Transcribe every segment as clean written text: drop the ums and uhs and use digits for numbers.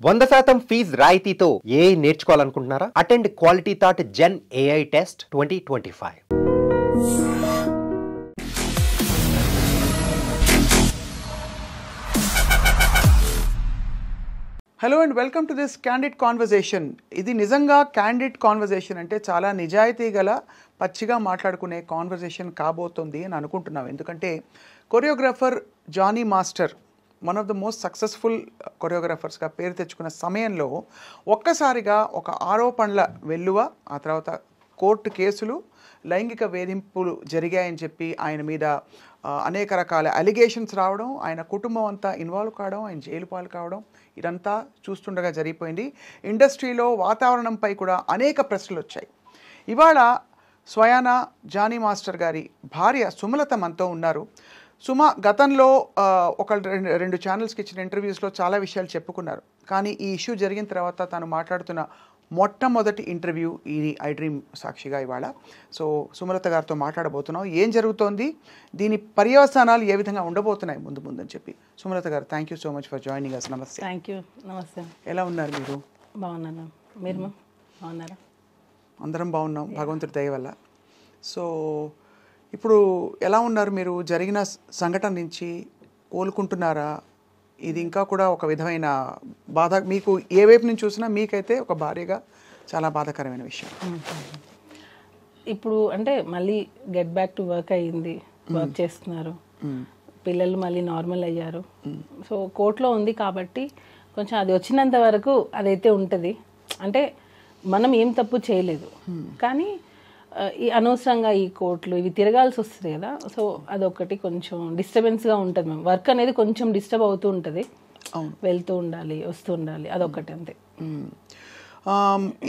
100% fees రాయితీతో AI నేర్చుకోవాలనుకుంటున్నారా? Attend quality thought gen AI test 2025. Hello and welcome to this candid conversation. ఇది నిజంగా candid conversation అంటే చాలా నిజాయితీ గల పచ్చిగా మాట్లాడుకునే కాన్వర్జేషన్ కాబోతుంది అని అనుకుంటున్నాం. ఎందుకంటే choreographer Jani master one of the most successful కొరియోగ్రాఫర్స్గా పేరు తెచ్చుకున్న సమయంలో ఒక్కసారిగా ఒక ఆరోపణల వెల్లువ, ఆ తర్వాత కోర్టు కేసులు, లైంగిక వేధింపులు జరిగాయని చెప్పి ఆయన మీద అనేక రకాల అలిగేషన్స్ రావడం, ఆయన కుటుంబం అంతా ఇన్వాల్వ్ కావడం, ఆయన జైలు పాలు కావడం, ఇదంతా చూస్తుండగా జరిగిపోయింది. ఇండస్ట్రీలో వాతావరణంపై కూడా అనేక ప్రశ్నలు వచ్చాయి. ఇవాళ స్వయానా జానీ మాస్టర్ గారి భార్య సుమలత మనతో ఉన్నారు. సుమ గతంలో రెండు ఛానల్స్కి ఇచ్చిన ఇంటర్వ్యూస్లో చాలా విషయాలు చెప్పుకున్నారు. కానీ ఈ ఇష్యూ జరిగిన తర్వాత తాను మాట్లాడుతున్న మొట్టమొదటి ఇంటర్వ్యూ ఈ ఐ డ్రీమ్ సాక్షిగా ఇవాళ. సో సుమలత గారితో మాట్లాడబోతున్నాం. ఏం జరుగుతోంది, దీని పర్యవసానాలు ఏ విధంగా ఉండబోతున్నాయి ముందు అని చెప్పి. Sumalatha garu, thank you so much for joining us. నమస్తే. Thank you. నమస్తే. ఎలా ఉన్నారు మీరు? బాగున్నాను. మీరు బాగున్నారా? అందరం బాగున్నాం భగవంతుడి దయ వల్ల. సో ఇప్పుడు ఎలా ఉన్నారు మీరు? జరిగిన సంఘటన నుంచి కోలుకుంటున్నారా? ఇది ఇంకా కూడా ఒక విధమైన బాధ మీకు ఏ వైపు నుంచి చూసినా మీకైతే ఒక భార్యగా చాలా బాధాకరమైన విషయం. ఇప్పుడు అంటే మళ్ళీ గెట్ బ్యాక్ టు వర్క్ అయ్యింది, వర్క్ చేస్తున్నారు, పిల్లలు మళ్ళీ నార్మల్ అయ్యారు. సో కోర్టులో ఉంది కాబట్టి కొంచెం అది వచ్చినంత వరకు అదైతే ఉంటుంది. అంటే మనం ఏం తప్పు చేయలేదు, కానీ ఈ అనవసరంగా ఈ కోర్టులు ఇవి తిరగాల్సి వస్తుంది కదా. సో అదొకటి కొంచెం డిస్టర్బెన్స్గా ఉంటుంది. మేము వర్క్ అనేది కొంచెం డిస్టర్బ్ అవుతూ ఉంటుంది, వెళ్తూ ఉండాలి, వస్తూ ఉండాలి, అదొకటి అంతే.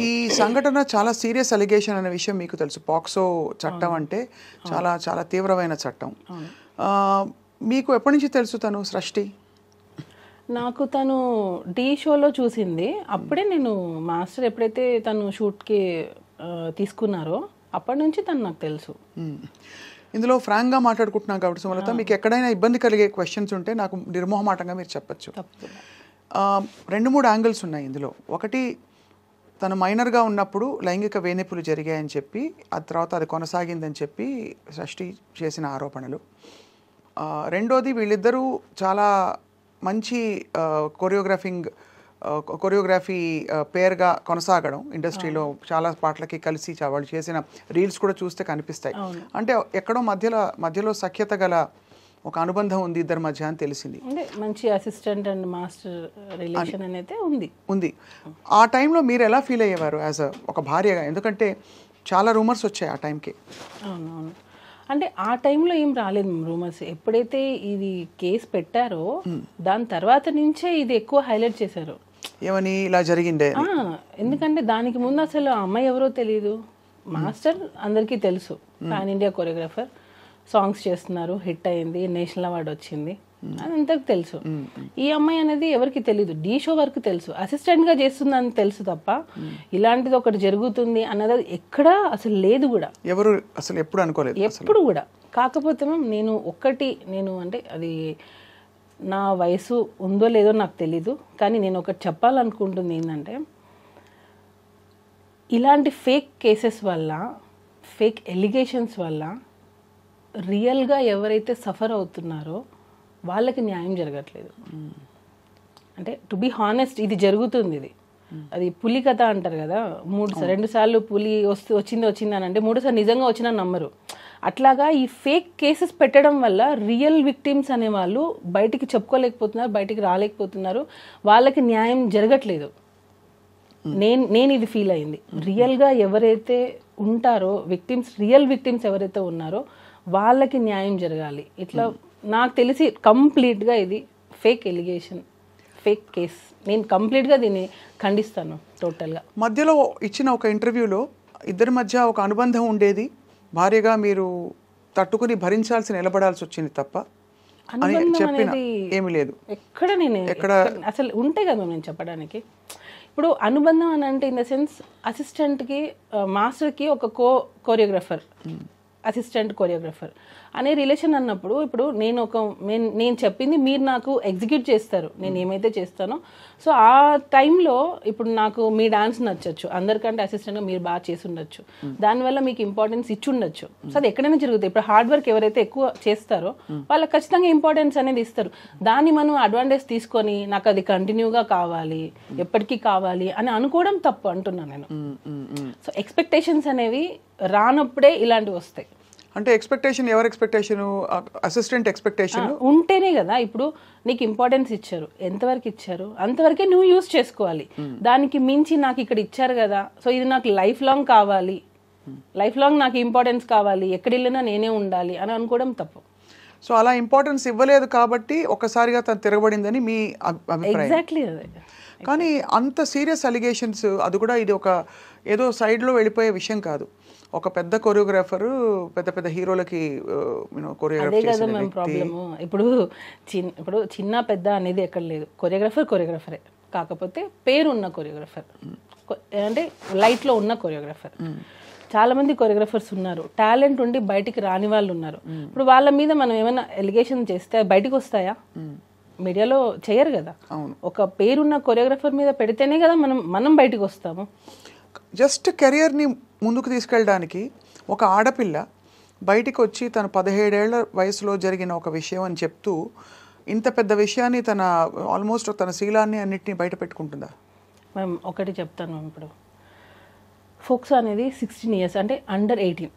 ఈ సంఘటన చాలా సీరియస్ అలిగేషన్ అనే విషయం మీకు తెలుసు. పాక్సో చట్టం అంటే చాలా చాలా తీవ్రమైన చట్టం. మీకు ఎప్పటి నుంచి తెలుసు తను సృష్టి? నాకు తను టీ షోలో చూసింది. అప్పుడే నేను మాస్టర్ ఎప్పుడైతే తను షూట్కి తీసుకున్నారో అప్పటి నుంచి తను నాకు తెలుసు. ఇందులో ఫ్రాంక్గా మాట్లాడుకుంటున్నాం కాబట్టి సుమలత, మీకు ఎక్కడైనా ఇబ్బంది కలిగే క్వశ్చన్స్ ఉంటే నాకు నిర్మోహమాటంగా మీరు చెప్పచ్చు. 2-3 యాంగిల్స్ ఉన్నాయి ఇందులో. ఒకటి, తను మైనర్గా ఉన్నప్పుడు లైంగిక వేధింపులు జరిగాయని చెప్పి, ఆ తర్వాత అది కొనసాగిందని చెప్పి సృష్టి చేసిన ఆరోపణలు. రెండోది, వీళ్ళిద్దరూ చాలా మంచి కొరియోగ్రఫీ పేరుగా కొనసాగడం, ఇండస్ట్రీలో చాలా పాటలకి కలిసి వాళ్ళు చేసిన రీల్స్ కూడా చూస్తే కనిపిస్తాయి. అంటే ఎక్కడో మధ్యలో సఖ్యత గల ఒక అనుబంధం ఉంది ఇద్దరి మధ్య అని తెలిసింది. మంచి అసిస్టెంట్ అండ్ మాస్టర్ రిలేషన్ అనేది ఉంది. ఆ టైంలో మీరు ఎలా ఫీల్ అయ్యేవారు యాజ్ ఒక భార్యగా? ఎందుకంటే చాలా రూమర్స్ వచ్చాయి ఆ టైంకి. అవునవును. అంటే ఆ టైంలో ఏం రాలేదు రూమర్స్. ఎప్పుడైతే ఇది కేసు పెట్టారో దాని తర్వాత నుంచే ఇది ఎక్కువ హైలైట్ చేశారు. ఏమని ఇలా జరిగిందే? ఎందుకంటే దానికి ముందు అసలు ఆ అమ్మాయి ఎవరో తెలియదు. మాస్టర్ అందరికీ తెలుసు, పాన్ ఇండియా కొరియోగ్రాఫర్, సాంగ్స్ చేస్తున్నారు, హిట్ అయింది, నేషనల్ అవార్డు వచ్చింది, అది అందరికి తెలుసు. ఈ అమ్మాయి అనేది ఎవరికి తెలీదు. డీ షో వరకు తెలుసు, అసిస్టెంట్గా చేస్తుందని తెలుసు తప్ప ఇలాంటిది ఒకటి జరుగుతుంది అన్నది ఎక్కడా అసలు లేదు కూడా. ఎవరు అసలు ఎప్పుడు అనుకోలేదు ఎప్పుడు కూడా. కాకపోతే నేను అంటే అది నా వయసు ఉందో లేదో నాకు తెలీదు, కానీ నేను ఒకటి చెప్పాలనుకుంటుంది ఏంటంటే, ఇలాంటి ఫేక్ కేసెస్ వల్ల, ఫేక్ ఎలిగేషన్స్ వల్ల రియల్గా ఎవరైతే సఫర్ అవుతున్నారో వాళ్ళకి న్యాయం జరగట్లేదు. అంటే టు బీ హానెస్ట్, ఇది జరుగుతుంది. అది పులి కథ అంటారు కదా, 2 సార్లు పులి వచ్చింది అని అంటే 3 సార్లు నిజంగా వచ్చినా నమ్మరు. అట్లాగా ఈ ఫేక్ కేసెస్ పెట్టడం వల్ల రియల్ విక్టిమ్స్ అనేవాళ్ళు బయటికి చెప్పుకోలేకపోతున్నారు, బయటికి రాలేకపోతున్నారు, వాళ్ళకి న్యాయం జరగట్లేదు. నేను ఇది ఫీల్ అయింది. రియల్గా ఎవరైతే ఉంటారో రియల్ విక్టిమ్స్ ఎవరైతే ఉన్నారో వాళ్ళకి న్యాయం జరగాలి. ఇట్లా నాకు తెలిసి కంప్లీట్గా ఇది ఫేక్ ఎలిగేషన్, ఫేక్ కేస్. నేను కంప్లీట్గా దీన్ని ఖండిస్తాను టోటల్గా. మధ్యలో ఇచ్చిన ఒక ఇంటర్వ్యూలో ఇద్దరి మధ్య ఒక అనుబంధం ఉండేది, భార్యగా మీరు తట్టుకుని భరించాల్సి నిలబడాల్సి వచ్చింది తప్ప అని చెప్పిన ఏమీ లేదు. ఎక్కడ అసలు ఉంటే కదా నేను చెప్పడానికి. ఇప్పుడు అనుబంధం అని అంటే ఇన్ ద సెన్స్ అసిస్టెంట్కి మాస్టర్కి ఒక కొరియోగ్రాఫర్, అసిస్టెంట్ కొరియోగ్రాఫర్, అనే రిలేషన్ అన్నప్పుడు ఇప్పుడు నేను చెప్పింది మీరు నాకు ఎగ్జిక్యూట్ చేస్తారు, నేను ఏమైతే చేస్తానో. సో ఆ టైంలో ఇప్పుడు నాకు మీ డాన్స్ నచ్చచ్చు, అందరికంటే అసిస్టెంట్గా మీరు బాగా చేసి ఉండొచ్చు, దానివల్ల మీకు ఇంపార్టెన్స్ ఇచ్చి ఉండొచ్చు. సో అది ఎక్కడైనా జరుగుతుంది. ఇప్పుడు హార్డ్ వర్క్ ఎవరైతే ఎక్కువ చేస్తారో వాళ్ళకి ఖచ్చితంగా ఇంపార్టెన్స్ అనేది ఇస్తారు. దాన్ని మనం అడ్వాంటేజ్ తీసుకొని నాకు అది కంటిన్యూగా కావాలి, ఎప్పటికీ కావాలి అని అనుకోవడం తప్పు అంటున్నాను నేను. సో ఎక్స్పెక్టేషన్స్ అనేవి రానప్పుడే ఇలాంటివి వస్తాయి. అంటే ఎక్స్పెక్టేషన్, ఎవరి ఎక్స్పెక్టేషన్? అసిస్టెంట్ ఎక్స్పెక్టేషన్ ఉంటేనే కదా. ఇప్పుడు నీకు ఇంపార్టెన్స్ ఇచ్చారు, ఎంతవరకు ఇచ్చారు అంతవరకే నువ్వు యూజ్ చేసుకోవాలి. దానికి మించి నాకు ఇక్కడ ఇచ్చారు కదా, సో ఇది నాకు లైఫ్ లాంగ్ కావాలి, లైఫ్ లాంగ్ నాకు ఇంపార్టెన్స్ కావాలి, ఎక్కడ వెళ్ళినా నేనే ఉండాలి అని అనుకోవడం తప్పు. సో అలా ఇంపార్టెన్స్ ఇవ్వలేదు కాబట్టి ఒకసారిగా తను తిరగబడిందని మీ అభిప్రాయం? ఎగ్జాక్ట్లీ అదే. కానీ అంత సీరియస్ అలిగేషన్స్, అది కూడా ఇది ఒక ఏదో సైడ్లో వెళ్ళిపోయే విషయం కాదు. ఒక పెద్ద కొరియోగ్రాఫర్ పెద్ద పెద్ద హీరోలకి అదే కదా మేము ప్రాబ్లము. ఇప్పుడు చిన్న పెద్ద అనేది ఎక్కడ లేదు, కొరియోగ్రాఫరే, కాకపోతే పేరు ఉన్న కొరియోగ్రాఫర్, అంటే లైట్లో ఉన్న కొరియోగ్రాఫర్. చాలా మంది కొరియోగ్రాఫర్స్ ఉన్నారు, టాలెంట్ ఉండి బయటికి రాని వాళ్ళు ఉన్నారు. ఇప్పుడు వాళ్ళ మీద మనం ఏమైనా ఎలిగేషన్ చేస్తే బయటకు వస్తాయా? మీడియాలో చేయరు కదా. ఒక పేరున్న కొరియోగ్రాఫర్ మీద పెడితేనే కదా మనం బయటకు వస్తాము. జస్ట్ కెరియర్ని ముందుకు తీసుకెళ్ళడానికి ఒక ఆడపిల్ల బయటికి వచ్చి తన 17 ఏళ్ల వయసులో జరిగిన ఒక విషయం అని చెప్తూ ఇంత పెద్ద విషయాన్ని తన ఆల్మోస్ట్ తన శీలాన్ని అన్నిటినీ బయట పెట్టుకుంటుందా? మేము ఒకటి చెప్తాను మ్యామ్. ఇప్పుడు ఫోక్సో అనేది 16 years, అంటే అండర్ 18.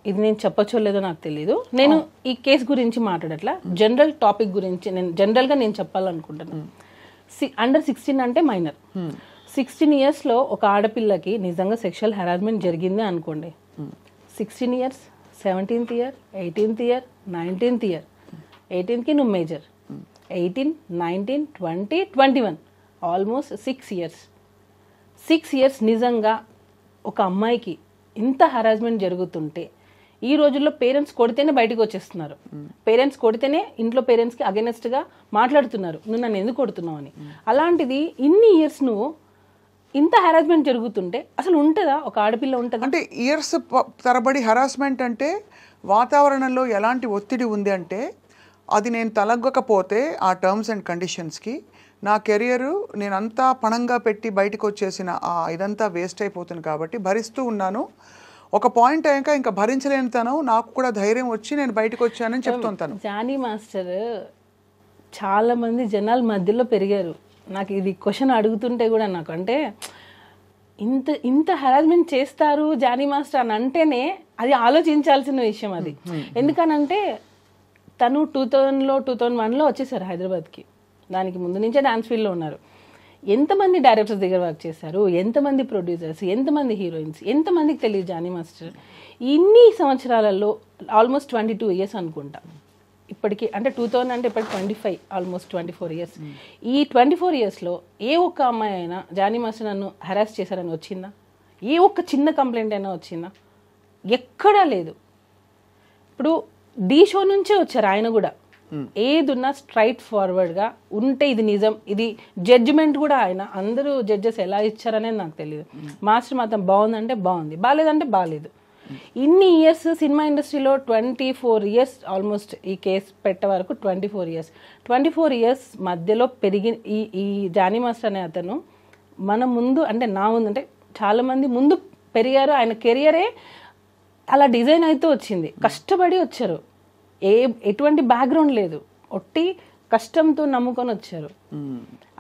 ఇది నేను చెప్పచ్చో లేదో నాకు తెలీదు. నేను ఈ కేసు గురించి మాట్లాడట్లా, జనరల్ టాపిక్ గురించి జనరల్గా నేను చెప్పాలనుకుంటున్నాను. అండర్ 16 అంటే మైనర్. 16 yearsలో ఒక ఆడపిల్లకి నిజంగా సెక్షువల్ హెరాస్మెంట్ జరిగింది అనుకోండి. 16 years, 17th year, 18th year, 19th year, 18కి నువ్వు మేజర్, 18, 19, 20, 21, ఆల్మోస్ట్ 6 years. 6 years నిజంగా ఒక అమ్మాయికి ఇంత హెరాస్మెంట్ జరుగుతుంటే ఈ రోజుల్లో పేరెంట్స్ కొడితేనే బయటకు వచ్చేస్తున్నారు. పేరెంట్స్ కొడితేనే ఇంట్లో పేరెంట్స్కి అగెనెస్ట్గా మాట్లాడుతున్నారు, నువ్వు నన్ను ఎందుకు కొడుతున్నావు అని. అలాంటిది ఇన్ని ఇయర్స్ నువ్వు ఇంత హెరాస్మెంట్ జరుగుతుంటే అసలు ఉంటుందా? ఒక ఆడపిల్ల ఉంటుందా? అంటే ఇయర్స్ తరబడి హెరాస్మెంట్ అంటే వాతావరణంలో ఎలాంటి ఒత్తిడి ఉంది అంటే అది నేను తలగ్గకపోతే ఆ టర్మ్స్ అండ్ కండిషన్స్కి నా కెరియరు నేనంతా పణంగా పెట్టి బయటకు వచ్చేసిన ఇదంతా వేస్ట్ అయిపోతుంది కాబట్టి భరిస్తూ ఉన్నాను. ఒక పాయింట్ అయ్యాక ఇంకా భరించలేని తను నాకు కూడా ధైర్యం వచ్చి నేను బయటకు వచ్చానని చెప్తుంటాను. జానీ మాస్టర్ చాలా మంది జనాల మధ్యలో పెరిగారు. నాకు ఇది క్వశ్చన్ అడుగుతుంటే కూడా నాకు అంటే ఇంత హెరాస్మెంట్ చేస్తారు జానీ మాస్టర్ అని అంటేనే అది ఆలోచించాల్సిన విషయం అది. ఎందుకనంటే తను 2000లో 2001లో వచ్చేసారు హైదరాబాద్కి. దానికి ముందు నుంచే డాన్స్ ఫీల్డ్లో ఉన్నారు. ఎంతమంది డైరెక్టర్స్ దగ్గర వర్క్ చేశారు, ఎంతమంది ప్రొడ్యూసర్స్, ఎంతమంది హీరోయిన్స్, ఎంతమందికి తెలియదు జానీ మాస్టర్. ఇన్ని సంవత్సరాలలో ఆల్మోస్ట్ 22 years అనుకుంటా ఇప్పటికి. అంటే 2000 అంటే ఇప్పటికి 25, ఆల్మోస్ట్ 24 years. ఈ 24 yearsలో ఏ ఒక్క అమ్మాయి అయినా జానీ మాస్టర్ నన్ను హెరాస్ చేశారని వచ్చిందా? ఏ ఒక్క చిన్న కంప్లైంట్ అయినా వచ్చిందా? ఎక్కడా లేదు. ఇప్పుడు డీ షో నుంచే వచ్చారు ఆయన కూడా. ఏదున్నా స్ట్రైట్ ఫార్వర్డ్గా ఉంటే ఇది నిజం, ఇది జడ్జిమెంట్ కూడా ఆయన అందరూ జడ్జెస్ ఎలా ఇచ్చారనేది నాకు తెలియదు. మాస్టర్ మాత్రం బాగుందంటే బాగుంది, బాగాలేదంటే బాగాలేదు. ఇన్ని ఇయర్స్ సినిమా ఇండస్ట్రీలో 24 years ఆల్మోస్ట్ ఈ కేసు పెట్టే వరకు 24 years మధ్యలో పెరిగిన ఈ జానీ మాస్టర్ అనే అతను మన ముందు అంటే నా ముందు అంటే చాలామంది ముందు పెరిగారు. ఆయన కెరియరే అలా డిజైన్ అయితే వచ్చింది, కష్టపడి వచ్చారు, ఎటువంటి బ్యాక్గ్రౌండ్ లేదు, ఒట్టి కష్టంతో నమ్ముకొని వచ్చారు.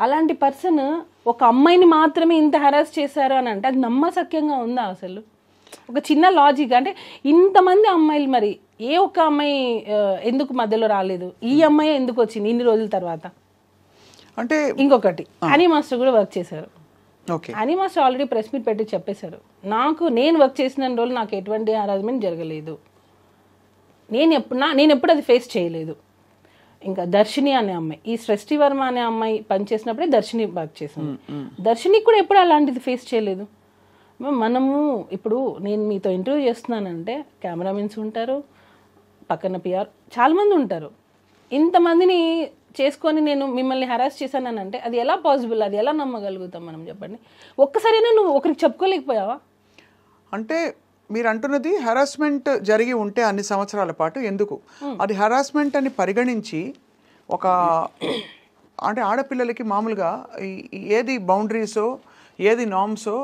అలాంటి పర్సన్ ఒక అమ్మాయిని మాత్రమే ఇంత హెరాస్ చేశారు అని అంటే అది నమ్మశక్యంగా ఉందా అసలు? ఒక చిన్న లాజిక్ అంటే ఇంతమంది అమ్మాయిలు మరి ఏ ఒక్క అమ్మాయి ఎందుకు మధ్యలో రాలేదు? ఈ అమ్మాయి ఎందుకు వచ్చింది ఇన్ని రోజుల తర్వాత? అంటే ఇంకొకటి హనీ మాస్టర్ కూడా వర్క్ చేశారు. Honey master already press meet పెట్టి చెప్పేశారు, నేను వర్క్ చేసిన రోజులు నాకు ఎటువంటి హెరాస్మెంట్ జరగలేదు, నేను ఎప్పుడు అది ఫేస్ చేయలేదు. ఇంకా దర్శిని అనే అమ్మాయి, ఈ సృష్టి వర్మ అనే అమ్మాయి పనిచేసినప్పుడే దర్శిని వర్క్ చేశాను. దర్శినికి కూడా ఎప్పుడు అలాంటిది ఫేస్ చేయలేదు. మనము ఇప్పుడు నేను మీతో ఇంటర్వ్యూ చేస్తున్నానంటే కెమెరామెన్స్ ఉంటారు, పక్కన పిఆర్ చాలామంది ఉంటారు. ఇంతమందిని చేసుకొని నేను మిమ్మల్ని హెరాస్ చేశానని అంటే అది ఎలా పాసిబుల్? అది ఎలా నమ్మగలుగుతాం మనం? చెప్పండి. ఒక్కసారైనా నువ్వు ఒకరికి చెప్పుకోలేకపోయావా? అంటే మీరు అంటున్నది హెరాస్మెంట్ జరిగి ఉంటే అన్ని సంవత్సరాల పాటు ఎందుకు అది హెరాస్మెంట్ అని పరిగణించి ఒక అంటే ఆడపిల్లలకి మామూలుగా ఏది బౌండరీసో ఏది నార్మ్సో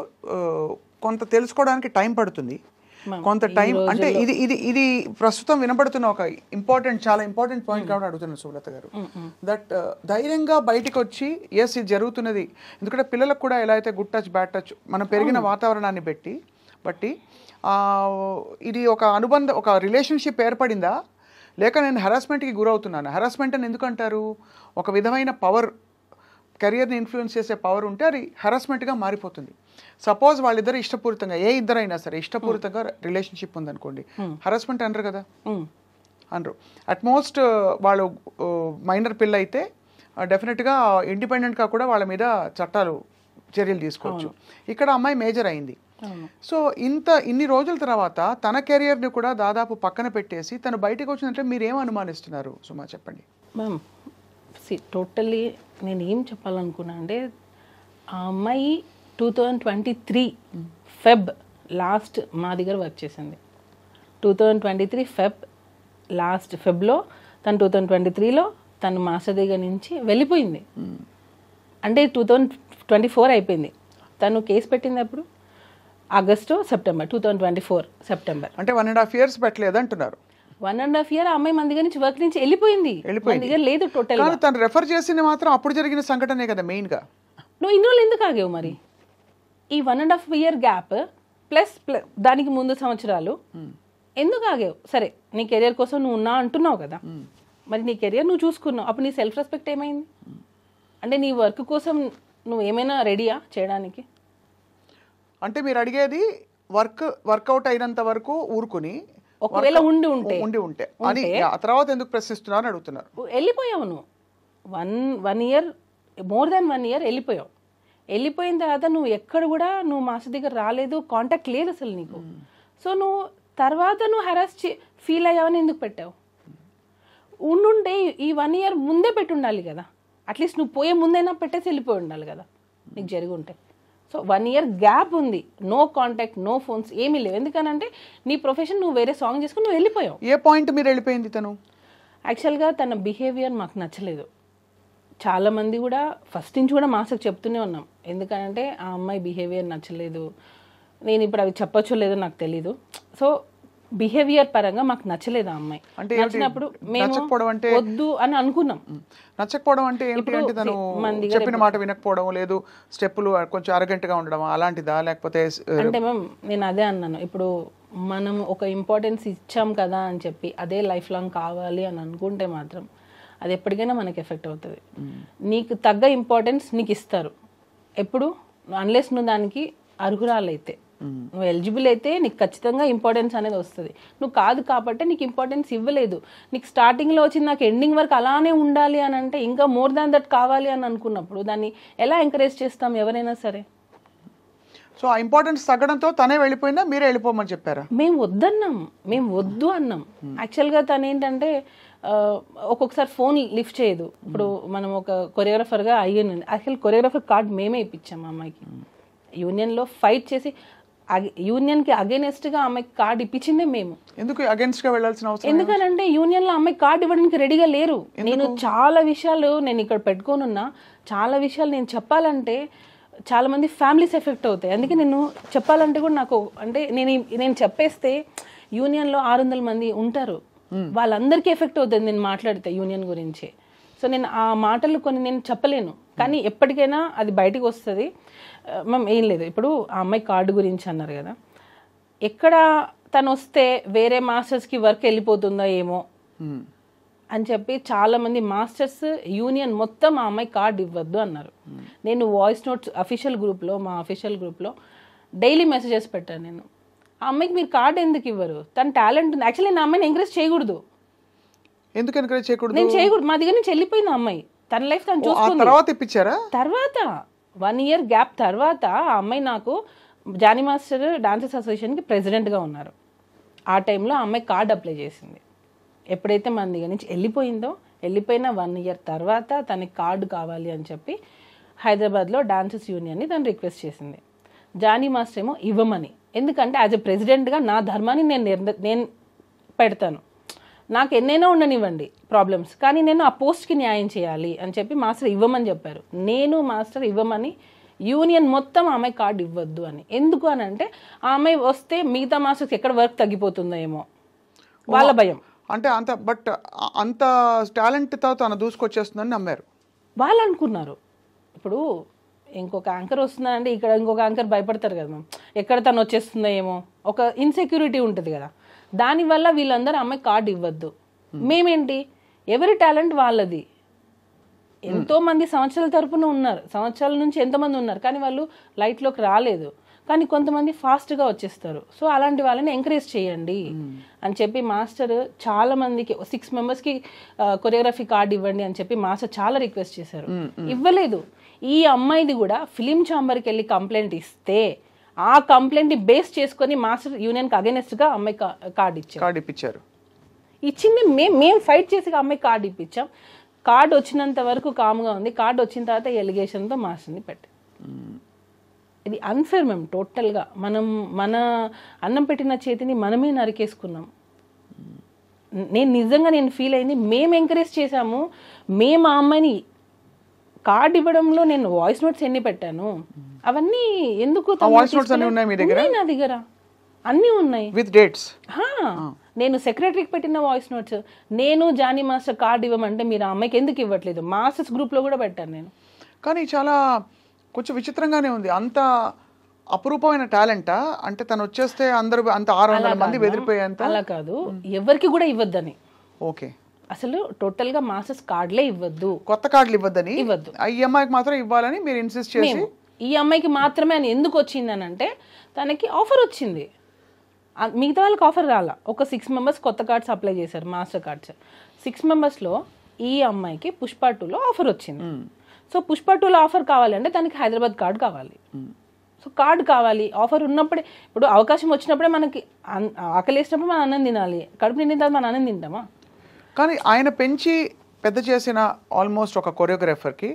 కొంత తెలుసుకోవడానికి టైం పడుతుంది, కొంత టైం. అంటే ఇది ఇది ఇది ప్రస్తుతం వినబడుతున్న ఒక చాలా ఇంపార్టెంట్ పాయింట్ కాబట్టి అడుగుతున్నాను సుబ్రత గారు. దట్ ధైర్యంగా బయటకు వచ్చి ఎస్ ఇది జరుగుతున్నది. ఎందుకంటే పిల్లలకు కూడా ఎలా అయితే గుడ్ టచ్ బ్యాడ్ టచ్ మనం పెరిగిన వాతావరణాన్ని బట్టి ఇది ఒక అనుబంధం, ఒక రిలేషన్షిప్ ఏర్పడిందా, లేక నేను హెరాస్మెంట్కి గురవుతున్నాను. హెరాస్మెంట్ అని ఎందుకు అంటారు? ఒక విధమైన పవర్, కెరియర్ని ఇన్ఫ్లుయెన్స్ చేసే పవర్ ఉంటే అది హెరాస్మెంట్గా మారిపోతుంది. సపోజ్ వాళ్ళిద్దరు ఇష్టపూరితంగా, ఏ ఇద్దరైనా సరే ఇష్టపూరితంగా రిలేషన్షిప్ ఉందనుకోండి, హెరాస్మెంట్ అనరు కదా, అనరు. అట్మోస్ట్ వాళ్ళు మైనర్ పిల్ల అయితే డెఫినెట్గా ఇండిపెండెంట్గా కూడా వాళ్ళ మీద చర్యలు తీసుకోవచ్చు. ఇక్కడ అమ్మాయి మేజర్ అయింది. సో ఇన్ని రోజుల తర్వాత తన కెరియర్ని కూడా దాదాపు పక్కన పెట్టేసి తను బయటకు వచ్చినట్లే మీరు ఏం అనుమానిస్తున్నారు సుమా, చెప్పండి. మ్యామ్ టోటల్లీ నేను ఏం చెప్పాలనుకున్నా అంటే ఆ అమ్మాయి 2023 ఫెబ్ లాస్ట్ మా దగ్గర వర్క్ చేసింది. 2023 ఫెబ్లో తను 2023లో తను మాస్టర్ దగ్గర నుంచి వెళ్ళిపోయింది. అంటే 2024 అయిపోయింది. తను కేసు పెట్టింది అప్పుడు ఆగస్టు సెప్టెంబర్ 2024 సెప్టెంబర్. అంటే 1.5 years పెట్టలేదు అంటున్నారు. 1.5 year అమ్మాయి మన దగ్గర నుంచి వర్క్ నుంచి వెళ్ళిపోయింది. దగ్గర లేదు టోటల్. తను రెఫర్ చేసింది మాత్రం అప్పుడు జరిగిన సంఘటనే కదా మెయిన్ గా. నువ్వు ఇన్ని రోజులు ఎందుకు ఆగేవు మరి? ఈ 1.5 year గ్యాప్ ప్లస్ దానికి ముందు సంవత్సరాలు ఎందుకు ఆగేవు? సరే నీ కెరియర్ కోసం నువ్వు ఉన్నా అంటున్నావు కదా, మరి నీ కెరియర్ నువ్వు చూసుకున్నావు, అప్పుడు నీ సెల్ఫ్ రెస్పెక్ట్ ఏమైంది? అంటే నీ వర్క్ కోసం నువ్వు ఏమైనా రెడీయా చేయడానికి? అంటే మీరు అడిగేది వర్కౌట్ అయినంత వరకు ఊరుకుని, ఒకవేళ ఉండి ఉంటే అని ఆ తర్వాత ఎందుకు ప్రశ్నిస్తున్నారు అని అడుగుతున్నారు. వెళ్ళిపోయావు నువ్వు 1 year, మోర్ దాన్ 1 year వెళ్ళిపోయావు. వెళ్ళిపోయిన తర్వాత నువ్వు ఎక్కడ కూడా నువ్వు మాస్టర్ దగ్గర రాలేదు, కాంటాక్ట్ లేదు అసలు నీకు. సో నువ్వు తర్వాత నువ్వు హెరాస్ ఫీల్ అయ్యావని ఎందుకు పెట్టావు? ఉండుంటే ఈ 1 year ముందే పెట్టి ఉండాలి కదా, అట్లీస్ట్ నువ్వు పోయే ముందైనా పెట్టేసి వెళ్ళిపోయి ఉండాలి కదా నీకు జరిగి ఉంటే. సో 1 year గ్యాప్ ఉంది, నో కాంటాక్ట్, నో ఫోన్స్, ఏమీ లేవు. ఎందుకనంటే నీ ప్రొఫెషన్ నువ్వు వేరే సాంగ్ చేసుకుని నువ్వు వెళ్ళిపోయావు. ఏ పాయింట్ మీరు వెళ్ళిపోయింది తను? యాక్చువల్గా తన బిహేవియర్ మాకు నచ్చలేదు. చాలామంది కూడా ఫస్ట్ నుంచి కూడా మాస్టర్కి చెప్తూనే ఉన్నాం, ఎందుకనంటే ఆ అమ్మాయి బిహేవియర్ నచ్చలేదు. నేను ఇప్పుడు అవి చెప్పొచ్చో లేదో నాకు తెలీదు. సో బిహేవియర్ పరంగా మాకు నచ్చలేదు ఆ అమ్మాయి. నచ్చినప్పుడు మేము వద్దు అని అనుకున్నాం. నచ్చకపోవడం అంటే ఏంటి? అంటే తను చెప్పిన మాట వినకపోవడం, లేదు స్టెప్పులు కొంచెం అరగంటగా ఉండడం అలాంటిదా, లేకపోతే? అంటే మ్యామ్ నేను అదే అన్నాను, ఇప్పుడు మనం ఒక ఇంపార్టెన్స్ ఇచ్చాం కదా అని చెప్పి అదే లైఫ్ లాంగ్ కావాలి అని అనుకుంటే మాత్రం అది ఎప్పటికైనా మనకి ఎఫెక్ట్ అవుతుంది. నీకు తగ్గ ఇంపార్టెన్స్ నీకు ఇస్తారు ఎప్పుడు, అన్లెస్ నువ్వు దానికి అర్హురాలైతే, నువ్వు ఎలిజిబుల్ అయితే నీకు ఖచ్చితంగా ఇంపార్టెన్స్ అనేది వస్తుంది. నువ్వు కాదు కాబట్టి నీకు ఇంపార్టెన్స్ ఇవ్వలేదు. నీకు స్టార్టింగ్లో వచ్చి నాకు ఎండింగ్ వరకు అలానే ఉండాలి అని అంటే ఇంకా మోర్ దాన్ దట్ కావాలి అని అనుకున్నప్పుడు దాన్ని ఎలా ఎంకరేజ్ చేస్తాం ఎవరైనా సరే? సో ఆ ఇంపార్టెన్స్ తగ్గడంతో తనే వెళ్ళిపోయిందా, మీరే వెళ్ళిపోమని చెప్పారా? మేము వద్దన్నాం, మేము వద్దు అన్నాం. యాక్చువల్గా తను ఏంటంటే ఒక్కొక్కసారి ఫోన్ లిఫ్ట్ చేయదు. ఇప్పుడు మనం ఒక కొరియోగ్రాఫర్గా అయ్యింది, యాక్చువల్ కొరియోగ్రాఫర్ కార్డ్ మేమే ఇప్పించాం అమ్మాయికి. యూనియన్లో ఫైట్ చేసి యూనియన్కి అగేనెస్ట్గా అమ్మాయికి కార్డు ఇప్పించిందే మేము. ఎందుకు అగేన్స్ట్గా వెళ్ళాల్సిన అవసరం? ఎందుకనంటే యూనియన్లో అమ్మాయి కార్డు ఇవ్వడానికి రెడీగా లేరు. నేను చాలా విషయాలు నేను ఇక్కడ పెట్టుకోనున్నా, చాలా విషయాలు నేను చెప్పాలంటే చాలా మంది ఫ్యామిలీస్ ఎఫెక్ట్ అవుతాయి. అందుకే నేను చెప్పాలంటే కూడా నాకు అంటే నేను చెప్పేస్తే యూనియన్లో 600 మంది ఉంటారు, వాళ్ళందరికీ ఎఫెక్ట్ అవుతుంది నేను మాట్లాడితే యూనియన్ గురించి. సో నేను ఆ మాటలు కొన్ని నేను చెప్పలేను, కానీ ఎప్పటికైనా అది బయటకు వస్తుంది. మ్యామ్ ఏం లేదు, ఇప్పుడు ఆ అమ్మాయి కార్డు గురించి అన్నారు కదా, ఎక్కడ తను వస్తే వేరే మాస్టర్స్కి వర్క్ వెళ్ళిపోతుందో ఏమో అని చెప్పి చాలామంది మాస్టర్స్ యూనియన్ మొత్తం ఆ అమ్మాయి కార్డు ఇవ్వద్దు అన్నారు. నేను వాయిస్ నోట్స్ అఫీషియల్ గ్రూప్లో, మా అఫీషియల్ గ్రూప్లో డైలీ మెసేజెస్ పెట్టాను. నేను ఆ అమ్మాయికి మీరు కార్డు ఎందుకు ఇవ్వరు, తన టాలెంట్ ఉంది. యాక్చువల్లీ నేను అమ్మాయిని ఎంకరేజ్ చేయకూడదు. ఎందుకు ఎంకరేజ్ చేయకూడదు? నేను చేయకూడదు, మా దగ్గర నుంచి వెళ్ళిపోయింది ఆ అమ్మాయి, తన లైఫ్ తను చూసుకుంది. తర్వాత ఇప్పించారా? తర్వాత 1 year గ్యాప్ తర్వాత ఆ అమ్మాయి నాకు జానీ మాస్టర్ డాన్సర్స్ అసోసియేషన్కి ప్రెసిడెంట్గా ఉన్నారు. ఆ టైంలో ఆ అమ్మాయి కార్డు అప్లై చేసింది. ఎప్పుడైతే మన దగ్గర నుంచి వెళ్ళిపోయిన 1 year తర్వాత తనకి కార్డు కావాలి అని చెప్పి హైదరాబాద్లో డాన్సర్స్ యూనియన్ని తను రిక్వెస్ట్ చేసింది. జానీ మాస్టర్ ఏమో ఇవ్వమని, ఎందుకంటే యాజ్ ఎ ప్రెసిడెంట్గా నా ధర్మాన్ని నేను పెడతాను. నాకు ఎన్నైనా ఉండనివ్వండి ప్రాబ్లమ్స్, కానీ నేను ఆ పోస్ట్కి న్యాయం చేయాలి అని చెప్పి మాస్టర్ ఇవ్వమని చెప్పారు. నేను మాస్టర్ ఇవ్వమని యూనియన్ మొత్తం ఆమె కార్డు ఇవ్వద్దు అని. ఎందుకు అని అంటే ఆమె వస్తే మిగతా మాస్టర్స్కి ఎక్కడ వర్క్ తగ్గిపోతుందో ఏమో వాళ్ళ భయం. అంటే అంత టాలెంట్తో తను దూసుకొచ్చేస్తుందని నమ్మారు వాళ్ళు అనుకున్నారు. ఇప్పుడు ఇంకొక యాంకర్ వస్తుందంటే ఇక్కడ ఇంకొక యాంకర్ భయపడతారు కదా మ్యామ్, ఎక్కడ తను వచ్చేస్తుందో ఏమో, ఒక ఇన్సెక్యూరిటీ ఉంటుంది కదా. దానివల్ల వీళ్ళందరూ అమ్మాయి కార్డు ఇవ్వద్దు. మేమేంటి, ఎవరి టాలెంట్ వాళ్ళది. ఎంతోమంది సంవత్సరాల తరపున ఉన్నారు, సంవత్సరాల నుంచి ఎంతోమంది ఉన్నారు, కానీ వాళ్ళు లైట్లోకి రాలేదు. కానీ కొంతమంది ఫాస్ట్గా వచ్చేస్తారు. సో అలాంటి వాళ్ళని ఎంకరేజ్ చేయండి అని చెప్పి మాస్టర్ చాలా మందికి 6 మెంబర్స్కి కొరియోగ్రఫీ కార్డు ఇవ్వండి అని చెప్పి మాస్టర్ చాలా రిక్వెస్ట్ చేశారు. ఇవ్వలేదు. ఈ అమ్మాయిది కూడా ఫిలిం ఛాంబర్కి వెళ్ళి కంప్లైంట్ ఇస్తే ఆ కంప్లైంట్ బేస్ చేసుకొని మాస్టర్ యూనియన్కి అగెనెస్ట్గా అమ్మాయి కార్డు ఇప్పించారు. ఇచ్చింది మేము ఫైట్ చేసి అమ్మాయి కార్డు ఇప్పించాం. కార్డు వచ్చినంత వరకు కామ్గా ఉంది. కార్డు వచ్చిన తర్వాత ఎలిగేషన్తో మాస్టర్ని పెట్టి, ఇది అన్ఫేర్ మ్యామ్. టోటల్గా మన అన్నం పెట్టిన చేతిని మనమే నరికేసుకున్నాం. నేను ఫీల్ అయింది. మేము ఎంకరేజ్ చేశాము. మేము ఆ అమ్మాయిని కార్డు ఇవ్వడంలో నేను వాయిస్ నోట్స్ ఎన్ని పెట్టాను అవన్నీ ఎందుకు నా దగ్గర అన్నీ ఉన్నాయి విత్ డేట్స్. నేను సెక్రటరీకి పెట్టిన వాయిస్ నోట్స్, నేను జానీ మాస్టర్ కార్డు ఇవ్వమంటే మీరు ఆ అమ్మాయికి ఎందుకు ఇవ్వట్లేదు, మాస్టర్స్ గ్రూప్లో కూడా పెట్టాను నేను. కానీ చాలా కొంచెం విచిత్రంగానే ఉంది. అంత అపురూపమైన టాలెంటా? అంటే తను వచ్చేస్తే అందరూ అంత 600 మంది బెదిరిపోయేంత? అలా కాదు, ఎవరికి కూడా ఇవ్వద్దని. ఓకే, అసలు టోటల్ గా మాస్టర్స్ కార్డులే ఇవ్వద్దు, కొత్త కార్డులు ఇవ్వద్దని. ఈ అమ్మాయికి మాత్రం ఇవ్వాలని మీరు ఇన్సిస్ట్ చేసి, ఈ అమ్మాయికి మాత్రమే అని ఎందుకు వచ్చింది అని అంటే తనకి ఆఫర్ వచ్చింది, మిగతా వాళ్ళకి ఆఫర్ రాలా. ఒక 6 మెంబర్స్ కొత్త కార్డ్స్ అప్లై చేశారు, మాస్టర్ కార్డ్స్. 6 మెంబర్స్లో ఈ అమ్మాయికి పుష్ప 2లో ఆఫర్ వచ్చింది. సో పుష్ప 2లో ఆఫర్ కావాలంటే తనకి హైదరాబాద్ కార్డు కావాలి. సో కార్డు కావాలి, ఆఫర్ ఉన్నప్పుడే. ఇప్పుడు అవకాశం వచ్చినప్పుడే మనకి ఆకలి వేసినప్పుడు మనం అన్నం తినాలి, కడుపు నిండిన తర్వాత మనం అన్నం తింటామా? కానీ ఆయన పెంచి పెద్ద చేసిన ఆల్మోస్ట్ ఒక కొరియోగ్రాఫర్కి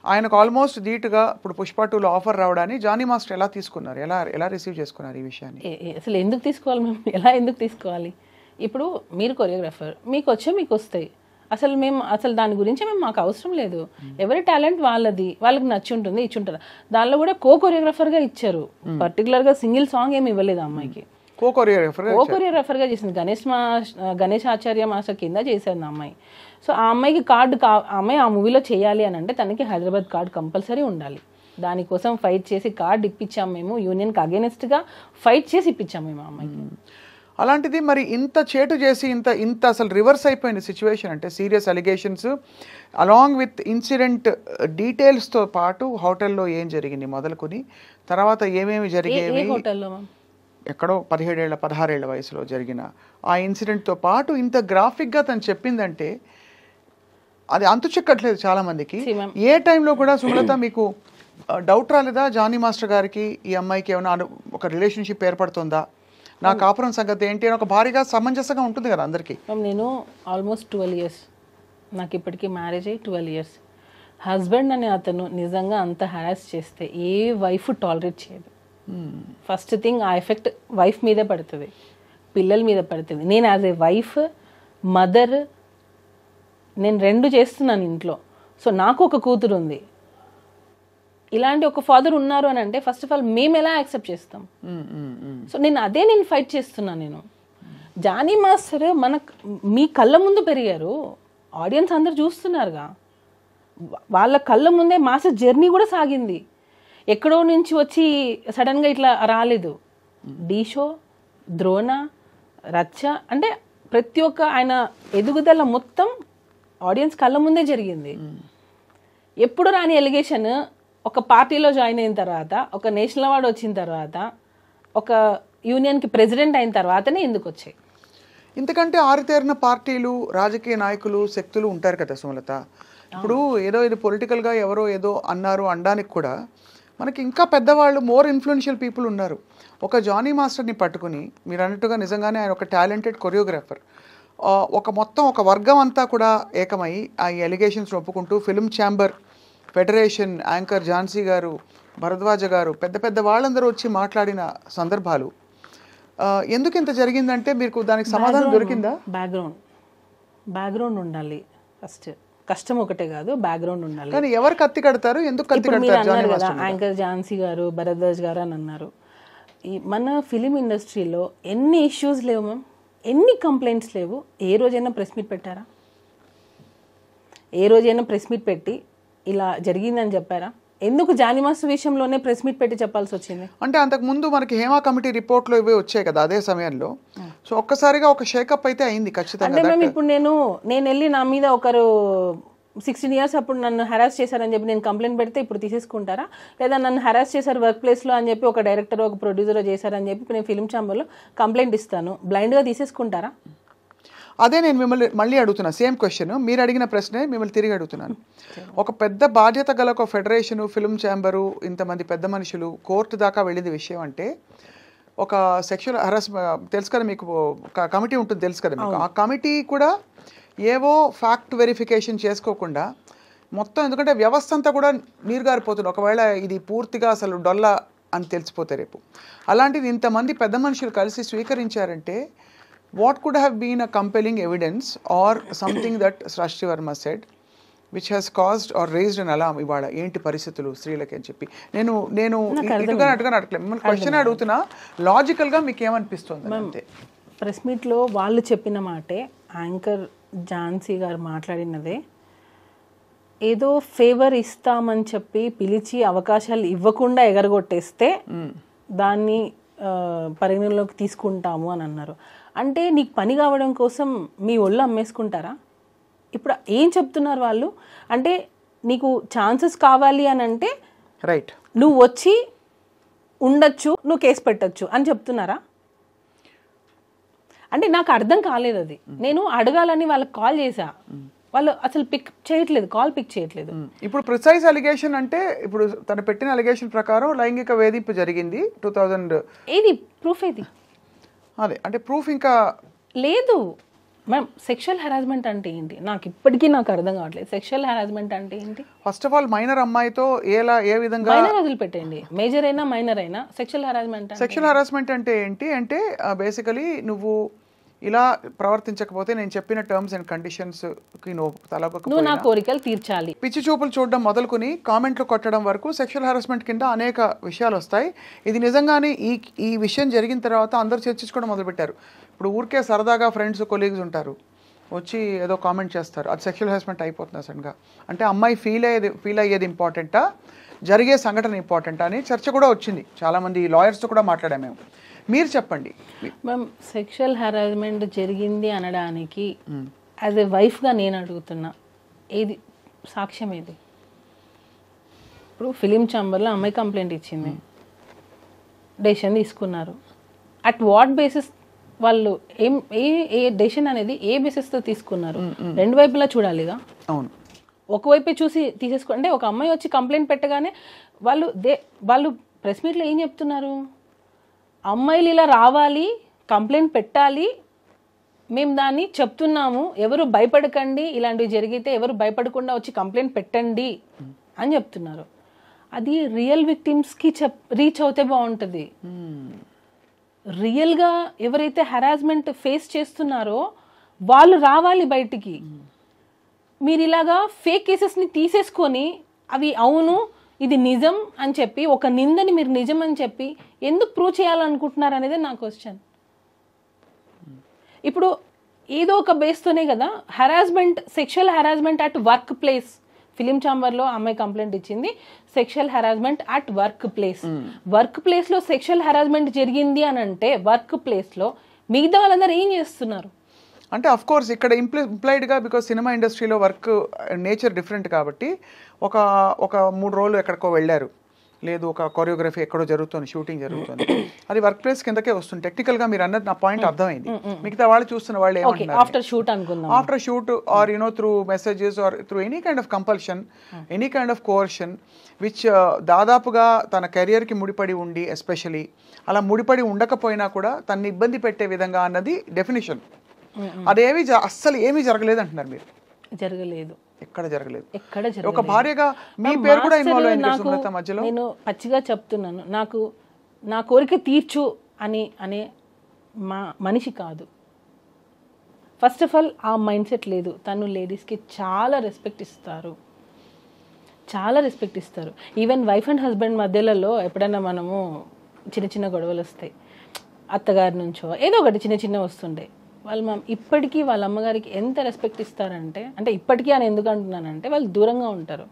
ఆయనకు ఆల్మోస్ట్ ధీటుగా ఇప్పుడు పుష్ప 2లో ఆఫర్ రావడాన్ని జానీ మాస్టర్ ఎలా తీసుకున్నారు, ఎలా రిసీవ్ చేసుకున్నారు ఈ విషయాన్ని? అసలు ఎందుకు తీసుకోవాలి మేము, ఎలా ఎందుకు తీసుకోవాలి? ఇప్పుడు మీరు కొరియోగ్రాఫర్, మీకు వస్తాయి. అసలు దాని గురించి మాకు అవసరం లేదు. ఎవరి టాలెంట్ వాళ్ళది, వాళ్ళకి నచ్చి ఉంటుంది, ఇచ్చి ఉంటారు. దానిలో కూడా కొరియోగ్రాఫర్గా ఇచ్చారు. పర్టికులర్గా సింగిల్ సాంగ్ ఏమి ఇవ్వలేదు అమ్మాయికి, కొరియోగ్రాఫర్గా చేసింది. గణేష్ ఆచార్య మాస్టర్ కింద చేశారు అమ్మాయి. సో ఆ అమ్మాయికి కార్డు అమ్మాయి ఆ మూవీలో చేయాలి అని అంటే తనకి హైదరాబాద్ కార్డు కంపల్సరీ ఉండాలి. దానికోసం ఫైట్ చేసి కార్డు ఇప్పించాము మేము, యూనియన్కి అగేనెస్ట్గా ఫైట్ చేసి ఇప్పించాము మేము ఆ అమ్మాయికి. అలాంటిది మరి ఇంత చేటు చేసి ఇంత అసలు రివర్స్ అయిపోయిన సిచ్యువేషన్, అంటే serious allegations along with incident డీటెయిల్స్తో పాటు హోటల్లో ఏం జరిగింది మొదలుకొని తర్వాత ఏమేమి జరిగేవి, ఎక్కడో 17 ఏళ్ళ 16 ఏళ్ల వయసులో జరిగిన ఆ ఇన్సిడెంట్తో పాటు ఇంత గ్రాఫిక్గా తను చెప్పిందంటే అది అంతు చిక్కట్లేదు చాలామందికి. ఏ టైంలో కూడా సుమలత మీకు డౌట్ రాలేదా జానీ మాస్టర్ గారికి ఈ అమ్మాయికి ఏమైనా ఒక రిలేషన్షిప్ ఏర్పడుతుందా, నా కాపురం సంగతి ఏంటి అని ఒక భారీగా సమంజసంగా ఉంటుంది కదా అందరికీ? నేను ఆల్మోస్ట్ 12 ఇయర్స్, నాకు ఇప్పటికీ మ్యారేజ్ అయ్యి 12 ఇయర్స్. హస్బెండ్ అనే అతను నిజంగా అంత హ్యారాస్ చేస్తే ఏ వైఫ్ టాలరేట్ చేయదు. ఫస్ట్ థింగ్ ఆ ఎఫెక్ట్ వైఫ్ మీదే పడుతుంది, పిల్లల మీద పడుతుంది. నేను యాజ్ ఏ వైఫ్, మదర్, నేను 2 చేస్తున్నాను ఇంట్లో. సో నాకు ఒక కూతురు ఉంది. ఇలాంటి ఒక ఫాదర్ ఉన్నారు అని అంటే ఫస్ట్ ఆఫ్ ఆల్ మేము ఎలా యాక్సెప్ట్ చేస్తాం? సో నేను ఫైట్ చేస్తున్నాను. నేను జానీ మాస్టర్ మీ కళ్ళ ముందు పెరిగారు, ఆడియన్స్ అందరు చూస్తున్నారుగా, వాళ్ళ కళ్ళ ముందే మాస్టర్ జర్నీ కూడా సాగింది. ఎక్కడో నుంచి వచ్చి సడన్గా ఇట్లా రాలేదు. డీ షో, ద్రోణ, రచ్చ అంటే ప్రతి ఒక్క ఆయన ఎదుగుదల మొత్తం ఆడియన్స్ కళ్ళ ముందే జరిగింది. ఎప్పుడు రాని ఎలిగేషన్ ఒక పార్టీలో జాయిన్ అయిన తర్వాత, ఒక నేషనల్ అవార్డు వచ్చిన తర్వాత, ఒక యూనియన్కి ప్రెసిడెంట్ అయిన తర్వాతనే ఎందుకు వచ్చాయి? ఇంతకంటే ఆరితేరిన పార్టీలు, రాజకీయ నాయకులు, శక్తులు ఉంటారు కదా సుమలత. ఇప్పుడు ఇది పొలిటికల్గా ఎవరో ఏదో అన్నారు అనడానికి కూడా మనకి ఇంకా పెద్దవాళ్ళు, మోర్ ఇన్ఫ్లుయెన్షియల్ పీపుల్ ఉన్నారు. ఒక జానీ మాస్టర్ని పట్టుకుని మీరు అన్నట్టుగా నిజంగానే ఆయన ఒక టాలెంటెడ్ కొరియోగ్రాఫర్, ఒక వర్గం అంతా కూడా ఏకమై ఆ ఎలిగేషన్స్ ఒప్పుకుంటూ film chamber federation anchor Jhansi garu Bharadwaja గారు పెద్ద పెద్ద వాళ్ళందరూ వచ్చి మాట్లాడిన సందర్భాలు ఎందుకు ఇంత జరిగిందంటే మీకు దానికి సమాధానం దొరికిందా? బ్యాక్గ్రౌండ్ ఉండాలి ఫస్ట్. కష్టం ఒకటే కాదు, బ్యాక్గ్రౌండ్ ఉండాలి. కానీ ఎవరు కత్తి కడతారు, ఎందుకు కత్తి కడతారు? యాంకర్ ఝాన్సీ గారు, భరద్వాజ్ గారు అని అన్నారు. ఈ మన ఫిలిం ఇండస్ట్రీలో ఎన్ని ఇష్యూస్ లేవు మ్యామ్, ఎన్ని కంప్లైంట్స్ లేవు. ఏ రోజైనా ప్రెస్ మీట్ పెట్టారా? ఏ రోజైనా ప్రెస్ మీట్ పెట్టి ఇలా జరిగిందని చెప్పారా? ఎందుకు జానిమాస్ విషయంలోనే ప్రెస్ మీట్ పెట్టి చెప్పాల్సి వచ్చింది? అంటే అంతకు ముందు మనకి హేమా కమిటీ రిపోర్ట్లో ఇవి వచ్చాయి కదా అదే సమయంలో. సో ఒక్కసారిగా ఒక షేకప్ అయితే అయింది ఖచ్చితంగా. అంటే మేము ఇప్పుడు నేను వెళ్ళి నా మీద ఒకరు 16 years అప్పుడు నన్ను హెరాస్ చేశారని చెప్పి నేను కంప్లైంట్ పెడితే ఇప్పుడు తీసేసుకుంటారా? లేదా నన్ను హెరాస్ చేశారు వర్క్ ప్లేస్లో అని చెప్పి ఒక డైరెక్టర్ ఒక ప్రొడ్యూసర్ చేశారని చెప్పి నేను ఫిలిం ఛాంబర్లో కంప్లైంట్ ఇస్తాను, బ్లైండ్గా తీసేసుకుంటారా? అదే నేను మిమ్మల్ని మళ్ళీ అడుగుతున్నా, సేమ్ క్వశ్చన్ మీరు అడిగిన ప్రశ్నే మిమ్మల్ని తిరిగి అడుగుతున్నాను. ఒక పెద్ద బాధ్యత గల ఒక ఫెడరేషను, ఫిలిం ఛాంబరు, ఇంతమంది పెద్ద మనుషులు కోర్టు దాకా వెళ్ళింది విషయం అంటే ఒక సెక్షువల్ హెరాస్మెంట్ తెలుసు కదా మీకు, కమిటీ ఉంటుంది తెలుసు కదా మీకు. ఆ కమిటీ కూడా ఏవో ఫ్యాక్ట్ వెరిఫికేషన్ చేసుకోకుండా మొత్తం, ఎందుకంటే వ్యవస్థ అంతా కూడా నీరుగారిపోతుంది ఒకవేళ ఇది పూర్తిగా అసలు డొల్ల అని తెలిసిపోతే రేపు. అలాంటిది ఇంతమంది పెద్ద మనుషులు కలిసి స్వీకరించారంటే what could have been a compelling evidence or something that Srashti Verma said which has caused or raised an alarm ఇవాళ ఏంటి పరిస్థితులు స్త్రీలకి అని చెప్పి. నేను ఇటుగా అడగలేదు మిమ్మల్ని క్వశ్చన్ అడుగుతున్నా, లాజికల్గా మీకు ఏమనిపిస్తుంది? అంతే ప్రెస్ మీట్లో వాళ్ళు చెప్పిన మాటే, యాంకర్ ఝాన్సీ గారు మాట్లాడినదే, ఏదో ఫేవర్ ఇస్తామని చెప్పి పిలిచి అవకాశాలు ఇవ్వకుండా ఎగరగొట్టేస్తే దాన్ని పరిగణలోకి తీసుకుంటాము అని అన్నారు. అంటే నీకు పని కావడం కోసం మీ ఒళ్ళు అమ్మేసుకుంటారా? ఇప్పుడు ఏం చెప్తున్నారు వాళ్ళు అంటే, నీకు ఛాన్సెస్ కావాలి అని అంటే రైట్ నువ్వు వచ్చి ఉండొచ్చు, నువ్వు కేసు పెట్టచ్చు అని చెప్తున్నారా? అంటే నాకు అర్థం కాలేదు అది. నేను అడగాలని వాళ్ళకి కాల్ చేశా, వాళ్ళు అసలు పిక్ చేయట్లేదు, కాల్ పిక్ చేయట్లేదు. ఇప్పుడు ప్రిసైజ్ అలిగేషన్ అంటే ఇప్పుడు తను పెట్టిన అలిగేషన్ ప్రకారం లైంగిక వేధింపు జరిగింది 2000. ఏది ప్రూఫ్? ఏది? అదే అంటే ప్రూఫ్ ఇంకా లేదు మ్యామ్. సెక్షువల్ హెరాస్మెంట్ అంటే ఏంటి నాకు ఇప్పటికీ అర్థం కావట్లేదు. సెక్షువల్ హెరాస్మెంట్ అంటే ఏంటి? ఫస్ట్ ఆఫ్ ఆల్ మైనర్ అమ్మాయితో ఏ విధంగా, మైనర్ వదిలిపెట్టండి, మేజర్ అయినా మైనర్ అయినా సెక్షువల్ హెరాస్మెంట్ అంటే ఏంటి అంటే బేసికలీ నువ్వు ఇలా ప్రవర్తించకపోతే నేను చెప్పిన టర్మ్స్ అండ్ కండిషన్స్ కి నువ్వు నా కోరికలు తీర్చాలి, పిచ్చి చూపులు చూడడం మొదలుకొని కామెంట్లు కొట్టడం వరకు సెక్షువల్ హెరాస్మెంట్ కింద అనేక విషయాలు వస్తాయి. ఇది నిజంగానే ఈ విషయం జరిగిన తర్వాత అందరూ చర్చించుకోవడం మొదలుపెట్టారు. ఇప్పుడు ఊరికే సరదాగా ఫ్రెండ్స్ కొలీగ్స్ ఉంటారు, వచ్చి ఏదో కామెంట్ చేస్తారు, అది సెక్షువల్ హెరాస్మెంట్ అయిపోతుంది సడన్గా. అంటే అమ్మాయి ఫీల్ అయ్యేది ఇంపార్టెంటా, జరిగే సంఘటన ఇంపార్టెంటా అని చర్చ కూడా వచ్చింది. చాలామంది లాయర్స్తో కూడా మాట్లాడాము మేము. మీరు చెప్పండి మ్యామ్. సెక్షువల్ హెరాస్మెంట్ జరిగింది అనడానికి యాజ్ ఎ వైఫ్గా నేను అడుగుతున్నా, ఏది సాక్ష్యం? ఏది? ఇప్పుడు ఫిలిం ఛాంబర్లో అమ్మాయి కంప్లైంట్ ఇచ్చింది, డెసిషన్ తీసుకున్నారు. అట్ వాట్ బేసిస్ వాళ్ళు ఏ డెసిషన్ అనేది ఏ బేసిస్తో తీసుకున్నారు? రెండు వైపులా చూడాలిగా. అవును, ఒకవైపే చూసి అంటే ఒక అమ్మాయి వచ్చి కంప్లైంట్ పెట్టగానే వాళ్ళు ప్రెస్ మీట్లో ఏం చెప్తున్నారు? అమ్మాయిలు ఇలా రావాలి, కంప్లైంట్ పెట్టాలి, మేము దాన్ని చెప్తున్నాము, ఎవరు భయపడకండి, ఇలాంటివి జరిగితే ఎవరు భయపడకుండా వచ్చి కంప్లైంట్ పెట్టండి అని చెప్తున్నారు. అది రియల్ విక్టిమ్స్కి రీచ్ అవుతే బాగుంటుంది. రియల్గా ఎవరైతే హెరాస్మెంట్ ఫేస్ చేస్తున్నారో వాళ్ళు రావాలి బయటికి. మీరు ఇలాగా ఫేక్ కేసెస్ని తీసేసుకొని అవి అవును ఇది నిజం అని చెప్పి ఒక నిందని మీరు నిజం అని చెప్పి ఎందుకు ప్రూవ్ చేయాలనుకుంటున్నారు అనేది నా క్వశ్చన్. ఇప్పుడు ఏదో ఒక బేస్తోనే కదా harassment, sexual harassment at work place. Film ఛాంబర్లో అమ్మాయి కంప్లైంట్ ఇచ్చింది, sexual harassment at work place. Work ప్లేస్లో సెక్షువల్ హెరాస్మెంట్ జరిగింది అని అంటే వర్క్ ప్లేస్లో మిగతా వాళ్ళందరూ ఏం చేస్తున్నారు? అంటే అఫ్ కోర్స్ ఇక్కడ ఇంప్లైడ్గా, బికాజ్ సినిమా ఇండస్ట్రీలో వర్క్ నేచర్ డిఫరెంట్ కాబట్టి ఒక 3 రోజులు ఎక్కడికో వెళ్ళారు, లేదు ఒక కొరియోగ్రఫీ ఎక్కడో జరుగుతుంది, షూటింగ్ జరుగుతుంది, అది వర్క్ ప్లేస్ కిందకే వస్తుంది. టెక్నికల్గా మీరు అన్నది నా పాయింట్ అర్థమైంది. మిగతా వాళ్ళు చూస్తున్న వాళ్ళు ఏమంటున్నారు, after shoot or through messages or through any kind of compulsion, any kind of coercion which దాదాపుగా తన కెరియర్కి ముడిపడి ఉండి, ఎస్పెషలీ అలా ముడిపడి ఉండకపోయినా కూడా తనని ఇబ్బంది పెట్టే విధంగా అన్నది డెఫినేషన్. అదేమి అస్సలు ఏమీ జరగలేదు అంటున్నారు మీరు. జరగలేదు. ఎక్కడ జరగలేదు. ఎక్కడ ఒక జరగలేదు. భార్యగా మీ పేరు కూడా ఇన్వాల్వ్ అయింది నాకు సుమలత మధ్యలో. నేను పచ్చిగా చెప్తున్నాను, నాకు నా కోరిక తీర్చు అనే మా మనిషి కాదు. ఫస్ట్ ఆఫ్ ఆల్ ఆ మైండ్ సెట్ లేదు. తను లేడీస్కి చాలా రెస్పెక్ట్ ఇస్తారు, చాలా రెస్పెక్ట్ ఇస్తారు. ఈవెన్ వైఫ్ అండ్ హస్బెండ్ మధ్యలలో ఎప్పుడైనా మనము చిన్న చిన్న గొడవలు వస్తాయి, అత్తగారి నుంచో ఏదో ఒకటి చిన్న చిన్న వస్తుండే, వాళ్ళు ఇప్పటికీ వాళ్ళ అమ్మగారికి ఎంత రెస్పెక్ట్ ఇస్తారంటే, అంటే ఇప్పటికీ అని ఎందుకు అంటున్నానంటే వాళ్ళు దూరంగా ఉంటారు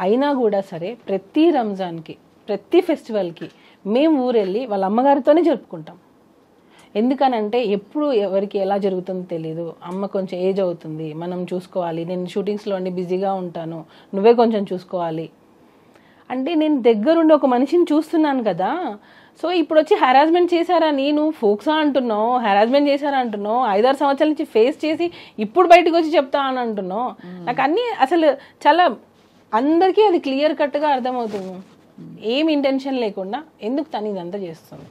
అయినా కూడా సరే ప్రతి రంజాన్కి ప్రతి ఫెస్టివల్కి మేము ఊరెళ్ళి వాళ్ళ అమ్మగారితోనే జరుపుకుంటాం. ఎందుకనంటే ఎప్పుడు ఎవరికి ఎలా జరుగుతుందో తెలియదు. అమ్మ కొంచెం ఏజ్ అవుతుంది, మనం చూసుకోవాలి, నేను షూటింగ్స్లో అన్ని బిజీగా ఉంటాను, నువ్వే కొంచెం చూసుకోవాలి అంటే నేను దగ్గరుండి ఒక మనిషిని చూస్తున్నాను కదా. సో ఇప్పుడు వచ్చి హెరాస్మెంట్ చేశారని నువ్వు ఫోక్సా అంటున్నావు, హెరాస్మెంట్ చేశారా అంటున్నావు, 5-6 సంవత్సరాల నుంచి ఫేస్ చేసి ఇప్పుడు బయటకు వచ్చి చెప్తా అని అంటున్నావు. నాకు అన్నీ అసలు చాలా అందరికీ అది క్లియర్ కట్గా అర్థమవుతుంది, ఏం ఇంటెన్షన్ లేకుండా ఎందుకు తను ఇదంతా చేస్తుంది.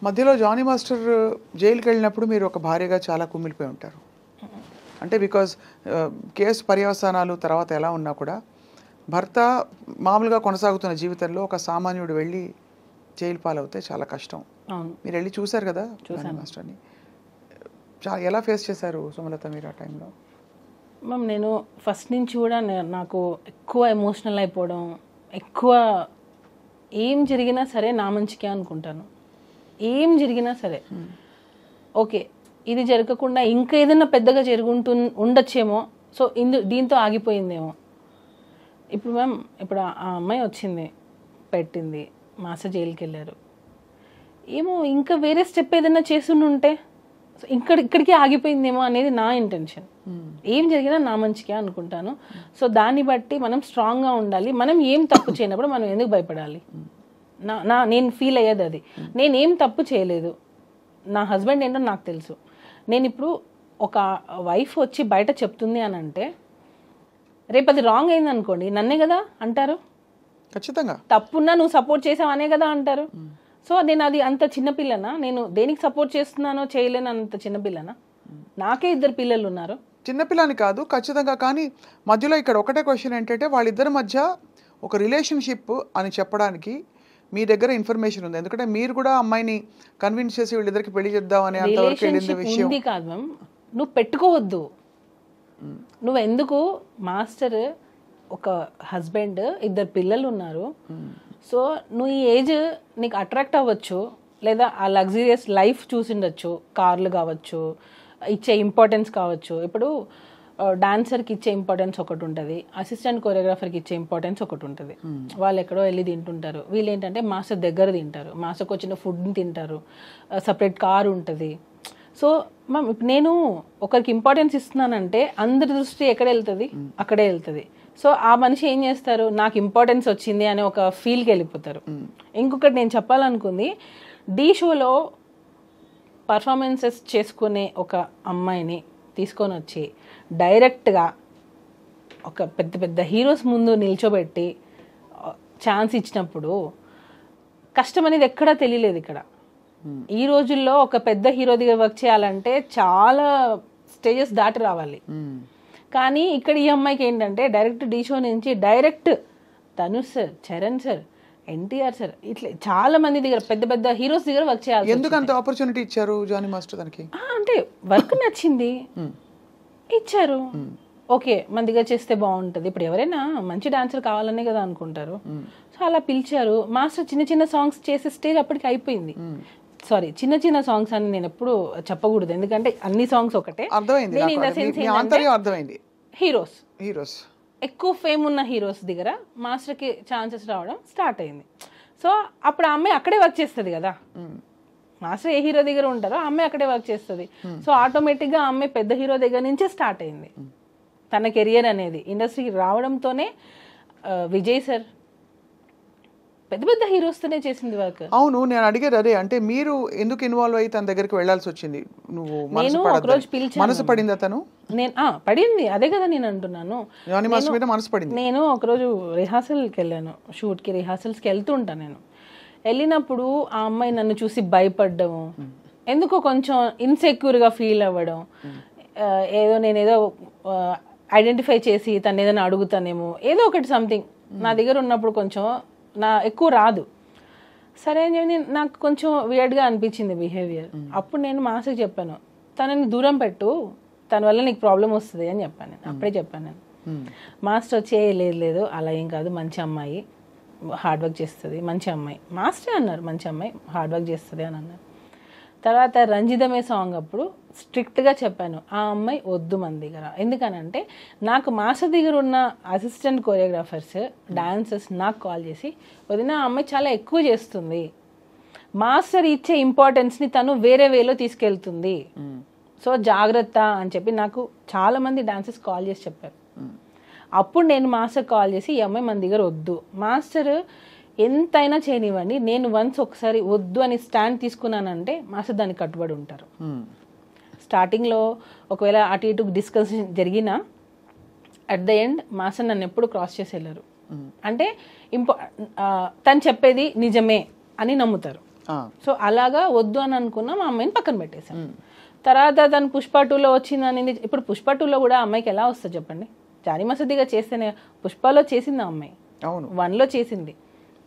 మధ్యలో జానీ మాస్టర్ జైలుకి వెళ్ళినప్పుడు మీరు ఒక భార్యగా చాలా కుమిలిపోయి ఉంటారు. అంటే బికాజ్ కేసు పర్యవసానాలు తర్వాత ఎలా ఉన్నా కూడా భర్త మామూలుగా కొనసాగుతున్న జీవితంలో ఒక సామాన్యుడు వెళ్ళి జైలు పాలవుతే చాలా కష్టం. మీరు వెళ్ళి చూశారు కదా జానీ మాస్టర్ని, ఎలా ఫేస్ చేశారు సుమలత మీరు ఆ టైంలో? మ్యామ్ నేను ఫస్ట్ నుంచి కూడా నాకు ఎక్కువ ఎమోషనల్ అయిపోవడం, ఎక్కువ ఏం జరిగినా సరే నా మంచికే అనుకుంటాను. ఏం జరిగినా సరే ఓకే ఇది జరగకుండా ఇంకా ఏదైనా పెద్దగా ఉండొచ్చేమో, సో దీంతో ఆగిపోయిందేమో. ఇప్పుడు మ్యామ్ ఇప్పుడు ఆ అమ్మాయి వచ్చింది, పెట్టింది, మాస్టర్ జైలుకి వెళ్ళారు, ఏమో ఇంకా వేరే స్టెప్ ఏదైనా చేస్తుంటే సో ఇక్కడికి ఆగిపోయిందేమో అనేది నా ఇంటెన్షన్. ఏం జరిగినా నా మంచికే అనుకుంటాను. సో దాన్ని బట్టి మనం స్ట్రాంగ్గా ఉండాలి. మనం ఏం తప్పు చేయనప్పుడు మనం ఎందుకు భయపడాలి? నేను ఫీల్ అయ్యేది అది. నేనేం తప్పు చేయలేదు, నా హస్బెండ్ ఏంటో నాకు తెలుసు. నేను ఇప్పుడు ఒక వైఫ్ వచ్చి బయట చెప్తుంది అని అంటే రేపు అది రాంగ్ అయింది అనుకోండి, నన్నే కదా అంటారు. ఖచ్చితంగా తప్పున్నా నువ్వు సపోర్ట్ చేసావు అనే కదా అంటారు. సో నేను అది అంత చిన్నపిల్లనా? నేను దేనికి సపోర్ట్ చేస్తున్నానో చేయలేను అంత చిన్నపిల్లనా? నాకే 2 పిల్లలు ఉన్నారు. చిన్నపిల్లని కాదు ఖచ్చితంగా. కానీ మధ్యలో ఇక్కడ ఒకటే క్వశ్చన్ ఏంటంటే వాళ్ళిద్దరి మధ్య ఒక రిలేషన్షిప్ అని చెప్పడానికి మీ దగ్గర ఇన్ఫర్మేషన్ ఉంది. ఎందుకంటే మీరు కూడా అమ్మాయిని కన్విన్స్ చేసి వీళ్ళిద్దరికి పెళ్లి చేద్దామని అంతవరకు వెళ్ళిన విషయం ఉంది కాదు మ్యామ్. నువ్వు పెట్టుకోవద్దు. నువ్వు ఎందుకు మాస్టర్ ఒక హస్బెండ్ 2 పిల్లలు ఉన్నారు. సో నువ్వు ఈ ఏజ్ నీకు అట్రాక్ట్ అవ్వచ్చు, లేదా ఆ లగ్జరియస్ లైఫ్ చూసిండొచ్చు, కార్లు కావచ్చు, ఇచ్చే ఇంపార్టెన్స్ కావచ్చు. ఇప్పుడు డాన్సర్కి ఇచ్చే ఇంపార్టెన్స్ ఒకటి ఉంటుంది, అసిస్టెంట్ కొరియోగ్రాఫర్కి ఇచ్చే ఇంపార్టెన్స్ ఒకటి ఉంటుంది. వాళ్ళు ఎక్కడో వెళ్ళి తింటుంటారు, వీళ్ళు ఏంటంటే మాస్టర్ దగ్గర తింటారు, మాస్టర్కి వచ్చిన ఫుడ్ని తింటారు, సపరేట్ కార్ ఉంటుంది. సో మ్యామ్ ఇప్పుడు నేను ఒకరికి ఇంపార్టెన్స్ ఇస్తున్నానంటే అందరి దృష్టి ఎక్కడ వెళ్తుంది? అక్కడే వెళ్తుంది. సో ఆ మనిషి ఏం చేస్తారు, నాకు ఇంపార్టెన్స్ వచ్చింది అనే ఒక ఫీల్కి వెళ్ళిపోతారు. ఇంకొకటి నేను చెప్పాలనుకుంది, ఢీ షోలో పర్ఫార్మెన్సెస్ చేసుకునే ఒక అమ్మాయిని తీసుకొని వచ్చి డైరెక్ట్గా ఒక పెద్ద పెద్ద హీరోస్ ముందు నిల్చోబెట్టి ఛాన్స్ ఇచ్చినప్పుడు కష్టం అనేది ఎక్కడా తెలియలేదు. ఇక్కడ ఈ రోజుల్లో ఒక పెద్ద హీరో దగ్గర వర్క్ చేయాలంటే చాలా స్టేజెస్ దాటి రావాలి. కానీ ఇక్కడ ఈ అమ్మాయికి ఏంటంటే డైరెక్ట్ ఢీ షో నుంచి direct Dhanush sir, Charan sir, NTR sir, ఇట్లా చాలా మంది దగ్గర పెద్ద పెద్ద హీరోస్ దగ్గర వర్క్ చేయాలి. ఎందుకు అంత ఆపర్చునిటీ ఇచ్చారు జానీ మాస్టర్ దానికి? అంటే వర్క్ నచ్చింది, ఇచ్చారు. ఓకే మన దగ్గర చేస్తే బాగుంటుంది. ఇప్పుడు ఎవరైనా మంచి డాన్సర్ కావాలనే కదా అనుకుంటారు. సో అలా పిలిచారు. మాస్టర్ చిన్న చిన్న సాంగ్స్ చేసే స్టేజ్ అప్పటికి అయిపోయింది. సారీ, చిన్న చిన్న సాంగ్స్ అని నేను ఎప్పుడు చెప్పకూడదు, ఎందుకంటే అన్ని సాంగ్స్ ఒకటే. అర్థమైంది. హీరోస్ ఎక్కువ ఫేమ్ ఉన్న హీరోస్ దగ్గర మాస్టర్కి ఛాన్సెస్ రావడం స్టార్ట్ అయింది. సో అప్పుడు ఆ అమ్మాయి అక్కడే వర్క్ చేస్తుంది కదా. మాస్టర్ ఏ హీరో దగ్గర ఉంటారో ఆ అమ్మాయి అక్కడే వర్క్ చేస్తుంది. సో ఆటోమేటిక్గా ఆ అమ్మాయి పెద్ద హీరో దగ్గర నుంచే స్టార్ట్ అయింది తన కెరియర్ అనేది. ఇండస్ట్రీకి రావడంతోనే విజయ్ సార్ పెద్ద పెద్ద హీరోస్తోనే చేసింది వర్క్. అవును, నేను అడిగేది అదే. అంటే మీరు ఎందుకు ఇన్వాల్వ్ అయ్యి తన దగ్గరికి వెళ్ళాల్సి వచ్చింది? నువ్వు మనసు పడింది అతను? నేను పడింది, అదే కదా నేను అంటున్నాను. నేను ఒకరోజు రిహార్సల్కి వెళ్ళాను, షూట్కి రిహార్సల్స్కి వెళ్తూ ఉంటాను. నేను వెళ్ళినప్పుడు ఆ అమ్మాయి నన్ను చూసి భయపడ్డము, ఎందుకో కొంచెం ఇన్సెక్యూర్గా ఫీల్ అవ్వడం, ఏదో నేనేదో ఐడెంటిఫై చేసి తను ఏదైనా అడుగుతానేమో ఏదో ఒకటి సంథింగ్ నా దగ్గర ఉన్నప్పుడు కొంచెం ఎక్కువ రాదు. సరే అని చెప్పి నాకు కొంచెం వియర్డ్గా అనిపించింది బిహేవియర్. అప్పుడు నేను మాస్టర్కి చెప్పాను, తనని దూరం పెట్టు, తన వల్ల నీకు ప్రాబ్లం వస్తుంది అని చెప్పాను. నేను అప్పుడే చెప్పాను నేను. మాస్టర్ వచ్చి లేదు అలా ఏం కాదు, మంచి అమ్మాయి, హార్డ్ వర్క్ చేస్తుంది, మంచి అమ్మాయి. మాస్టర్ అన్నారు మంచి అమ్మాయి, హార్డ్ వర్క్ చేస్తుంది అని అన్నారు. తర్వాత రంజితమే సాంగ్ అప్పుడు స్ట్రిక్ట్గా చెప్పాను, ఆ అమ్మాయి వద్దు మన దగ్గర. ఎందుకనంటే నాకు మాస్టర్ దగ్గర ఉన్న అసిస్టెంట్ కొరియోగ్రాఫర్స్, డాన్సర్స్ నాకు కాల్ చేసి, వదిన ఆ అమ్మాయి చాలా ఎక్కువ చేస్తుంది, మాస్టర్ ఇచ్చే ఇంపార్టెన్స్ని తను వేరే వేలో తీసుకెళ్తుంది, సో జాగ్రత్త అని చెప్పి నాకు చాలామంది డాన్సర్స్ కాల్ చేసి చెప్పారు. అప్పుడు నేను మాస్టర్ కాల్ చేసి, ఈ అమ్మాయి మన దగ్గర వద్దు, మాస్టర్ ఎంతైనా చేయనివ్వండి, నేను ఒకసారి వద్దు అని స్టాండ్ తీసుకున్నానంటే మాస్టర్ దానికి కట్టుబడి ఉంటారు. స్టార్టింగ్లో ఒకవేళ అటు ఇటు డిస్కషన్ జరిగినా అట్ ద ఎండ్ మాస్టర్ నన్ను ఎప్పుడు క్రాస్ చేసి వెళ్ళరు. అంటే తను చెప్పేది నిజమే అని నమ్ముతారు. సో అలాగా వద్దు అని అనుకున్నా మా అమ్మాయిని పక్కన పెట్టేశాను. తర్వాత తను పుష్ప 2లో వచ్చిందని. ఇప్పుడు పుష్ప 2లో కూడా అమ్మాయికి ఎలా వస్తుంది చెప్పండి? జానీ మసదిగా చేస్తేనే, పుష్పలో చేసింది ఆ అమ్మాయి, 1లో చేసింది,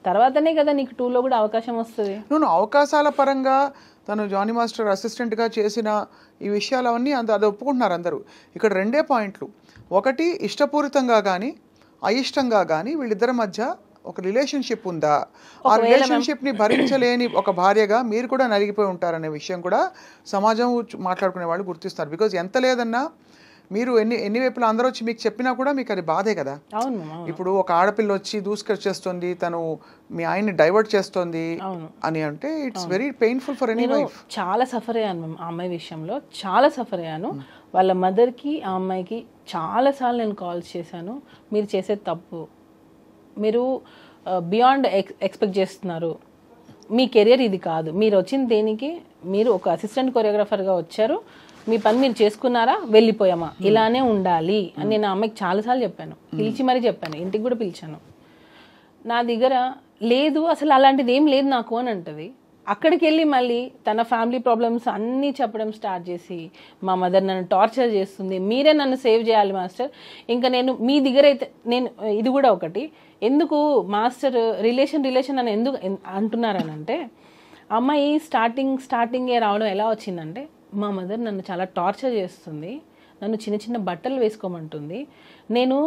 తర్వాతనే కదా నీకు 2లో కూడా అవకాశం వస్తుంది. అవకాశాల పరంగా తను జానీ మాస్టర్ అసిస్టెంట్గా చేసిన ఈ విషయాలు అవన్నీ అది ఒప్పుకుంటున్నారు అందరూ. ఇక్కడ 2 పాయింట్లు. ఒకటి, ఇష్టపూరితంగా కానీ అయిష్టంగా కానీ వీళ్ళిద్దరి మధ్య ఒక రిలేషన్షిప్ ఉందా? ఆ రిలేషన్షిప్ని భరించలేని ఒక భార్యగా మీరు కూడా నలిగిపోయి ఉంటారనే విషయం కూడా సమాజం మాట్లాడుకునే వాళ్ళు గుర్తిస్తారు. బికాజ్ ఎంత లేదన్నా మీరు ఎన్ని వైపులా అందరూ వచ్చి మీకు చెప్పినా కూడా మీకు అది బాధే కదా. ఇప్పుడు ఒక ఆడపిల్ల వచ్చి దూసుకొచ్చేస్తుంది, తను మీ ఆయన్ని డైవర్ట్ చేస్తుంది అని అంటే it's very painful for any wife. చాలా సఫర్ అయ్యాను మ్యామ్ ఆ అమ్మాయి విషయంలో, చాలా సఫర్ అయ్యాను. వాళ్ళ మదర్కి ఆ అమ్మాయికి చాలాసార్లు నేను కాల్స్ చేశాను, మీరు చేసేది తప్పు, మీరు బియాండ్ ఎక్స్పెక్ట్ చేస్తున్నారు, మీ కెరియర్ ఇది కాదు, మీరు వచ్చిన దేనికి, మీరు ఒక అసిస్టెంట్ కొరియోగ్రాఫర్గా వచ్చారు, మీ పని మీరు చేసుకున్నారా, వెళ్ళిపోయామా, ఇలానే ఉండాలి అని నేను ఆ అమ్మాయికి చాలాసార్లు చెప్పాను. పిలిచి మరీ చెప్పాను, ఇంటికి కూడా పిలిచాను. నా దగ్గర లేదు అసలు అలాంటిది ఏం లేదు నాకు అని అంటది. అక్కడికి వెళ్ళి మళ్ళీ తన ఫ్యామిలీ ప్రాబ్లమ్స్ అన్నీ చెప్పడం స్టార్ట్ చేసి, మా మదర్ నన్ను టార్చర్ చేస్తుంది, మీరే నన్ను సేవ్ చేయాలి మాస్టర్, ఇంకా నేను మీ దగ్గర అయితే నేను ఇది కూడా ఒకటి, ఎందుకు మాస్టర్ రిలేషన్ అని ఎందుకు అంటున్నారనంటే, అమ్మాయి స్టార్టింగే రావడం ఎలా వచ్చిందంటే, మా మదర్ నన్ను చాలా టార్చర్ చేస్తుంది, నన్ను చిన్న చిన్న బట్టలు వేసుకోమంటుంది, నేను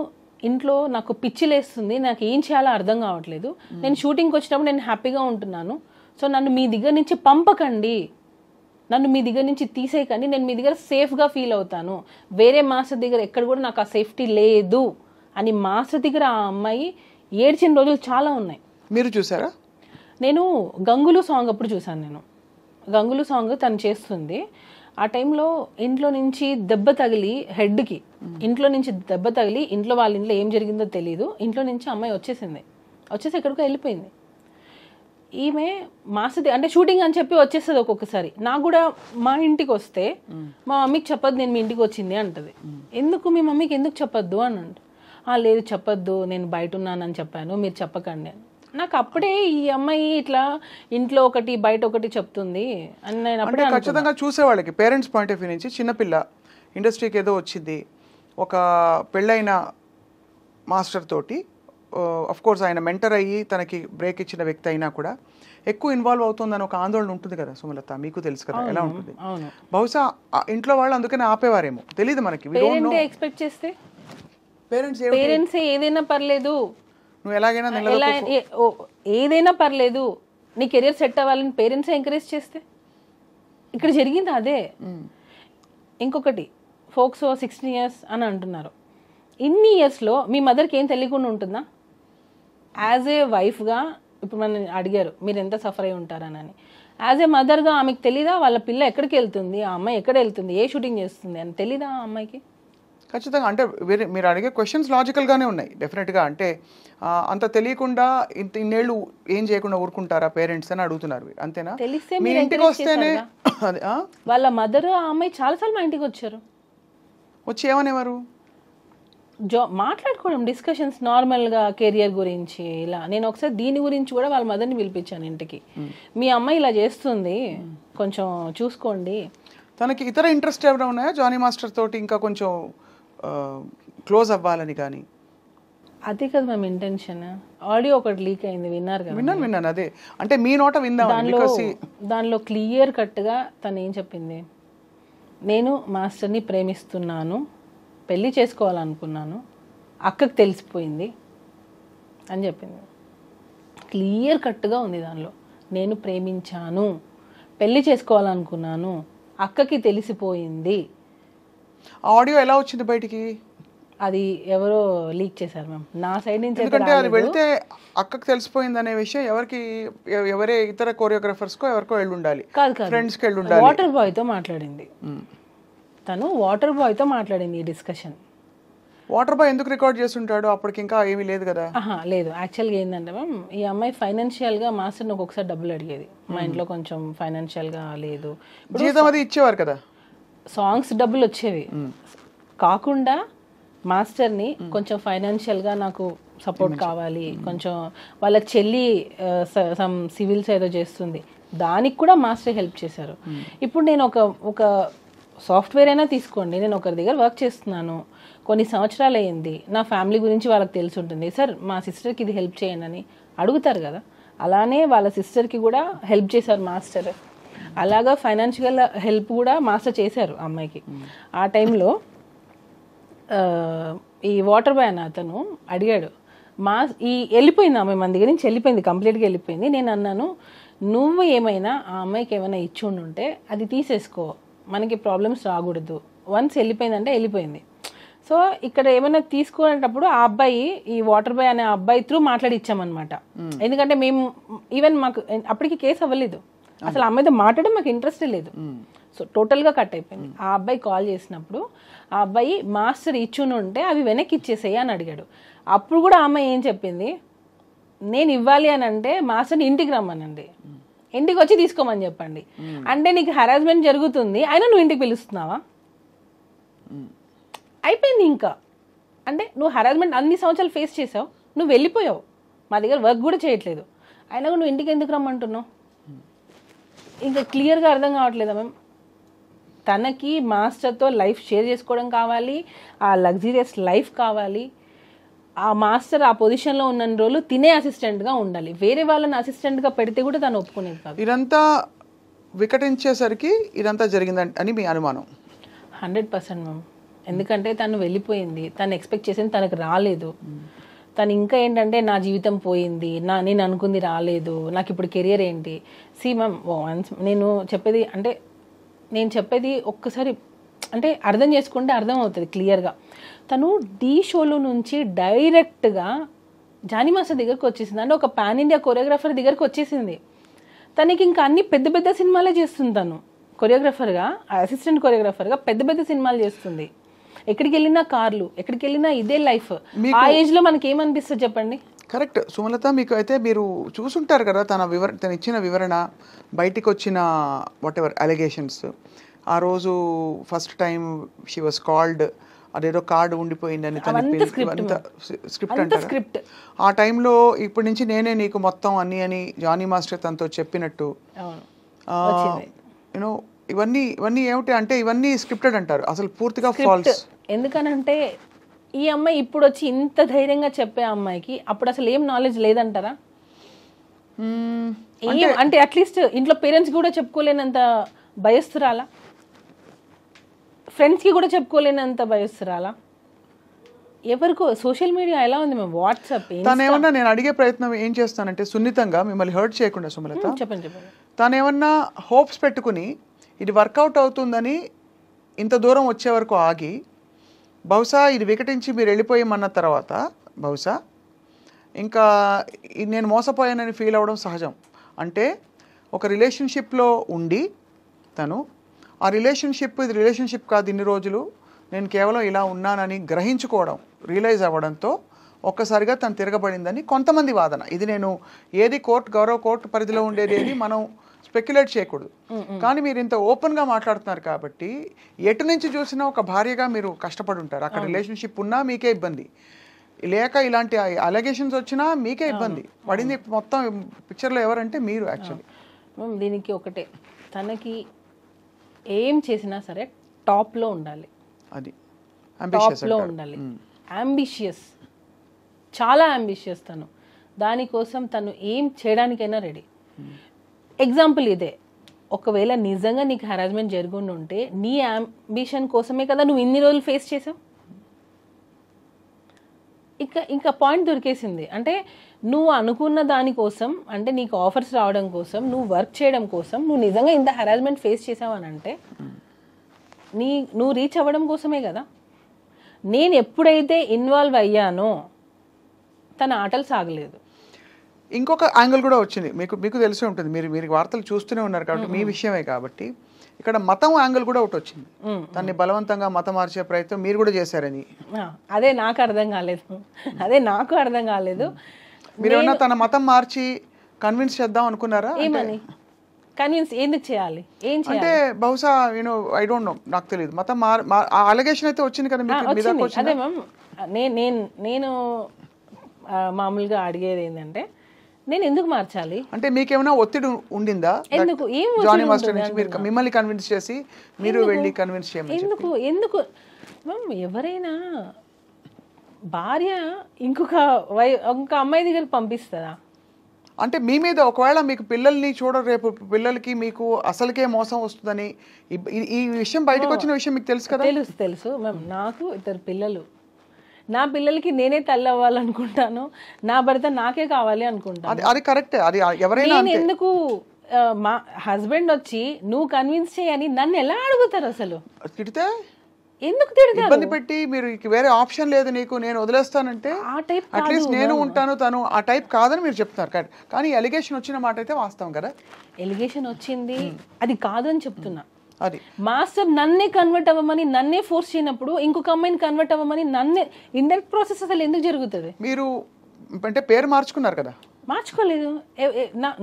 ఇంట్లో నాకు పిచ్చిలేస్తుంది, నాకు ఏం చేయాలో అర్థం కావట్లేదు, నేను షూటింగ్కి వచ్చినప్పుడు నేను హ్యాపీగా ఉంటున్నాను, సో నన్ను మీ దగ్గర నుంచి పంపకండి, నన్ను మీ దగ్గర నుంచి తీసేయకండి, నేను మీ దగ్గర సేఫ్గా ఫీల్ అవుతాను, వేరే మాస్టర్ దగ్గర ఎక్కడ కూడా నాకు ఆ సేఫ్టీ లేదు అని మాస్టర్ దగ్గర ఆ అమ్మాయి ఏడ్చిన రోజులు చాలా ఉన్నాయి. మీరు చూసారా? నేను గంగులు సాంగ్ అప్పుడు చూసాను. నేను గంగులు సాంగ్ తను చేస్తుంది, ఆ టైంలో ఇంట్లో నుంచి దెబ్బ తగిలి హెడ్కి, ఇంట్లో నుంచి దెబ్బ తగిలి ఇంట్లో వాళ్ళ ఇంట్లో ఏం జరిగిందో తెలియదు, ఇంట్లో నుంచి అమ్మాయి వచ్చేసి ఎక్కడికో వెళ్ళిపోయింది. ఈమె మాస్టర్ అంటే షూటింగ్ అని చెప్పి వచ్చేస్తుంది ఒక్కొక్కసారి. నాకు కూడా మా ఇంటికి వస్తే మా మమ్మీకి చెప్పొద్దు నేను మీ ఇంటికి వచ్చింది అంటది. ఎందుకు మీ మమ్మీకి ఎందుకు చెప్పొద్దు అని అంట. లేదు చెప్పొద్దు, నేను బయట ఉన్నానని చెప్పాను, మీరు చెప్పకండి. నాకు అప్పుడే ఈ అమ్మాయి ఇట్లా ఇంట్లో ఒకటి బయట ఒకటి చెప్తుంది అని నేను అప్పుడే ఖచ్చితంగా చూసేవాళ్ళకి పేరెంట్స్ పాయింట్ ఆఫ్ వ్యూ నుంచి, చిన్నపిల్ల ఇండస్ట్రీకి ఏదో వచ్చింది, ఒక పెళ్ళైన మాస్టర్ తోటి, అఫ్ కోర్స్ ఆయన మెంటర్ అయ్యి తనకి బ్రేక్ ఇచ్చిన వ్యక్తి అయినా కూడా ఎక్కువ ఇన్వాల్వ్ అవుతుందని ఒక ఆందోళన ఉంటుంది కదా సుమలత, మీకు తెలుసు కదా ఎలా ఉంటుంది. బహుశా ఇంట్లో వాళ్ళు అందుకనే ఆపేవారేమో, తెలియదు మనకి. ఎక్స్పెక్ట్ చేస్తే పేరెంట్స్ ఏదైనా పర్లేదు, నువ్వు ఎలాగైనా ఏదైనా పర్లేదు, నీ కెరియర్ సెట్ అవ్వాలని పేరెంట్స్ ఎంకరేజ్ చేస్తే, ఇక్కడ జరిగింది అదే. ఇంకొకటి, ఫోక్సో 16 years అని అంటున్నారు. ఇన్ని ఇయర్స్లో మీ మదర్కి ఏం తెలియకుండా ఉంటుందా? యాజ్ ఏ వైఫ్గా ఇప్పుడు మనం అడిగారు మీరు ఎంత సఫర్ అయి ఉంటారనని, యాజ్ ఏ మదర్గా ఆమెకు తెలీదా వాళ్ళ పిల్ల ఎక్కడికి వెళ్తుంది, ఆ అమ్మాయి ఎక్కడ వెళ్తుంది, ఏ షూటింగ్ చేస్తుంది అని తెలీదా ఆ అమ్మాయికి? ఖచ్చితంగా. అంటే మీరు అడిగే క్వశ్చన్స్ లాజికల్గానే ఉన్నాయి డెఫినెట్గా. అంటే అంత తెలియకుండా ఇన్నేళ్ళు ఏం చేయకుండా ఊరుకుంటారా పేరెంట్స్ అని అడుగుతున్నారు, అంతేనా? తెలిస్తే మీ ఇంటికి వస్తేనే వాళ్ళ మదర్ ఆ అమ్మాయి చాలాసార్లు మా ఇంటికి వచ్చారు, వచ్చి ఏమనేవారు, మాట్లాడుకోవడం, డిస్కషన్స్ నార్మల్గా కెరియర్ గురించి ఇలా. నేను ఒకసారి దీని గురించి కూడా వాళ్ళ మదర్ని పిలిపించాను ఇంటికి, మీ అమ్మాయి ఇలా చేస్తుంది కొంచెం చూసుకోండి. తనకి ఇతర ఇంట్రెస్ట్ ఏమైనా ఉన్నాయా జానీ మాస్టర్ తోటి, ఇంకా కొంచెం క్లోజ్ అవ్వాలని కానీ? అదే కదా మేము ఇంటెన్షన్. ఆడియో ఒకటి లీక్ అయింది, విన్నారు కదా? విన్నాను. అదే అంటే మీ నోట విందాం. దానిలో క్లియర్ కట్గా తను ఏం చెప్పింది, నేను మాస్టర్ని ప్రేమిస్తున్నాను, పెళ్లి చేసుకోవాలనుకున్నాను, అక్కకు తెలిసిపోయింది అని చెప్పింది. క్లియర్ కట్గా ఉంది దానిలో. నేను ప్రేమించాను, పెళ్లి చేసుకోవాలనుకున్నాను, అక్కకి తెలిసిపోయింది. ఆడియో ఎలా వచ్చింది బయటికి? అది ఎవరో లీక్ చేశారు మ్యామ్, నా సైడ్ నుంచి. ఎందుకంటే అది వెళ్తే అక్కకు తెలిసిపోయింది అనే విషయం ఎవరే ఇతర కొరియోగ్రాఫర్స్ కో ఎవరికో వెళ్ళి ఉండాలి. కాదు, ఫ్రెండ్స్కి వెళ్ళి ఉండాలి. వాటర్ బాయ్తో మాట్లాడింది తను, వాటర్ బాయ్తో మాట్లాడింది ఈ డిస్కషన్. వాటర్ బాయ్ ఎందుకు రికార్డ్ చేస్తుంటాడు? అప్పటికి ఇంకా ఏమీ లేదు కదా. లేదు, యాక్చువల్గా ఏంటంటే మ్యామ్, ఈ అమ్మాయి ఫైనాన్షియల్గా మాస్టర్ని ఒక్కొక్కసారి డబ్బులు అడిగేది. మా ఇంట్లో కొంచెం ఫైనాన్షియల్గా లేదు, జీతం అది ఇచ్చేవారు కదా, సాంగ్స్ డబ్బులు వచ్చేవి. కాకుండా మాస్టర్ని కొంచెం ఫైనాన్షియల్గా నాకు సపోర్ట్ కావాలి, కొంచెం వాళ్ళ చెల్లి సమ్ సివిల్స్ ఏదో చేస్తుంది, దానికి కూడా మాస్టర్ హెల్ప్ చేశారు. ఇప్పుడు నేను ఒక సాఫ్ట్వేర్ అయినా తీసుకోండి, నేను ఒకరి దగ్గర వర్క్ చేస్తున్నాను, కొన్ని సంవత్సరాలు అయ్యింది, నా ఫ్యామిలీ గురించి వాళ్ళకి తెలిసి ఉంటుంది, సార్ మా సిస్టర్కి ఇది హెల్ప్ చేయండి అని అడుగుతారు కదా. అలానే వాళ్ళ సిస్టర్కి కూడా హెల్ప్ చేశారు మాస్టర్. అలాగా ఫైనాన్షియల్ హెల్ప్ కూడా మాస్టర్ చేశారు అమ్మాయికి. ఆ టైంలో ఈ వాటర్ బాయ్ అన్న అతను అడిగాడు, వెళ్ళిపోయింది ఆమె మన దగ్గర నుంచి, వెళ్ళిపోయింది, కంప్లీట్గా వెళ్ళిపోయింది. నేను అన్నాను, నువ్వు ఏమైనా ఆ అమ్మాయికి ఏమైనా ఇచ్చి ఉంటే అది తీసేసుకో, మనకి ప్రాబ్లమ్స్ రాకూడదు. వన్స్ వెళ్ళిపోయిందంటే వెళ్ళిపోయింది. సో ఇక్కడ ఏమైనా తీసుకునేటప్పుడు ఆ అబ్బాయి, ఈ వాటర్ బాయ్ అనే అబ్బాయి త్రూ మాట్లాడి ఇచ్చామన్నమాట. ఎందుకంటే మేము ఈవెన్ మాకు అప్పటికి కేసు అవ్వలేదు, అసలు ఆ అమ్మాయితో మాట్లాడడం మాకు ఇంట్రెస్టే లేదు. సో టోటల్గా కట్ అయిపోయింది. ఆ అబ్బాయి కాల్ చేసినప్పుడు ఆ అబ్బాయి మాస్టర్ ఇచ్చుని ఉంటే అవి వెనక్కి ఇచ్చేసేయి అని అడిగాడు. అప్పుడు కూడా ఆ అమ్మాయి ఏం చెప్పింది, నేను ఇవ్వాలి అని అంటే మాస్టర్ని ఇంటికి రమ్మనండి, ఇంటికి వచ్చి తీసుకోమని చెప్పండి. అంటే నీకు హెరాస్మెంట్ జరుగుతుంది, అయినా నువ్వు ఇంటికి పిలుస్తున్నావా? అయిపోయింది ఇంకా. అంటే నువ్వు హెరాస్మెంట్ అన్ని సంవత్సరాలు ఫేస్ చేసావు, నువ్వు వెళ్ళిపోయావు, మా దగ్గర వర్క్ కూడా చేయట్లేదు, అయినా నువ్వు ఇంటికి ఎందుకు రమ్మంటున్నావు? ఇంకా క్లియర్గా అర్థం కావట్లేదా మ్యామ్? తనకి మాస్టర్తో లైఫ్ షేర్ చేసుకోవడం కావాలి, ఆ లగ్జరియస్ లైఫ్ కావాలి. ఆ మాస్టర్ ఆ పొజిషన్లో ఉన్న రోజులు తినే అసిస్టెంట్గా ఉండాలి, వేరే వాళ్ళని అసిస్టెంట్గా పెడితే కూడా తను ఒప్పుకునేది కాదు. ఇదంతా వికటించేసరికి ఇదంతా జరిగిందని మీ అనుమానం? 100% మ్యామ్. ఎందుకంటే తను వెళ్ళిపోయింది, తను ఎక్స్పెక్ట్ చేసింది తనకు రాలేదు. తను ఇంకా ఏంటంటే నా జీవితం పోయింది, నేను అనుకుంది రాలేదు, నాకు ఇప్పుడు కెరియర్ ఏంటి? సి మ్యామ్, నేను చెప్పేది ఒక్కసారి అంటే అర్థం చేసుకుంటే అర్థం అవుతుంది క్లియర్గా. తను ఢీ షోలో నుంచి డైరెక్ట్గా జానీ మాస్టర్ దగ్గరకు వచ్చేసింది, అంటే ఒక పాన్ ఇండియా కొరియోగ్రాఫర్ దగ్గరకు వచ్చేసింది. తనకి ఇంకా అన్ని పెద్ద పెద్ద సినిమాలే చేస్తుంది, తను కొరియోగ్రాఫర్గా, అసిస్టెంట్ కొరియోగ్రాఫర్గా పెద్ద పెద్ద సినిమాలు చేస్తుంది. ఎక్కడికి వెళ్ళినా కార్లు, ఎక్కడికి వెళ్ళినా ఇదే లైఫ్. ఆ ఏజ్లో మనకి ఏమనిపిస్తుంది చెప్పండి? కరెక్ట్ సుమలత, మీకు అయితే మీరు చూసుంటారు కదా తను ఇచ్చిన వివరణ, బయటికి వచ్చిన వాట్ ఎవర్ అలిగేషన్స్. ఆ రోజు first time she was called, అదేదో కార్డు ఉండిపోయిందని స్క్రిప్ట్ అంటారు. ఆ టైంలో ఇప్పటి నుంచి నేనే నీకు మొత్తం అన్ని అని జానీ మాస్టర్ తనతో చెప్పినట్టు, యూనో ఇవన్నీ ఏమిటి అంటే ఇవన్నీ స్క్రిప్టెడ్ అంటారు, అసలు పూర్తిగా ఫాల్స్. ఎందుకనంటే ఈ అమ్మాయి ఇప్పుడు వచ్చి ఇంత ధైర్యంగా చెప్పే అమ్మాయికి అప్పుడు అసలు ఏం నాలెడ్జ్ లేదంటారా? అంటే అట్లీస్ట్ ఇంట్లో పేరెంట్స్ కూడా చెప్పుకోలేనంత భయస్తురాలా, ఫ్రెండ్స్కి కూడా చెప్పుకోలేనంత భయస్తురాలా? ఎవరికో సోషల్ మీడియా ఎలా ఉంది మేము, వాట్సాప్. తనేమన్నా నేను అడిగే ప్రయత్నం ఏం చేస్తానంటే సున్నితంగా మిమ్మల్ని హర్ట్ చేయకుండా సుమలత, చెప్పండి. తనేమన్నా హోప్స్ పెట్టుకుని ఇది వర్కౌట్ అవుతుందని ఇంత దూరం వచ్చే వరకు ఆగి, బహుశా ఇది వికటించి మీరు వెళ్ళిపోయామన్న తర్వాత బహుశా ఇంకా నేను మోసపోయానని ఫీల్ అవ్వడం సహజం. అంటే ఒక రిలేషన్షిప్లో ఉండి తను ఆ ఇది రిలేషన్షిప్ కాదు, ఇన్ని రోజులు నేను కేవలం ఇలా ఉన్నానని గ్రహించుకోవడం, రియలైజ్ అవ్వడంతో ఒక్కసారిగా తను తిరగబడిందని కొంతమంది వాదన. ఇది నేను ఏది గౌరవ కోర్టు పరిధిలో ఉండేది ఏది మనం స్పెక్యులేట్ చేయకూడదు. కానీ మీరు ఇంత ఓపెన్గా మాట్లాడుతున్నారు కాబట్టి ఎటు నుంచి చూసినా ఒక భార్యగా మీరు కష్టపడి ఉంటారు. అక్కడ రిలేషన్షిప్ ఉన్నా మీకే ఇబ్బంది, లేక ఇలాంటి అలిగేషన్స్ వచ్చినా మీకే ఇబ్బంది పడింది. మొత్తం పిక్చర్లో ఎవరంటే మీరు. యాక్చువల్లీ దీనికి ఒకటే, తనకి ఏం చేసినా సరే టాప్లో ఉండాలి, అది టాప్లో ఉండాలి. అంబిషియస్, చాలా అంబిషియస్ తను. దానికోసం తను ఏం చేయడానికైనా రెడీ. ఎగ్జాంపుల్ ఇదే, ఒకవేళ నిజంగా నీకు హెరాస్మెంట్ జరుగుండి ఉంటే నీ అంబిషన్ కోసమే కదా నువ్వు ఇన్ని రోజులు ఫేస్ చేసావు. ఇంకా పాయింట్ దొరికేసింది. అంటే నువ్వు అనుకున్న దానికోసం, అంటే నీకు ఆఫర్స్ రావడం కోసం, నువ్వు వర్క్ చేయడం కోసం నువ్వు నిజంగా ఇంత హెరాస్మెంట్ ఫేస్ చేసావని అంటే నువ్వు రీచ్ అవ్వడం కోసమే కదా. నేను ఎప్పుడైతే ఇన్వాల్వ్ అయ్యానో తన ఆటలు సాగలేదు. ఇంకొక యాంగిల్ కూడా వచ్చింది, మీకు తెలిసే ఉంటుంది, మీరు వార్తలు చూస్తూనే ఉన్నారు కాబట్టి మీ విషయమే కాబట్టి. ఇక్కడ మతం యాంగిల్ కూడా ఒకటి వచ్చింది, దాన్ని బలవంతంగా మతం మార్చే ప్రయత్నం మీరు కూడా చేశారని. అదే నాకు అర్థం కాలేదు. మీరు ఏమన్నా తన మతం మార్చి కన్విన్స్ చేద్దాం అనుకున్నారా? ఏమని కన్విన్స్ ఎందుకు చేయాలి? ఏం చేయాలి అంటే బహుశా ఐ డోంట్ నో, నాకు తెలియదు. మతం అలిగేషన్ అయితే వచ్చింది కదా మీకు. అదే మ్యామ్, నేను మామూలుగా అడిగేది ఏంటంటే నేను ఎందుకు మార్చాలి అంటే మీకేమైనా ఒత్తిడి ఉండిందా? ఎందుకు? ఏం జానీ మాస్టర్ నుంచి మీరు మిమ్మల్ని కన్విన్స్ చేసి మీరు వెళ్ళి కన్విన్స్ చేయమని ఎందుకు మ్యామ్? ఎవరైనా భార్య ఇంకొక అమ్మాయి దగ్గరికి పంపిస్తుందా? అంటే మీ మీద ఒకవేళ మీకు పిల్లల్ని రేపు పిల్లలకి మీకు అసలుకే మోసం వస్తుందని ఈ విషయం బయటకు వచ్చిన విషయం మీకు తెలుసు కదా? తెలుసు మ్యామ్. నాకు 2 పిల్లలు. నా పిల్లలకి నేనే తల్లి అవ్వాలనుకుంటాను, నా భర్త నాకే కావాలి అనుకుంటాను. అది కరెక్టే. అది ఎవరైనా నేను ఎందుకు మా హస్బెండ్ వచ్చి నువ్వు కన్విన్స్ చేయని నన్ను ఎలా అడుగుతారు? అసలు తిడితే ఎందుకు తిడతారు? ఇబ్బంది పెట్టి మీరు వేరే ఆప్షన్ లేదు నీకు, నేను వదిలేస్తానంటే అట్లీస్ట్ నేను ఉంటాను, తను ఆ టైప్ కాదని మీరు చెప్తున్నారు. కానీ ఎలిగేషన్ వచ్చిన మాట అయితే వాస్తవం కదా. ఎలిగేషన్ వచ్చింది, అది కాదు అని చెప్తున్నా. అది మాస్టర్ నన్నే కన్వర్ట్ అవ్వమని నన్నే ఫోర్స్ చేయనప్పుడు ఇంకొక అమ్మాయిని కన్వర్ట్ అవ్వమని నన్నే ఇండైరెక్ట్ ప్రాసెస్ అసలు ఎందుకు జరుగుతుంది? మీరు అంటే పేరు మార్చుకున్నారు కదా? మార్చుకోలేదు.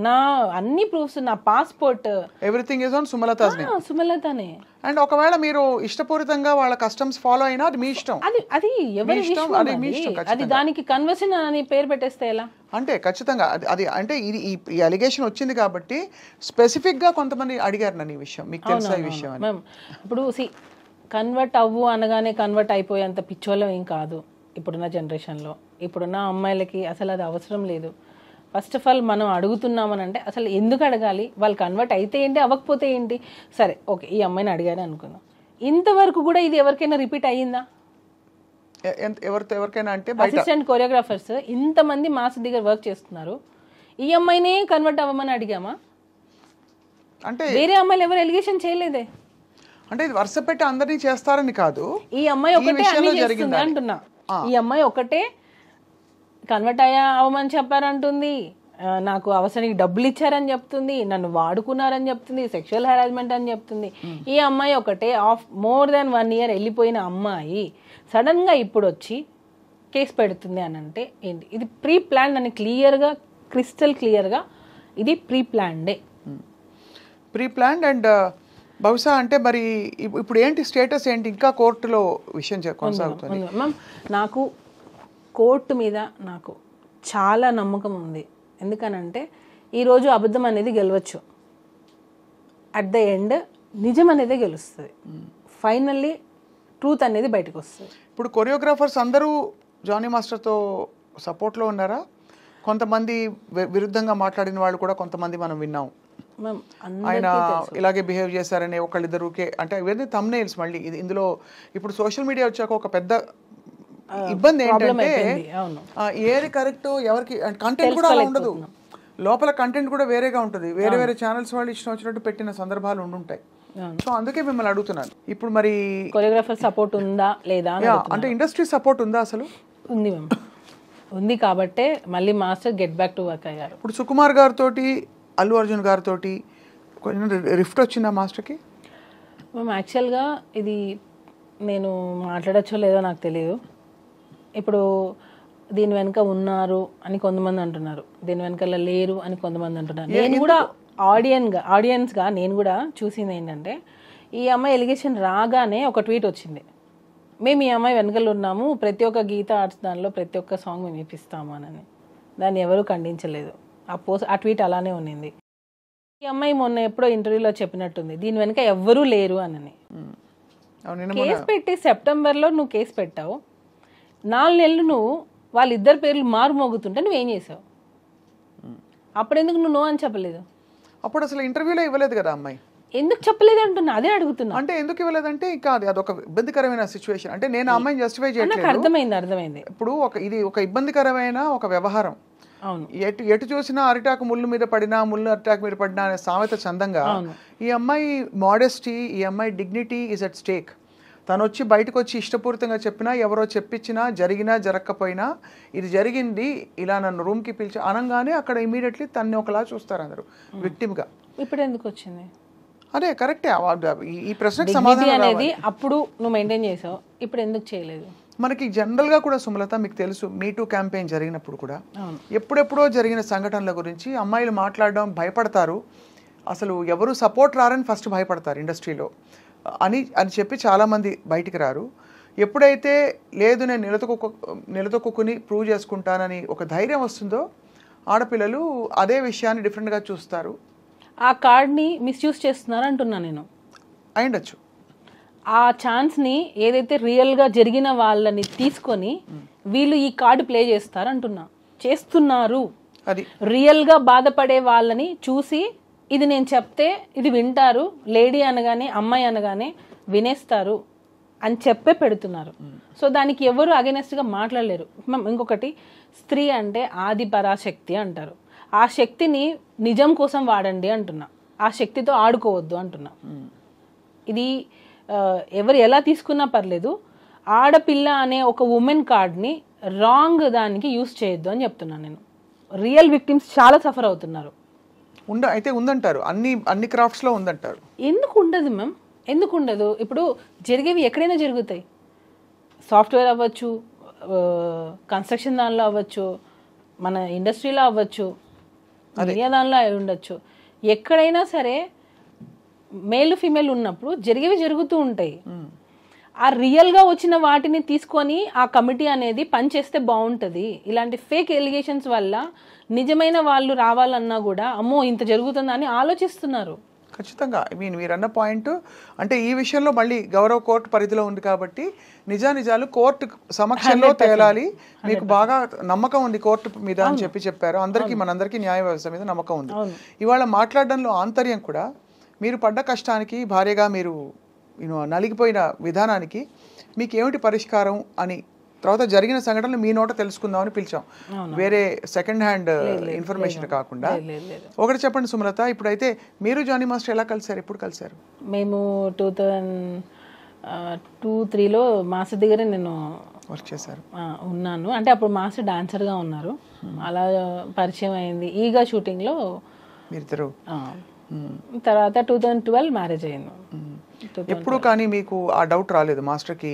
నా అన్ని ప్రూఫ్స్, నా పాస్పోర్ట్, ఎవ్రీథింగ్ ఇస్ ఆన్ సుమలతనే. అండ్ ఒకవేళ మీరు ఇష్టపూరితంగా వాళ్ళ కస్టమ్స్ ఫాలో అయినా అది మీ ఇష్టం. అది ఎవరి ఇష్టం, అది దానికి కన్వర్షన్ అని పేరు పెట్టేస్తే ఎలా? అంటే ఖచ్చితంగా అది అంటే ఈ అలిగేషన్ వచ్చింది కాబట్టి స్పెసిఫిక్ గా కొంతమంది అడిగారు నన్ను ఈ విషయం. మీకు తెలుసా ఈ విషయం? ఇప్పుడు కన్వర్ట్ అవ్వు అనగానే కన్వర్ట్ అయిపోయేంత పిచ్చోళ్ళం ఏం కాదు ఇప్పుడున్న జనరేషన్లో. ఇప్పుడున్న అమ్మాయిలకి అసలు అది అవసరం లేదు. ఫస్ట్ ఆఫ్ ఆల్ మనం అడుగుతున్నామని అంటే అసలు ఎందుకు అడగాలి? వాళ్ళు కన్వర్ట్ అయితే ఏంటి, అవ్వకపోతే ఏంటి? సరే ఓకే, ఈ అమ్మాయిని అడిగానే అనుకుందాం. ఇంతవరకు కూడా ఇది ఎవరికైనా రిపీట్ అయ్యిందా? ఎవరికైనా అంటే అసిస్టెంట్ కొరియోగ్రాఫర్స్ ఇంతమంది మాస్ దగ్గర వర్క్ చేస్తున్నారు, ఈ అమ్మాయినే కన్వర్ట్ అవ్వమని అడిగామా? అంటే వేరే అమ్మాయిలు ఎవరు ఎలిగేషన్ చేయలేదే. అంటే ఇది వరుస పెట్టి అందరినీ చేస్తారని కాదు, ఈ అమ్మాయి ఒకటే అన్ని చేస్తుంది అంటున్నా. ఈ అమ్మాయి ఒకటే కన్వర్ట్ అవ్వమని చెప్పారంటుంది, నాకు అవసరానికి డబ్బులు ఇచ్చారని చెప్తుంది, నన్ను వాడుకున్నారని చెప్తుంది, సెక్షువల్ హెరాస్మెంట్ అని చెప్తుంది. ఈ అమ్మాయి ఒకటే మోర్ దాన్ 1 year వెళ్ళిపోయిన అమ్మాయి సడన్గా ఇప్పుడు వచ్చి కేసు పెడుతుంది అని అంటే ఏంటి? ఇది ప్రీ ప్లాన్ అని క్లియర్గా, క్రిస్టల్ క్లియర్గా ఇది ప్రీ ప్లాన్డే. Pre planned. అండ్ బహుశా అంటే మరి ఇప్పుడు ఏంటి స్టేటస్ ఏంటి? ఇంకా కోర్టులో విషయం కొనసాగుతుంది మ్యామ్. నాకు కోర్టు మీద నాకు చాలా నమ్మకం ఉంది. ఎందుకనంటే ఈరోజు అబద్ధం అనేది గెలవచ్చు, అట్ ద ఎండ్ నిజం అనేది గెలుస్తుంది. ఫైనల్లీ ట్రూత్ అనేది బయటకు వస్తుంది. ఇప్పుడు కొరియోగ్రాఫర్స్ అందరూ జానీ మాస్టర్తో సపోర్ట్లో ఉన్నారా? కొంతమంది విరుద్ధంగా మాట్లాడిన వాళ్ళు కూడా కొంతమంది మనం విన్నాం. ఆయన ఇలాగే బిహేవ్ చేశారని ఒకళ్ళిద్దరుకే, అంటే ఇవన్నీ థంబ్నెయిల్స్. మళ్ళీ ఇందులో ఇప్పుడు సోషల్ మీడియా వచ్చాక ఒక పెద్ద ఇబ్బంది ఏంటంటే ఏది కరెక్ట్, ఎవరికి కంటెంట్ కూడా అలా ఉండదు, లోపల కంటెంట్ కూడా వేరేగా ఉంటుంది. వేరే ఛానల్స్ వాళ్ళు ఇష్టం వచ్చినట్టు పెట్టిన సందర్భాలు ఉండుంటాయి. సో అందుకే మిమ్మల్ని అడుగుతున్నాను. ఇప్పుడు మరి కొరియోగ్రాఫర్ సపోర్ట్ ఉందా లేదా అంటే ఇండస్ట్రీ సపోర్ట్ ఉందా? అసలు ఉంది మ్యామ్, ఉంది. కాబట్టే మళ్ళీ master get back to work అయ్యారు. ఇప్పుడు సుకుమార్ గారితో, అల్లు అర్జున్ గారితో కొంచెం రిఫ్ట్ వచ్చిందా మాస్టర్కి? మ్యామ్ యాక్చువల్గా ఇది నేను మాట్లాడచ్చో లేదో నాకు తెలియదు. ఇప్పుడు దీని వెనక ఉన్నారు అని కొంతమంది అంటున్నారు, దీని వెనకాల లేరు అని కొంతమంది అంటున్నారు. నేను కూడా ఆడియన్స్గా నేను కూడా చూసింది ఏంటంటే, ఈ అమ్మాయి ఎలిగేషన్ రాగానే ఒక ట్వీట్ వచ్చింది, మేము ఈ అమ్మాయి వెనకాల ఉన్నాము, ప్రతి ఒక్క గీత ఆర్ట్స్ దానిలో ప్రతి ఒక్క సాంగ్ మేము ఇప్పిస్తాము అని. దాన్ని ఎవరూ ఖండించలేదు. ఆ ట్వీట్ అలానే ఉన్నింది. ఈ అమ్మాయి మొన్న ఎప్పుడో ఇంటర్వ్యూలో చెప్పినట్టుంది, దీని వెనక ఎవ్వరూ లేరు అని. కేసు పెట్టి సెప్టెంబర్లో నువ్వు కేసు పెట్టావు, 4 నెలలు నువ్వు వాళ్ళిద్దరు పేర్లు మారుమోగుతుంటే నువ్వేం చేసావు? అప్పుడెందుకు నువ్వు నో అని చెప్పలేదు? అప్పుడు అసలు ఇంటర్వ్యూలో ఇవ్వలేదు కదా అమ్మాయి. ఎందుకు చెప్పలేదు అంటున్నా, అదే అడుగుతున్నా. అంటే ఎందుకు ఇవ్వలేదంటే ఇంకా అదొక ఇబ్బందికరమైన సిచ్యువేషన్. అంటే నేను ఆ అమ్మాయిని జస్టిఫై నాకు చేయట్లేదు. అర్థమైంది. ఇప్పుడు ఇది ఒక ఇబ్బందికరమైన ఒక వ్యవహారం. అవును, ఎటు చూసినా అరిటాకు ముళ్ళు మీద పడినా ముళ్ళు అరిటాకు మీద పడినా అనే సామెత చందంగా ఈ అమ్మాయి మోడెస్టీ, ఈ అమ్మాయి డిగ్నిటీ ఈజ్ అట్ స్టేక్. తను వచ్చి బయటకు వచ్చి ఇష్టపూరితంగా చెప్పినా, ఎవరో చెప్పించినా, జరిగినా జరగకపోయినా ఇది జరిగింది, ఇలా నన్ను రూమ్కి పిలిచి అనగానే అక్కడ ఇమీడియట్లీ తన్ని ఒకలా చూస్తారు అందరూ విక్టిమ్గా. ఇప్పుడు ఎందుకు వచ్చింది? అదే కరెక్టే. ఈ ప్రశ్నకు సమాధానం అనేది అప్పుడు నువ్వు మెయింటైన్ చేసావు, ఇప్పుడు ఎందుకు చేయలేదు? మనకి జనరల్గా కూడా సుమలత మీకు తెలుసు, మీటూ క్యాంపెయిన్ జరిగినప్పుడు కూడా ఎప్పుడెప్పుడో జరిగిన సంఘటనల గురించి అమ్మాయిలు మాట్లాడడం భయపడతారు. అసలు ఎవరు సపోర్ట్ రారని ఫస్ట్ భయపడతారు ఇండస్ట్రీలో అని చెప్పి చాలామంది బయటికి రారు. ఎప్పుడైతే లేదు నేను నిలదొక్కుని ప్రూవ్ చేసుకుంటానని ఒక ధైర్యం వస్తుందో ఆడపిల్లలు అదే విషయాన్ని డిఫరెంట్గా చూస్తారు. ఆ కార్డ్ని మిస్యూజ్ చేస్తున్నారు అంటున్నా నేను. అయిండొచ్చు. ఆ ఛాన్స్ని ఏదైతే రియల్గా జరిగిన వాళ్ళని తీసుకొని వీళ్ళు ఈ కార్డు ప్లే చేస్తున్నారు. అది రియల్గా బాధపడే వాళ్ళని చూసి ఇది నేను చెప్తే ఇది వింటారు, లేడీ అనగానే అమ్మాయి అనగానే వినేస్తారు అని చెప్పే పెడుతున్నారు. సో దానికి ఎవరు అగెనెస్ట్గా మాట్లాడలేరు. ఇంకొకటి, స్త్రీ అంటే ఆది పరాశక్తి అంటారు. ఆ శక్తిని నిజం కోసం వాడండి అంటున్నా, ఆ శక్తితో ఆడుకోవద్దు అంటున్నా. ఇది ఎవరు ఎలా తీసుకున్నా పర్లేదు, ఆడపిల్ల అనే ఒక ఉమెన్ కార్డ్ని రాంగ్ దానికి యూస్ చేయొద్దు అని చెప్తున్నాను నేను. రియల్ విక్టిమ్స్ చాలా సఫర్ అవుతున్నారు. అయితే ఉందంటారు, అన్ని క్రాఫ్ట్స్లో ఉందంటారు. ఎందుకు ఉండదు మ్యామ్? ఎందుకు ఉండదు? ఇప్పుడు జరిగేవి ఎక్కడైనా జరుగుతాయి. సాఫ్ట్వేర్ అవ్వచ్చు, కన్స్ట్రక్షన్ దానిలో అవ్వచ్చు, మన ఇండస్ట్రీలో అవ్వచ్చు, మీడియా దానిలో అయి ఉండొచ్చు. ఎక్కడైనా సరే మేల్ ఫీమేల్ ఉన్నప్పుడు జరిగేవి జరుగుతూ ఉంటాయి. ఆ రియల్గా వచ్చిన వాటిని తీసుకొని ఆ కమిటీ అనేది పనిచేస్తే బాగుంటుంది. ఇలాంటి ఫేక్ ఎలిగేషన్స్ వల్ల నిజమైన వాళ్ళు రావాలన్నా కూడా అమ్మో ఇంత జరుగుతుందని ఆలోచిస్తున్నారు. ఖచ్చితంగా. మీరు అన్న పాయింట్ అంటే ఈ విషయంలో మళ్ళీ గౌరవ కోర్టు పరిధిలో ఉంది కాబట్టి నిజాలు కోర్టు సమక్షంలో తేలాలి. మీకు బాగా నమ్మకం ఉంది కోర్టు మీద అని చెప్పారు. మనందరికీ న్యాయ వ్యవస్థ మీద నమ్మకం ఉంది. ఇవాళ మాట్లాడడంలో ఆంతర్యం కూడా మీరు పడ్డ కష్టానికి, భార్యగా మీరు నలిగిపోయిన విధానానికి మీకు ఏమిటి పరిష్కారం అని తర్వాత జరిగిన సంఘటనలు మీ నోట తెలుసుకుందామని పిలిచాం. వేరే సెకండ్ హ్యాండ్ ఇన్ఫర్మేషన్ కాకుండా. ఒకటి చెప్పండి సుమలత, ఇప్పుడైతే మీరు జానీ మాస్టర్ ఎలా కలిసారు, ఎప్పుడు కలిసారు? మేము 2002-03లో మాస్టర్ దగ్గర నేను వర్క్ చేశారు ఉన్నాను. అంటే అప్పుడు మాస్టర్ డాన్సర్గా ఉన్నారు. అలా పరిచయం అయింది. ఈగా షూటింగ్లో మీరిద్దరు. తర్వాత 2012 మ్యారేజ్ అయింది. ఎప్పుడు కానీ మీకు ఆ డౌట్ రాలేదు మాస్టర్కి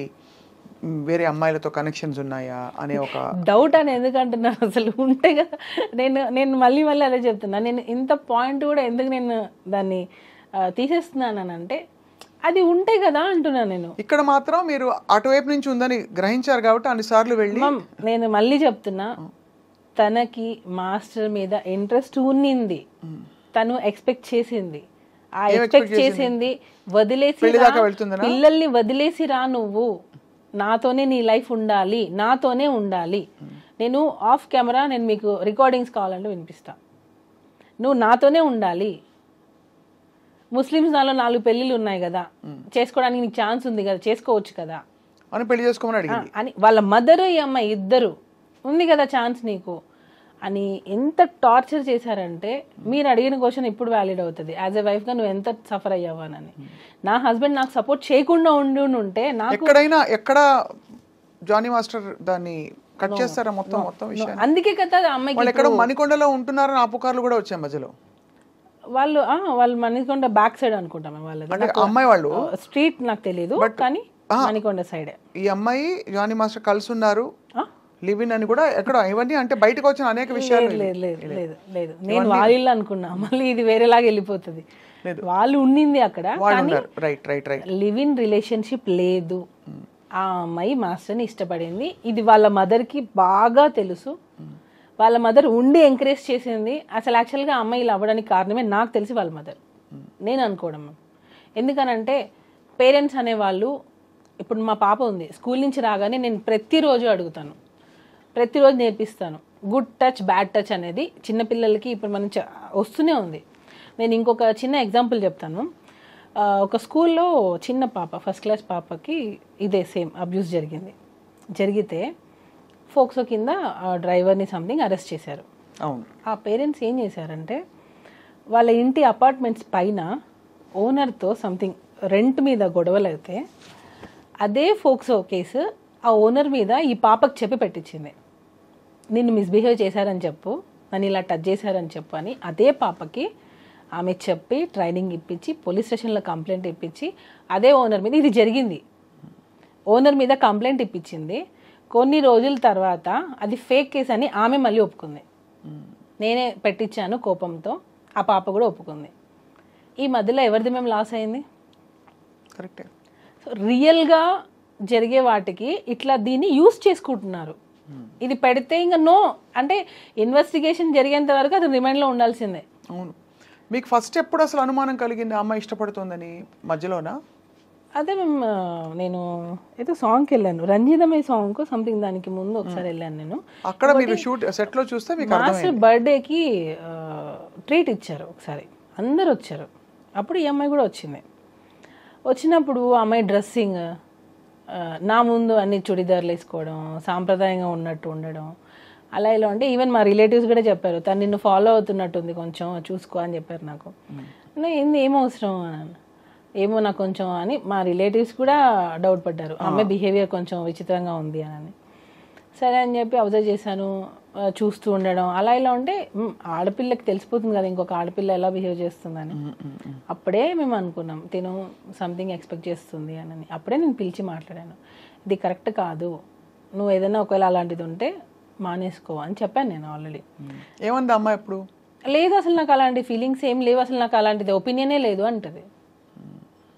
వేరే అమ్మాయిలతో కనెక్షన్స్ ఉన్నాయా అనే ఒక డౌట్ అని ఎందుకంటున్నాను? అసలు ఉంటే కదా. నేను మళ్ళీ అదే చెప్తున్నా. నేను ఇంత పాయింట్ కూడా ఎందుకు నేను దాన్ని తీసేస్తున్నానంటే అది ఉంటే కదా అంటున్నా నేను. ఇక్కడ మాత్రం మీరు అటువైపు నుంచి ఉందని గ్రహించారు కాబట్టి అన్నిసార్లు వెళ్ళి. నేను మళ్ళీ చెప్తున్నా, తనకి మాస్టర్ మీద ఇంట్రెస్ట్ ఉన్నింది, తను ఎక్స్పెక్ట్ చేసింది. ఆ ఎక్స్పెక్ట్ చేసింది వదిలేసి పిల్లల్ని వదిలేసి రా, నువ్వు నాతోనే నీ లైఫ్ ఉండాలి, నాతోనే ఉండాలి. నేను ఆఫ్ కెమెరా నేను మీకు రికార్డింగ్స్ కావాలంటే వినిపిస్తా. నువ్వు నాతోనే ఉండాలి. ముస్లిమ్స్ దానిలో 4 పెళ్ళిళ్ళు ఉన్నాయి కదా, చేసుకోవడానికి నీకు ఛాన్స్ ఉంది కదా, చేసుకోవచ్చు కదా అని పెళ్లి చేసుకోమని అడిగింది. అని వాళ్ళ మదర్ ఈ అమ్మాయి ఇద్దరు ఉంది కదా ఛాన్స్ నీకు అని ఎంత టార్చర్ చేశారంటే, మీరు అడిగిన క్వశ్చన్ ఇప్పుడు వ్యాలిడ్ అవుతుంది. యాజ్ ఎ వైఫ్గా నువ్వు ఎంత సఫర్ అయ్యావానని. నా హస్బెండ్ నాకు సపోర్ట్ చేయకుండా ఉంటే నాకు ఎక్కడ జానీ మాస్టర్ దాన్ని కట్ చేస్తారా మొత్తం విషయం. అందుకే కదా అమ్మాయికి ఎక్కడ మణికొండలో ఉంటున్నారని ఆ పుకార్లు కూడా వచ్చాయి మధ్యలో. వాళ్ళు మణికొండ బ్యాక్ సైడ్ అనుకుంటాం వాళ్ళది. అమ్మాయి వాళ్ళు స్ట్రీట్ నాకు తెలియదు కానీ మణికొండ సైడ్. ఈ అమ్మాయి జానీ మాస్టర్ కలిసి ఉన్నారు, లివ్ ఇన్ అని కూడా ఎక్కడ ఇవన్నీ అంటే బయటకు వచ్చిన అనేక విషయాలు. లేదు నేను వాళ్ళు అనుకున్నా, మళ్ళీ ఇది వేరేలాగా వెళ్ళిపోతుంది. వాళ్ళు ఉండింది అక్కడ, లివ్ ఇన్ రిలేషన్షిప్ లేదు. ఆ అమ్మాయి మాస్టర్ని ఇష్టపడింది. ఇది వాళ్ళ మదర్కి బాగా తెలుసు. వాళ్ళ మదర్ ఉండి ఎంకరేజ్ చేసింది. అసలు యాక్చువల్గా ఆ అమ్మాయి ఇలా అవ్వడానికి కారణమే నాకు తెలిసి వాళ్ళ మదర్, నేను అనుకోవడం. ఎందుకనంటే పేరెంట్స్ అనేవాళ్ళు ఇప్పుడు మా పాప ఉంది, స్కూల్ నుంచి రాగానే నేను ప్రతిరోజు అడుగుతాను, ప్రతిరోజు నేర్పిస్తాను. గుడ్ టచ్ బ్యాడ్ టచ్ అనేది చిన్నపిల్లలకి ఇప్పుడు మనం వస్తూనే ఉంది. నేను ఇంకొక చిన్న ఎగ్జాంపుల్ చెప్తాను. ఒక స్కూల్లో చిన్న పాప, ఫస్ట్ క్లాస్ పాపకి ఇదే సేమ్ అబ్యూస్ జరిగితే ఫోక్సో కింద డ్రైవర్ని సంథింగ్ అరెస్ట్ చేశారు. అవును. ఆ పేరెంట్స్ ఏం చేశారంటే వాళ్ళ ఇంటి అపార్ట్మెంట్స్ పైన ఓనర్తో సంథింగ్ రెంట్ మీద గొడవలు అయితే అదే ఫోక్సో కేసు ఆ ఓనర్ మీద ఈ పాపకు చెప్పి పెట్టించింది. నిన్ను మిస్బిహేవ్ చేశారని చెప్పు, నన్ను ఇలా టచ్ చేశారని చెప్పు అని అదే పాపకి ఆమె చెప్పి ట్రైనింగ్ ఇప్పించి పోలీస్ స్టేషన్లో కంప్లైంట్ ఇప్పించి అదే ఓనర్ మీద ఇది జరిగింది. ఓనర్ మీద కంప్లైంట్ ఇప్పించింది. కొన్ని రోజుల తర్వాత అది ఫేక్ కేసు అని ఆమె మళ్ళీ ఒప్పుకుంది. నేనే పెట్టించాను కోపంతో, ఆ పాప కూడా ఒప్పుకుంది. ఈ మధ్యలో ఎవరిది మేము లాస్ అయింది? కరెక్టే. సో రియల్గా జరిగే వాటికి ఇట్లా దీన్ని యూస్ చేసుకుంటున్నారు. ఇది పెడితే ఇంకా నో అంటే ఇన్వెస్టిగేషన్ జరిగేంత వరకు అది రిమైండ్లో ఉండాల్సిందే. అవును. మీకు ఫస్ట్ ఎప్పుడు అసలు అనుమానం కలిగింది అమ్మాయి ఇష్టపడుతుందని? మధ్యలోనా? అదే నేను ఏదో సాంగ్కి వెళ్ళాను, రంజితమే సాంగ్ సంథింగ్, దానికి ముందు ఒకసారి వెళ్ళాను నేను. అక్కడ మీరు షూట్ సెట్లో చూస్తే మీకు మాస్టర్ బర్త్డేకి ట్రీట్ ఇచ్చారు ఒకసారి, అందరు వచ్చారు. అప్పుడు ఈ అమ్మాయి కూడా వచ్చింది. వచ్చినప్పుడు అమ్మాయి డ్రెస్సింగ్ నా ముందు అన్ని చుడిదార్లు వేసుకోవడం, సాంప్రదాయంగా ఉన్నట్టు ఉండడం, అలా ఇలా అంటే ఈవెన్ మా రిలేటివ్స్ కూడా చెప్పారు, తను నిన్ను ఫాలో అవుతున్నట్టుంది, కొంచెం చూసుకో అని చెప్పారు నాకు. ఏంది ఏం అవసరం అని, ఏమో నాకు కొంచెం అని మా రిలేటివ్స్ కూడా డౌట్ పడ్డారు, అమ్మాయి బిహేవియర్ కొంచెం విచిత్రంగా ఉంది అని. సరే అని చెప్పి అబ్జర్వ్ చేశాను, చూస్తూ ఉండడం, అలా ఇలా ఉంటే ఆడపిల్లకి తెలిసిపోతుంది కదా ఇంకొక ఆడపిల్ల ఎలా బిహేవ్ చేస్తుందని. అప్పుడే మేము అనుకున్నాం తిను సంథింగ్ ఎక్స్పెక్ట్ చేస్తుంది అని. అప్పుడే నేను పిలిచి మాట్లాడాను, ఇది కరెక్ట్ కాదు, నువ్వు ఏదైనా ఒకవేళ అలాంటిది ఉంటే మానేసుకో అని చెప్పాను నేను ఆల్రెడీ. ఏమంది అమ్మాయి ఎప్పుడు? లేదు అసలు నాకు అలాంటి ఫీలింగ్స్ ఏం లేవు, అసలు నాకు అలాంటిది ఒపీనియనే లేదు అంటది.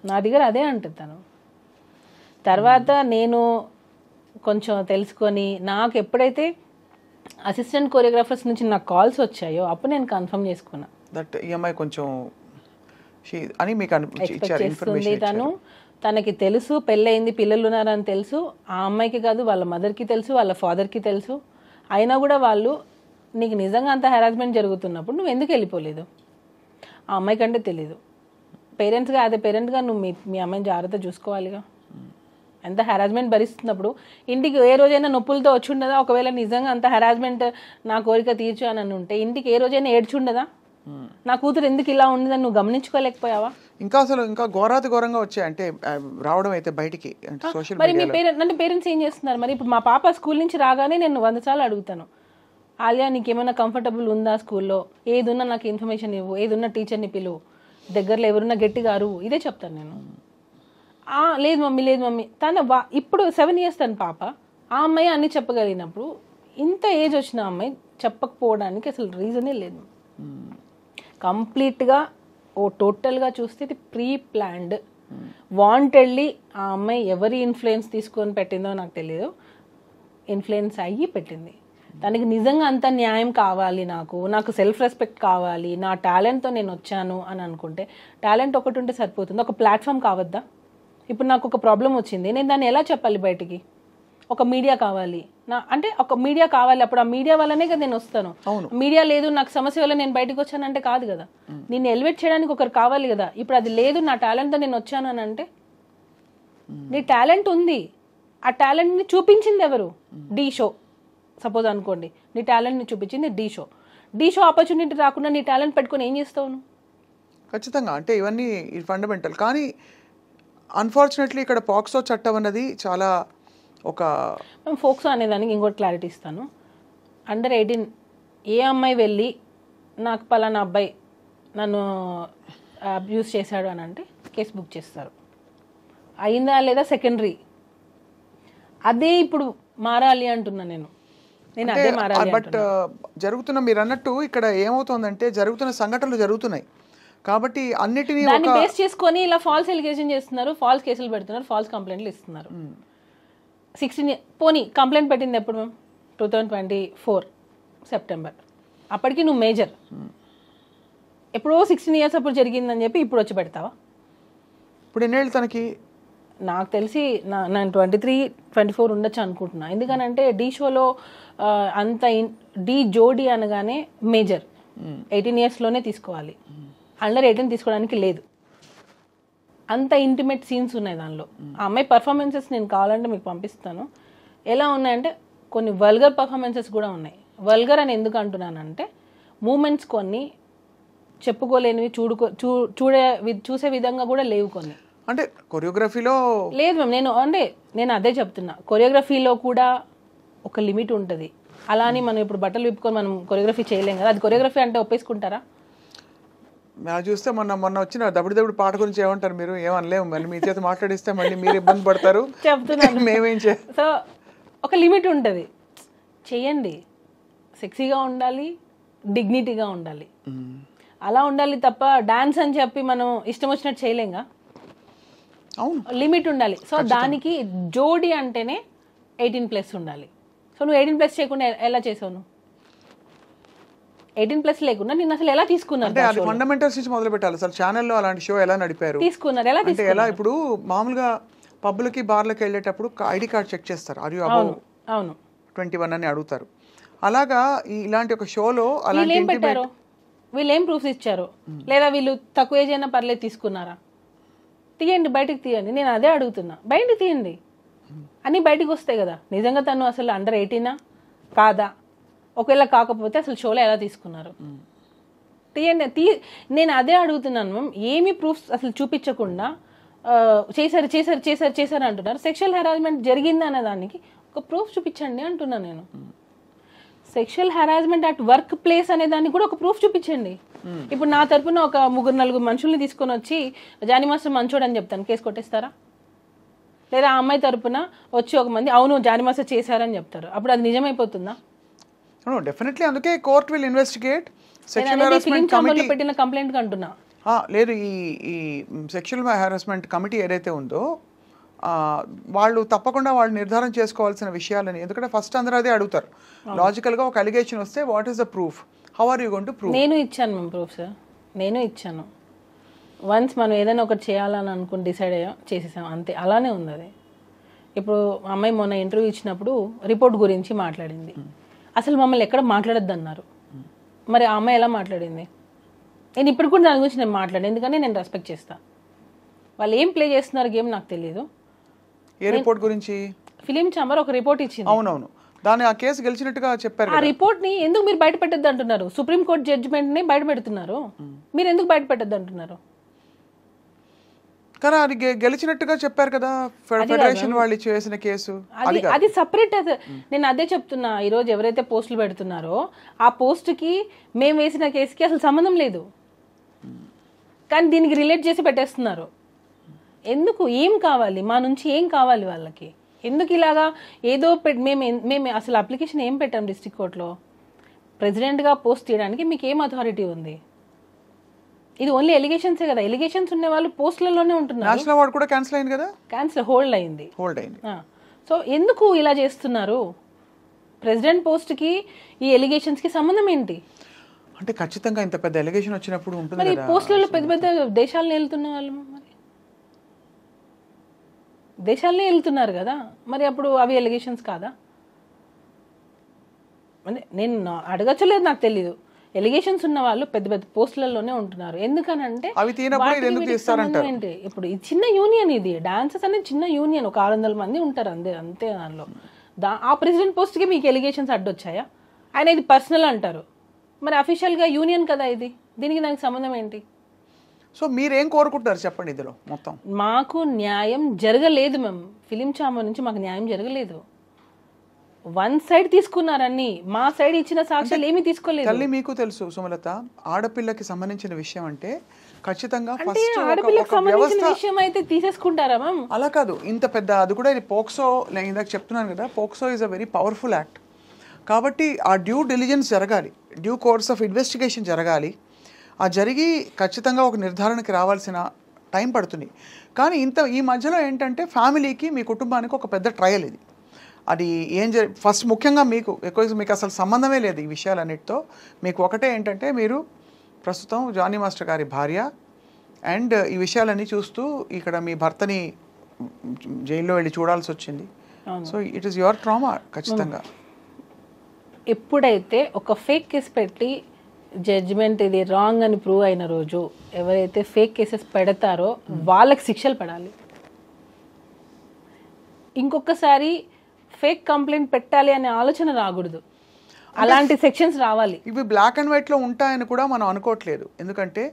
నా దగ్గర అదే అంటుంది తను. తర్వాత నేను కొంచెం తెలుసుకొని నాకు ఎప్పుడైతే అసిస్టెంట్ కొరియోగ్రాఫర్స్ నుంచి నాకు కాల్స్ వచ్చాయో అప్పుడు నేను కన్ఫర్మ్ చేసుకున్నా దట్ ఈ అమ్మాయి కొంచెం అని మీకు ఎక్స్పెక్ట్ చేస్తుంది. తనకి తెలుసు పెళ్ళయింది, పిల్లలు ఉన్నారని తెలుసు. ఆ అమ్మాయికి కాదు వాళ్ళ మదర్కి తెలుసు, వాళ్ళ ఫాదర్కి తెలుసు. అయినా కూడా వాళ్ళు నీకు నిజంగా అంత హెరాస్మెంట్ జరుగుతున్నప్పుడు నువ్వు ఎందుకు వెళ్ళిపోలేదు? ఆ అమ్మాయి కంటే తెలీదు. పేరెంట్స్గా అదే పేరెంట్గా నువ్వు మీ అమ్మాయిని జాగ్రత్త చూసుకోవాలిగా. ఎంత హెరాస్మెంట్ భరిస్తున్నప్పుడు ఇంటికి ఏ రోజైనా నొప్పులతో వచ్చి ఉండదా? ఒకవేళ నిజంగా అంత హెరాస్మెంట్ నా కోరిక తీర్చు అని ఉంటే ఇంటికి ఏ రోజైనా ఏడ్చి ఉండదా? నా కూతురు ఎందుకు ఇలా ఉండదని నువ్వు గమనించుకోలేకపోయావా? ఇంకా అసలు ఇంకా ఘోరాతి ఘోరంగా వచ్చాయి అంటే రావడం అయితే బయటికి సోషల్ మరి మీ పేరెంట్స్ ఏం చేస్తున్నారు? మరి ఇప్పుడు మా పాప స్కూల్ నుంచి రాగానే నేను 100 సార్లు అడుగుతాను, ఆలియా నీకేమైనా కంఫర్టబుల్ ఉందా స్కూల్లో, ఏదున్నా నాకు ఇన్ఫర్మేషన్ ఇవ్వు, ఏదున్నా టీచర్ని పిలువు, దగ్గరలో ఎవరున్నా గట్టిగా అరువు, ఇదే చెప్తాను నేను. లేదు మమ్మీ తన ఇప్పుడు 7 years తన పాప, ఆ అమ్మాయి అన్ని చెప్పగలిగినప్పుడు ఇంత ఏజ్ వచ్చిన అమ్మాయి చెప్పకపోవడానికి అసలు రీజనే లేదు. కంప్లీట్గా టోటల్గా చూస్తే ఇది ప్రీ ప్లాన్డ్, వాంటెడ్లీ ఆ అమ్మాయి ఎవరి ఇన్ఫ్లుయెన్స్ తీసుకొని పెట్టిందో నాకు తెలియదు, ఇన్ఫ్లుయెన్స్ అయ్యి పెట్టింది. తనకి నిజంగా అంత న్యాయం కావాలి, నాకు సెల్ఫ్ రెస్పెక్ట్ కావాలి, నా టాలెంట్తో నేను వచ్చాను అని అనుకుంటే టాలెంట్ ఒకటి ఉంటే సరిపోతుంది, ఒక ప్లాట్ఫామ్ కావద్దా? ఇప్పుడు నాకు ఒక ప్రాబ్లం వచ్చింది, నేను దాన్ని ఎలా చెప్పాలి బయటికి? ఒక మీడియా కావాలి, అంటే ఒక మీడియా కావాలి. అప్పుడు ఆ మీడియా వల్లనే కదా నేను వస్తాను. మీడియా లేదు, నాకు సమస్య వల్ల నేను బయటకు వచ్చానంటే కాదు కదా. నేను ఎలివేట్ చేయడానికి ఒకరు కావాలి కదా. ఇప్పుడు అది లేదు, నా టాలెంట్తో నేను వచ్చాను అని అంటే, నీ టాలెంట్ ఉంది, ఆ టాలెంట్ని చూపించింది ఎవరు? డి షో సపోజ్ అనుకోండి, నీ టాలెంట్ని చూపించింది డి షో ఆపర్చునిటీ రాకుండా నీ టాలెంట్ పెట్టుకొని ఏం చేస్తావు నువ్వు? ఖచ్చితంగా అంటే ఇవన్నీ ఫండమెంటల్. కానీ అన్ఫార్చునేట్లీ ఇక్కడ పాక్సో చట్టం అన్నది చాలా మేము ఫోక్సో అనేదానికి ఇంకోటి క్లారిటీ ఇస్తాను. అండర్ 18 ఏ అమ్మాయి వెళ్ళి నాకు పలానా అబ్బాయి నన్ను అబ్యూస్ చేశాడు అని అంటే కేసు బుక్ చేస్తారు. అయిందా లేదా సెకండరీ, అదే ఇప్పుడు మారాలి అంటున్నా నేను అదే మారాలి. బట్ జరుగుతున్న మీరు అన్నట్టు ఇక్కడ ఏమవుతుందంటే జరుగుతున్న సంఘటనలు జరుగుతున్నాయి కాబట్టి అన్నిటినీ దాన్ని బేస్ చేసుకొని ఇలా ఫాల్స్ ఎలిగేషన్ చేస్తున్నారు, ఫాల్స్ కేసులు పెడుతున్నారు, ఫాల్స్ కంప్లైంట్లు ఇస్తున్నారు. 16 పోనీ కంప్లైంట్ పెట్టింది ఎప్పుడు మేము 2024 సెప్టెంబర్, అప్పటికి నువ్వు మేజర్. ఎప్పుడో 16 years అప్పుడు జరిగిందని చెప్పి ఇప్పుడు వచ్చి పెడతావా? ఇప్పుడు ఎన్నేళ్ళు తనకి? నాకు తెలిసి నేను 23-24 ఉండొచ్చు అనుకుంటున్నా. ఎందుకనంటే డీ షోలో అంత డీ జోడీ అనగానే మేజర్ 18 yearsలోనే తీసుకోవాలి, అండర్ 18 తీసుకోవడానికి లేదు. అంత ఇంటిమేట్ సీన్స్ ఉన్నాయి దానిలో. ఆ అమ్మాయి పర్ఫార్మెన్సెస్ నేను కావాలంటే మీకు పంపిస్తాను. ఎలా ఉన్నాయంటే కొన్ని వల్గర్ పర్ఫార్మెన్సెస్ కూడా ఉన్నాయి. వల్గర్ అని ఎందుకు అంటున్నానంటే మూమెంట్స్ కొన్ని చెప్పుకోలేనివి, చూసే విధంగా కూడా లేవు కొన్ని. అంటే కొరియోగ్రఫీలో లేదు మ్యామ్, నేను అదే చెప్తున్నా. కొరియోగ్రఫీలో కూడా ఒక లిమిట్ ఉంటుంది. అలా అని మనం ఇప్పుడు బట్టలు విప్పుకొని మనం కొరియోగ్రఫీ చేయలేం కదా. అది కొరియోగ్రఫీ అంటే ఒప్పేసుకుంటారా? నాకు చూస్తే మొన్న వచ్చిన దబుడు పాట గురించి ఏమంటారు మీరు? ఏమనలేము, మళ్ళీ మీ చేత మాట్లాడిస్తే మళ్ళీ మీరు ఇబ్బంది పడతారు చెప్తున్నాను. మేమేం సో ఒక లిమిట్ ఉంటుంది, చెయ్యండి. సెక్సీగా ఉండాలి, డిగ్నిటీగా ఉండాలి, అలా ఉండాలి తప్ప డాన్స్ అని చెప్పి మనం ఇష్టం వచ్చినట్టు చేయలేంగా. అవును, లిమిట్ ఉండాలి. సో దానికి జోడి అంటేనే 18+ ఉండాలి. సో నువ్వు 18+ చేయకుండా ఎలా చేసావు? నువ్వు 18+ లేకుండా నేను అసలు ఎలా తీసుకున్నాను? అంటే అది ఫండమెంటల్స్ నుంచి మొదలు పెట్టాలి. అసలు ఛానల్లో అలాంటి షో ఎలా నడిపారు, తీసుకున్నారు ఎలా? అంటే ఎలా? ఇప్పుడు మామూలుగా పబ్లకి బార్లకి వెళ్ళేటప్పుడు ఐడి కార్డ్ చెక్ చేస్తారు, ఆర్ యు అబౌవ్ 21 అని అడుగుతారు. అలాగా ఇలాంటి ఒక షోలో వీళ్ళు ఏం పెట్టారు? వీళ్ళు ఏం ప్రూఫ్స్ ఇచ్చారు? లేదా వీళ్ళు తక్కువ ఏజ్ అయినా పర్లేదు తీసుకున్నారా? తీయండి, బయటకు తీయండి. నేను అదే అడుగుతున్నా, బయటకు తీయండి. అన్నీ బయటకు వస్తాయి కదా. నిజంగా తను అసలు అండర్ 18 కాదా? ఒకవేళ కాకపోతే అసలు షోలో ఎలా తీసుకున్నారు? తీయండి. నేను అదే అడుగుతున్నాను మ్యామ్. ఏమి ప్రూఫ్స్ అసలు చూపించకుండా చేశారు అంటున్నారు. సెక్షువల్ హెరాస్మెంట్ జరిగింది అనే దానికి ఒక ప్రూఫ్ చూపించండి అంటున్నాను నేను. Sexual harassment at work place అనే దానికి కూడా ఒక ప్రూఫ్ చూపించండి. ఇప్పుడు నా తరపున ఒక 3-4 మనుషుల్ని తీసుకొని వచ్చి జానీ మాస్టర్ మంచోడు అని చెప్తాను, కేసు కొట్టేస్తారా? లేదా ఆ అమ్మాయి తరపున వచ్చి ఒక మంది అవును జానీ మాస్టర్ చేశారని చెప్తారు, అప్పుడు అది నిజమైపోతుందా? డెఫినెట్లీ. అందుకే court will investigate. Sexual harassment committee పెట్టిన కంప్లైంట్ అంటున్నా. లేదు, ఈ సెక్షువల్ హెరాస్మెంట్ కమిటీ ఏదైతే ఉందో వాళ్ళు తప్పకుండా వాళ్ళు నిర్ధారణ చేసుకోవాల్సిన విషయాలని. ఎందుకంటే ఫస్ట్ అందరూ అదే అడుగుతారు లాజికల్గా. ఒక అలిగేషన్ వస్తే what is the proof, how are you going to prove? నేను ఇచ్చాను మ్యామ్ ప్రూఫ్ సార్, నేను ఇచ్చాను. వన్స్ మనం ఏదైనా ఒకటి చేయాలని అనుకుని డిసైడ్ అయ్యాం, చేసేసాం, అంతే. అలానే ఉంది అది. ఇప్పుడు అమ్మాయి మొన్న ఇంటర్వ్యూ ఇచ్చినప్పుడు రిపోర్ట్ గురించి మాట్లాడింది. అసలు మమ్మల్ని ఎక్కడ మాట్లాడొద్దు అన్నారు. మరి ఆ అమ్మాయి ఎలా మాట్లాడింది? నేను ఇప్పుడు కూడా దాని గురించి నేను మాట్లాడాను, ఎందుకంటే నేను రెస్పెక్ట్ చేస్తాను. వాళ్ళు ఏం ప్లే చేస్తున్నారు గేమ్ నాకు తెలియదు. ఏ రిపోర్ట్ గురించి? ఫిలిం ఛాంబర్ ఒక రిపోర్ట్ ఇచ్చింది. అవునవును, దాని ఆ కేసు గెలిచినట్టుగా చెప్పారు. ఆ రిపోర్ట్ ని ఎందుకు మీరు బయట పెట్టద్దు అంటున్నారు? సుప్రీంకోర్టు జడ్జిమెంట్ ని బయట పెడుతున్నారు, మీరు ఎందుకు బయట పెట్టద్దు అంటున్నారు? కానీ అది గెలిచినట్టుగా చెప్పారు కదా ఫెడరేషన్ వాళ్ళు చేసిన కేసు. అది సపరేట్. నేను అదే చెప్తున్నా. ఈరోజు ఎవరైతే పోస్టులు పెడుతున్నారో ఆ పోస్ట్కి మేము వేసిన కేసుకి అసలు సంబంధం లేదు, కానీ దీనికి రిలేట్ చేసి పెట్టేస్తున్నారు. ఎందుకు? ఏం కావాలి మా నుంచి? ఏం కావాలి వాళ్ళకి? ఎందుకు ఇలాగా ఏదో మేము అసలు అప్లికేషన్ ఏం పెట్టాం డిస్ట్రిక్ట్ కోర్టులో? ప్రెసిడెంట్గా పోస్ట్ తీయడానికి మీకు ఏం అథారిటీ ఉంది? ఇది ఓన్లీ ఎలిగేషన్సే కదా. ఎలిగేషన్స్ ఉన్న వాళ్ళు పోస్టులలోనే ఉంటున్నారు. నేషనల్ అవార్డు కూడా క్యాన్సిల్ అయింది కదా. క్యాన్సిల్, హోల్డ్ అయింది. సో ఎందుకు ఇలా చేస్తున్నారు? ప్రెసిడెంట్ పోస్ట్కి ఈ ఎలిగేషన్స్కి సంబంధం ఏంటి? అంటే ఖచ్చితంగా ఇంత పెద్ద ఎలిగేషన్ వచ్చినప్పుడు ఉంటుంది మరి కదా. పోస్టులలో పెద్ద పెద్ద దేశాలను వెళ్తున్న వాళ్ళు మరి దేశాలనే వెళ్తున్నారు కదా, మరి అప్పుడు అవి ఎలిగేషన్స్ కాదా? అంటే నేను అడగచ్చలేదు, నాకు తెలీదు. ఎలిగేషన్స్ ఉన్న వాళ్ళు పెద్ద పెద్ద పోస్టులలోనే ఉంటున్నారు. ఎందుకనంటే ఏంటి, ఇప్పుడు ఈ చిన్న యూనియన్, ఇది డాన్సెస్ అనేది చిన్న యూనియన్, ఒక 600 మంది ఉంటారు అంతే. దానిలో ఆ ప్రెసిడెంట్ పోస్ట్కి మీకు ఎలిగేషన్స్ అడ్డొచ్చాయా? ఆయన ఇది పర్సనల్ అంటారు, మరి అఫీషియల్గా యూనియన్ కదా ఇది, దీనికి దానికి సంబంధం ఏంటి? సో మీరేం కోరుకుంటున్నారు చెప్పండి ఇందులో మొత్తం? మాకు న్యాయం జరగలేదు మ్యామ్. ఫిలిం ఛాంబర్ నుంచి మాకు న్యాయం జరగలేదు. వన్ సైడ్ తీసుకున్నారని, మా సైడ్ ఇచ్చిన సాక్ష్యాలు ఏమీ తీసుకోలేదు. తల్లి మీకు తెలుసు సుమలత, ఆడపిల్లకి సంబంధించిన విషయం అంటే ఖచ్చితంగా ఆడపిల్లకి సంబంధించిన విషయం అయితే తీసేసుకుంటారా మ్యామ్? అలా కాదు, ఇంత పెద్ద అది కూడా ఇది పోక్సో. నేను ఇందాక చెప్తున్నాను కదా, POCSO is a very powerful act. కాబట్టి ఆ డ్యూ డిలిజెన్స్ జరగాలి, డ్యూ కోర్స్ ఆఫ్ ఇన్వెస్టిగేషన్ జరగాలి. ఆ జరిగి ఖచ్చితంగా ఒక నిర్ధారణకి రావాల్సిన టైం పడుతుంది. కానీ ఈ మధ్యలో ఏంటంటే ఫ్యామిలీకి, మీ కుటుంబానికి ఒక పెద్ద ట్రయల్ ఇది. అది ఏం ఫస్ట్ ముఖ్యంగా మీకు అసలు సంబంధమే లేదు ఈ విషయాలన్నిటితో. మీకు ఒకటే ఏంటంటే, మీరు ప్రస్తుతం జానీ మాస్టర్ గారి భార్య అండ్ ఈ విషయాలన్నీ చూస్తూ ఇక్కడ మీ భర్తని జైల్లో వెళ్ళి చూడాల్సి వచ్చింది. So it is your trauma ఖచ్చితంగా. ఎప్పుడైతే ఒక ఫేక్ కేసు పెట్టి జడ్జిమెంట్ ఇది రాంగ్ అని ప్రూవ్ అయిన రోజు ఎవరైతే ఫేక్ కేసెస్ పెడతారో వాళ్ళకి శిక్షలు పడాలి. ఇంకొకసారి ఫేక్ కంప్లైంట్ పెట్టాలి అనే ఆలోచన రాకూడదు, అలాంటి సెక్షన్స్ రావాలి. ఇవి బ్లాక్ అండ్ వైట్లో ఉంటాయని కూడా మనం అనుకోవట్లేదు, ఎందుకంటే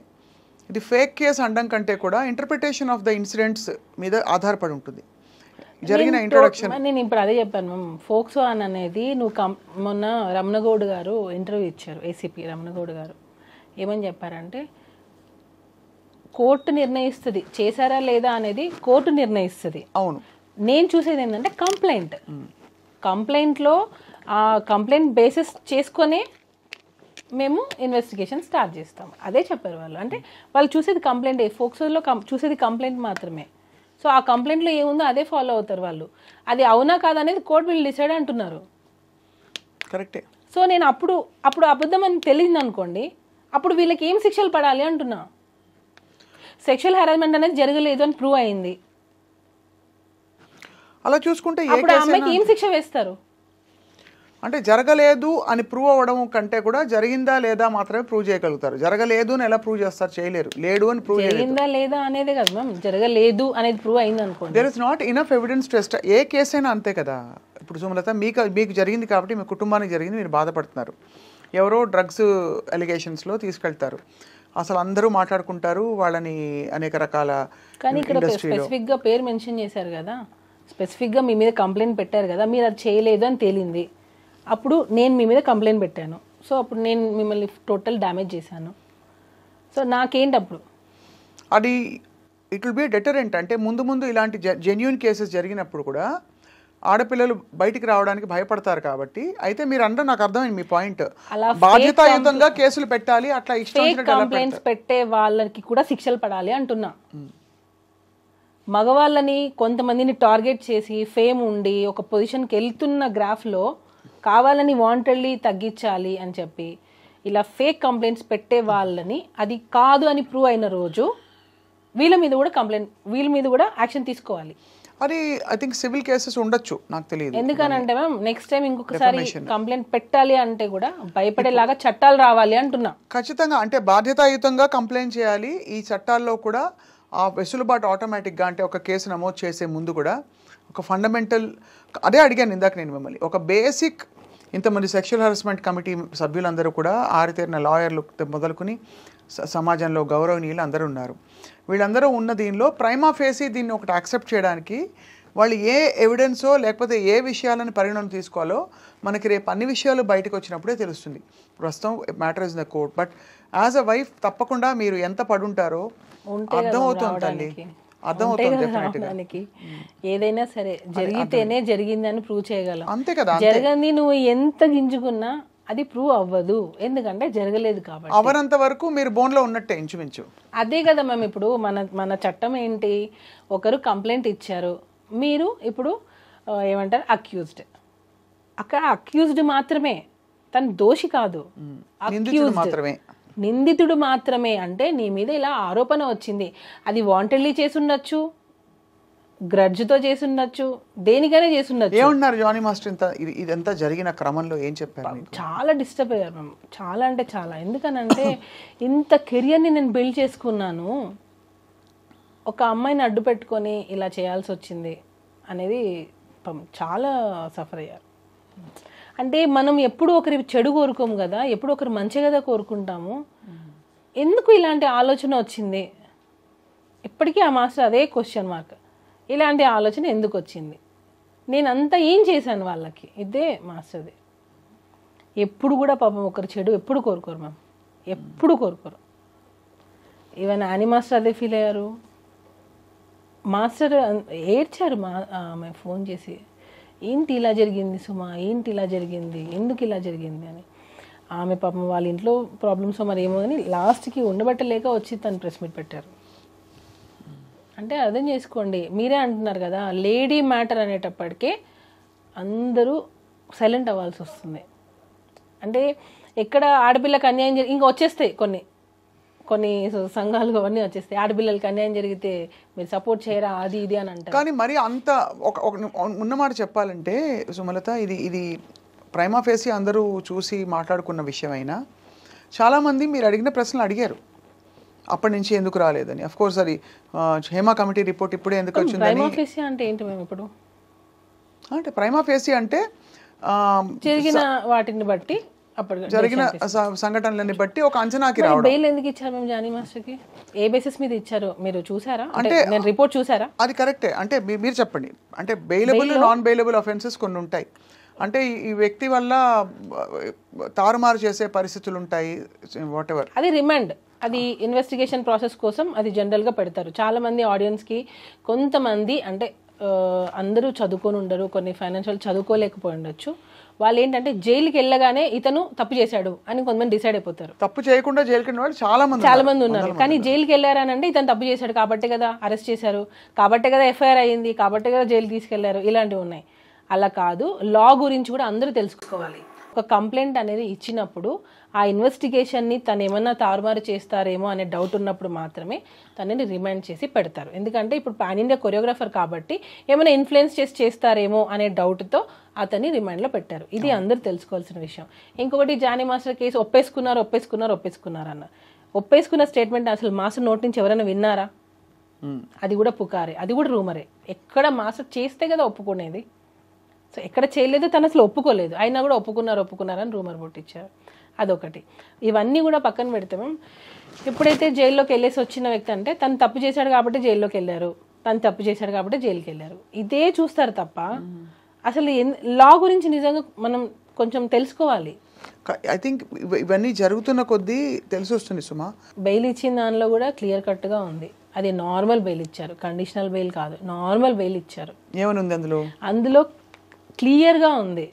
ఇది ఫేక్ కేసు అనడం కంటే కూడా ఇంటర్ప్రిటేషన్ ఆఫ్ ద ఇన్సిడెంట్స్ మీద ఆధారపడి ఉంటుంది జరిగిన ఇంట్రొడక్షన్. నేను ఇప్పుడు అదే చెప్పాను మ్యామ్, ఫోక్సో అని అనేది మొన్న రమణగౌడ్ గారు ఇంటర్వ్యూ ఇచ్చారు, ఏసీపీ రమణగౌడ్ గారు. ఏమని చెప్పారంటే కోర్టు నిర్ణయిస్తుంది చేశారా లేదా అనేది, కోర్టు నిర్ణయిస్తుంది. అవును, నేను చూసేది ఏంటంటే కంప్లైంట్లో ఆ కంప్లైంట్ బేసిస్ చేసుకొనే మేము ఇన్వెస్టిగేషన్ స్టార్ట్ చేస్తాం. అదే చెప్పారు వాళ్ళు. అంటే వాళ్ళు చూసేది కంప్లైంట్, ఫోక్సోలో చూసేది కంప్లైంట్ మాత్రమే. సో ఆ కంప్లైంట్లో ఏముందో అదే ఫాలో అవుతారు వాళ్ళు. అది అవునా కాదనేది కోర్టు వీళ్ళు డిసైడ్ అంటున్నారు. కరెక్టే. సో నేను అప్పుడు అబద్ధం అని తెలియదు అనుకోండి, అప్పుడు వీళ్ళకి ఏం శిక్షలు పడాలి అంటున్నా. సెక్షువల్ హెరాస్మెంట్ అనేది జరగలేదు అని ప్రూవ్ అయింది, అలా చూసుకుంటే అప్పుడు ఆ అమ్మాయికి ఏం శిక్ష వేస్తారు? అంటే జరగలేదు అని ప్రూవ్ అవ్వడం కంటే కూడా జరిగిందా లేదా మాత్రమే ప్రూవ్ చేయగలుగుతారు. జరగలేదు అని ఎలా ప్రూవ్ చేస్తారు? చేయలేరు. లేడు అని ప్రూవ్ జరిగిందా లేదా అనేది కదా మ్యామ్, జరగలేదు అనేది ప్రూవ్ అయింది అనుకోండి. There is not enough evidence test. ఏ కేసు అయినా అంతే కదా. ఇప్పుడు సుమలత మీకు జరిగింది కాబట్టి మీ కుటుంబానికి జరిగింది, మీరు బాధపడుతున్నారు. ఎవరో డ్రగ్స్ అలిగేషన్స్లో తీసుకెళ్తారు, అసలు అందరూ మాట్లాడుకుంటారు వాళ్ళని అనేక రకాల. కానీ ఇక్కడ స్పెసిఫిక్గా పేరు మెన్షన్ చేశారు కదా, స్పెసిఫిక్గా మీ మీద కంప్లైంట్ పెట్టారు కదా, మీరు అది చేయలేదు అని తేలింది. అప్పుడు నేను మీ మీద కంప్లైంట్ పెట్టాను, సో అప్పుడు నేను మిమ్మల్ని టోటల్ డ్యామేజ్ చేశాను. సో నాకేంటి అప్పుడు అది ఇట్ విల్ బి డెటరెంట్. అంటే ముందు ఇలాంటి జెన్యూన్ కేసెస్ జరిగినప్పుడు కూడా ఆడపిల్లలు బయటికి రావడానికి భయపడతారు కాబట్టి. అయితే మీరు అంటే నాకు అర్థమైంది మీ పాయింట్, బాధ్యతాయుతంగా కేసులు పెట్టాలి, అట్లా ఇష్టం కంప్లైంట్స్ పెట్టే వాళ్ళకి కూడా శిక్షలు పడాలి అంటున్నా. మగవాళ్ళని కొంతమందిని టార్గెట్ చేసి ఫేమ్ ఉండి ఒక పొజిషన్కి వెళ్తున్న గ్రాఫ్లో కావాలని వాంటెడ్లీ తగ్గించాలి అని చెప్పి ఇలా ఫేక్ కంప్లైంట్స్ పెట్టే వాళ్ళని అది కాదు అని ప్రూవ్ అయిన రోజు వీళ్ళ మీద కూడా యాక్షన్ తీసుకోవాలి. అది ఐ థింక్ సివిల్ కేసెస్ ఉండొచ్చు, నాకు తెలియదు. ఎందుకనంటే మ్యామ్ నెక్స్ట్ టైం ఇంకొకసారి కంప్లైంట్ పెట్టాలి అంటే కూడా భయపడేలాగా చట్టాలు రావాలి అంటున్నా. ఖచ్చితంగా, అంటే బాధ్యతాయుతంగా కంప్లైంట్ చేయాలి. ఈ చట్టాల్లో కూడా ఆ వెసులుబాటు ఆటోమేటిక్గా, అంటే ఒక కేసు నమోదు చేసే ముందు కూడా ఒక ఫండమెంటల్, అదే అడిగాను ఇందాక నేను మిమ్మల్ని, ఒక బేసిక్ ఇంతమంది సెక్షువల్ హెరాస్మెంట్ కమిటీ సభ్యులందరూ కూడా ఆరితేరిన లాయర్లు మొదలుకొని సమాజంలో గౌరవనీయులు అందరూ ఉన్నారు. వీళ్ళందరూ ఉన్న దీనిలో ప్రైమా ఫేసి దీన్ని ఒకటి యాక్సెప్ట్ చేయడానికి వాళ్ళు ఏ ఎవిడెన్సో లేకపోతే ఏ విషయాలను పరిగణన తీసుకోవాలో మనకి రేపు అన్ని విషయాలు బయటకు వచ్చినప్పుడే తెలుస్తుంది. ప్రస్తుతం matter is the court. But as a wife తప్పకుండా మీరు ఎంత పడుంటారో అర్థమవుతుంది, అర్థమవుతుంది. ఏదైనా సరే జరిగితేనే జరిగిందని ప్రూవ్ చేయగలం, అంతే కదా. జరగని నువ్వు ఎంత గింజుకున్నా అది ప్రూవ్ అవ్వదు, ఎందుకంటే జరగలేదు కాబట్టి. అవనంత వరకు మీరు బోన్లో ఉన్నట్టే ఇంచుమించు. అదే కదా మ్యామ్. ఇప్పుడు మన చట్టం ఏంటి, ఒకరు కంప్లైంట్ ఇచ్చారు, మీరు ఇప్పుడు ఏమంటారు అక్యూజ్డ్, అక్కడ అక్యూజ్డ్ మాత్రమే, తను దోషి కాదు, నిందితుడు మాత్రమే. అంటే నీ మీద ఇలా ఆరోపణ వచ్చింది, అది వాంటెడ్లీ చేసుండొచ్చు, గ్రడ్జ్తో చేసుండొచ్చు, దేనికైనా చేసుండొచ్చు. ఏమన్నారు జానీ మాస్టర్ ఇదంతా జరిగిన క్రమంలో ఏం చెప్పారు? చాలా డిస్టర్బ్ అయ్యారు మ్యామ్, చాలా అంటే చాలా. ఎందుకనంటే ఇంత కెరియర్ని నేను బిల్డ్ చేసుకున్నాను, ఒక అమ్మాయిని అడ్డు పెట్టుకొని ఇలా చేయాల్సి వచ్చింది అనేది చాలా సఫర్ అయ్యారు. అంటే మనం ఎప్పుడు ఒకరి చెడు కోరుకోము కదా, ఎప్పుడు ఒకరు మంచి కదా కోరుకుంటాము. ఎందుకు ఇలాంటి ఆలోచన వచ్చింది? ఇప్పటికీ ఆ మాస్టర్ అదే క్వశ్చన్ మార్క్, ఇలాంటి ఆలోచన ఎందుకు వచ్చింది, నేను అంతా ఏం చేశాను వాళ్ళకి, ఇదే మాస్టర్ది. ఎప్పుడు కూడా పాపం ఒకరు చెడు ఎప్పుడు కోరుకోరు మ్యామ్, ఎప్పుడు కోరుకోరు. ఈవెన్ యానీ మాస్టర్ అదే ఫీల్ అయ్యారు. మాస్టర్ ఏడ్చారు ఆమె ఫోన్ చేసి, ఏంటి ఇలా జరిగింది సుమా, ఏంటి ఇలా జరిగింది, ఎందుకు ఇలా జరిగింది అని. ఆమె పాపం వాళ్ళ ఇంట్లో ప్రాబ్లమ్స్ మరి ఏమో అని లాస్ట్కి ఉండబట్టలేక వచ్చి తను ప్రెస్ మీట్ పెట్టారు. అంటే అర్థం చేసుకోండి, మీరే అంటున్నారు కదా లేడీ మ్యాటర్ అనేటప్పటికే అందరూ సైలెంట్ అవ్వాల్సి వస్తుంది. అంటే ఎక్కడ ఆడపిల్లకి అన్యాయం ఇంకా వచ్చేస్తాయి కొన్ని సంఘాలు అవన్నీ వచ్చేస్తాయి. ఆడపిల్లలకి అన్యాయం జరిగితే మీరు సపోర్ట్ చేయరా అది ఇది అని అంటారు. కానీ మరి అంత ఉన్నమాట చెప్పాలంటే సుమలత, ఇది ప్రైమా ఫేసి అందరూ చూసి మాట్లాడుకున్న విషయం అయినా చాలామంది మీరు అడిగిన ప్రశ్నలు అడిగారు అప్పటి నుంచి ఎందుకు రాలేదని. అఫ్ కోర్స్ అది హేమా కమిటీ రిపోర్ట్ ఇప్పుడే ఎందుకు వచ్చిందని. ప్రైమా ఫేసి అంటే ఏంటి మేము ఇప్పుడు అంటే ప్రైమా ఫేసి అంటే జరిగిన వాటిని బట్టి జరిగిన సంఘటనలని బట్టి ఒక అంచనాకి రావడం. బెయిల్ ఎందుకు ఇచ్చారు మేము జానీ మాస్టర్కి? ఏ బేసిస్ మీద ఇచ్చారు మీరు చూసారా? అంటే నేను రిపోర్ట్ చూసారా? అది కరెక్టే. అంటే మీరు చెప్పండి. అంటే బెయిలబుల్ నాన్ బెయిలబుల్ అఫెన్సెస్ కొన్ని ఉంటాయి. అంటే ఈ వ్యక్తి వల్ల తారుమారు చేసే పరిస్థితులు ఉంటాయి, వాట్ ఎవర్. అది రిమాండ్, అది ఇన్వెస్టిగేషన్ ప్రాసెస్ కోసం అది జనరల్గా పెడతారు. చాలా మంది ఆడియన్స్కి కొంతమంది అంటే అందరూ చదువుకొని ఉండరు, కొన్ని ఫైనాన్షియల్ చదువుకోలేకపోయి ఉండొచ్చు. వాళ్ళు ఏంటంటే జైలుకి వెళ్ళగానే ఇతను తప్పు చేశాడు అని కొంతమంది డిసైడ్ అయిపోతారు. తప్పు చేయకుండా జైలుకి వెళ్ళిన వాళ్ళు చాలా మంది ఉన్నారు. కానీ జైలుకి వెళ్ళారని అంటే ఇతను తప్పు చేశాడు కాబట్టే కదా అరెస్ట్ చేశారు, కాబట్టే కదా ఎఫ్ఐఆర్ అయ్యింది, కాబట్టే కదా జైలు తీసుకెళ్లారు, ఇలాంటివి ఉన్నాయి. అలా కాదు, లా గురించి కూడా అందరూ తెలుసుకోవాలి. ఒక కంప్లైంట్ అనేది ఇచ్చినప్పుడు ఆ ఇన్వెస్టిగేషన్ని తను ఏమన్నా తారుమారు చేస్తారేమో అనే డౌట్ ఉన్నప్పుడు మాత్రమే తనని రిమాండ్ చేసి పెడతారు. ఎందుకంటే ఇప్పుడు పాన్ ఇండియా కొరియోగ్రాఫర్ కాబట్టి ఏమైనా ఇన్ఫ్లుయెన్స్ చేస్తారేమో అనే డౌట్తో అతన్ని రిమాండ్లో పెట్టారు. ఇది అందరూ తెలుసుకోవాల్సిన విషయం. ఇంకొకటి జానీ మాస్టర్ కేసు ఒప్పేసుకున్నారు అన్న ఒప్పేసుకున్న స్టేట్మెంట్ అసలు మాస్టర్ నోటి నుంచి ఎవరైనా విన్నారా? అది కూడా పుకారే, అది కూడా రూమరే. ఎక్కడ మాస్టర్ చేస్తే కదా ఒప్పుకునేది. సో ఎక్కడ చేయలేదు, తను అసలు ఒప్పుకోలేదు, అయినా కూడా ఒప్పుకున్నారని రూమర్ పుట్టించారు. అదొకటి. ఇవన్నీ కూడా పక్కన పెడితే ఎప్పుడైతే జైల్లోకి వెళ్ళేసి వచ్చిన వ్యక్తి అంటే తను తప్పు చేశాడు కాబట్టి జైల్లోకి వెళ్ళారు, తను తప్పు చేశాడు కాబట్టి జైలుకి వెళ్ళారు, ఇదే చూస్తారు తప్ప అసలు లా గురించి నిజంగా మనం కొంచెం తెలుసుకోవాలి. ఐ థింక్ ఇవన్నీ జరుగుతున్న కొద్దీ తెలిసి వస్తుంది సుమా. బెయిల్ ఇచ్చిన దానిలో కూడా క్లియర్ కట్గా ఉంది, అది నార్మల్ బెయిల్ ఇచ్చారు, కండిషనల్ బెయిల్ కాదు, నార్మల్ బెయిల్ ఇచ్చారు. ఏమనుంది అందులో క్లియర్గా ఉంది,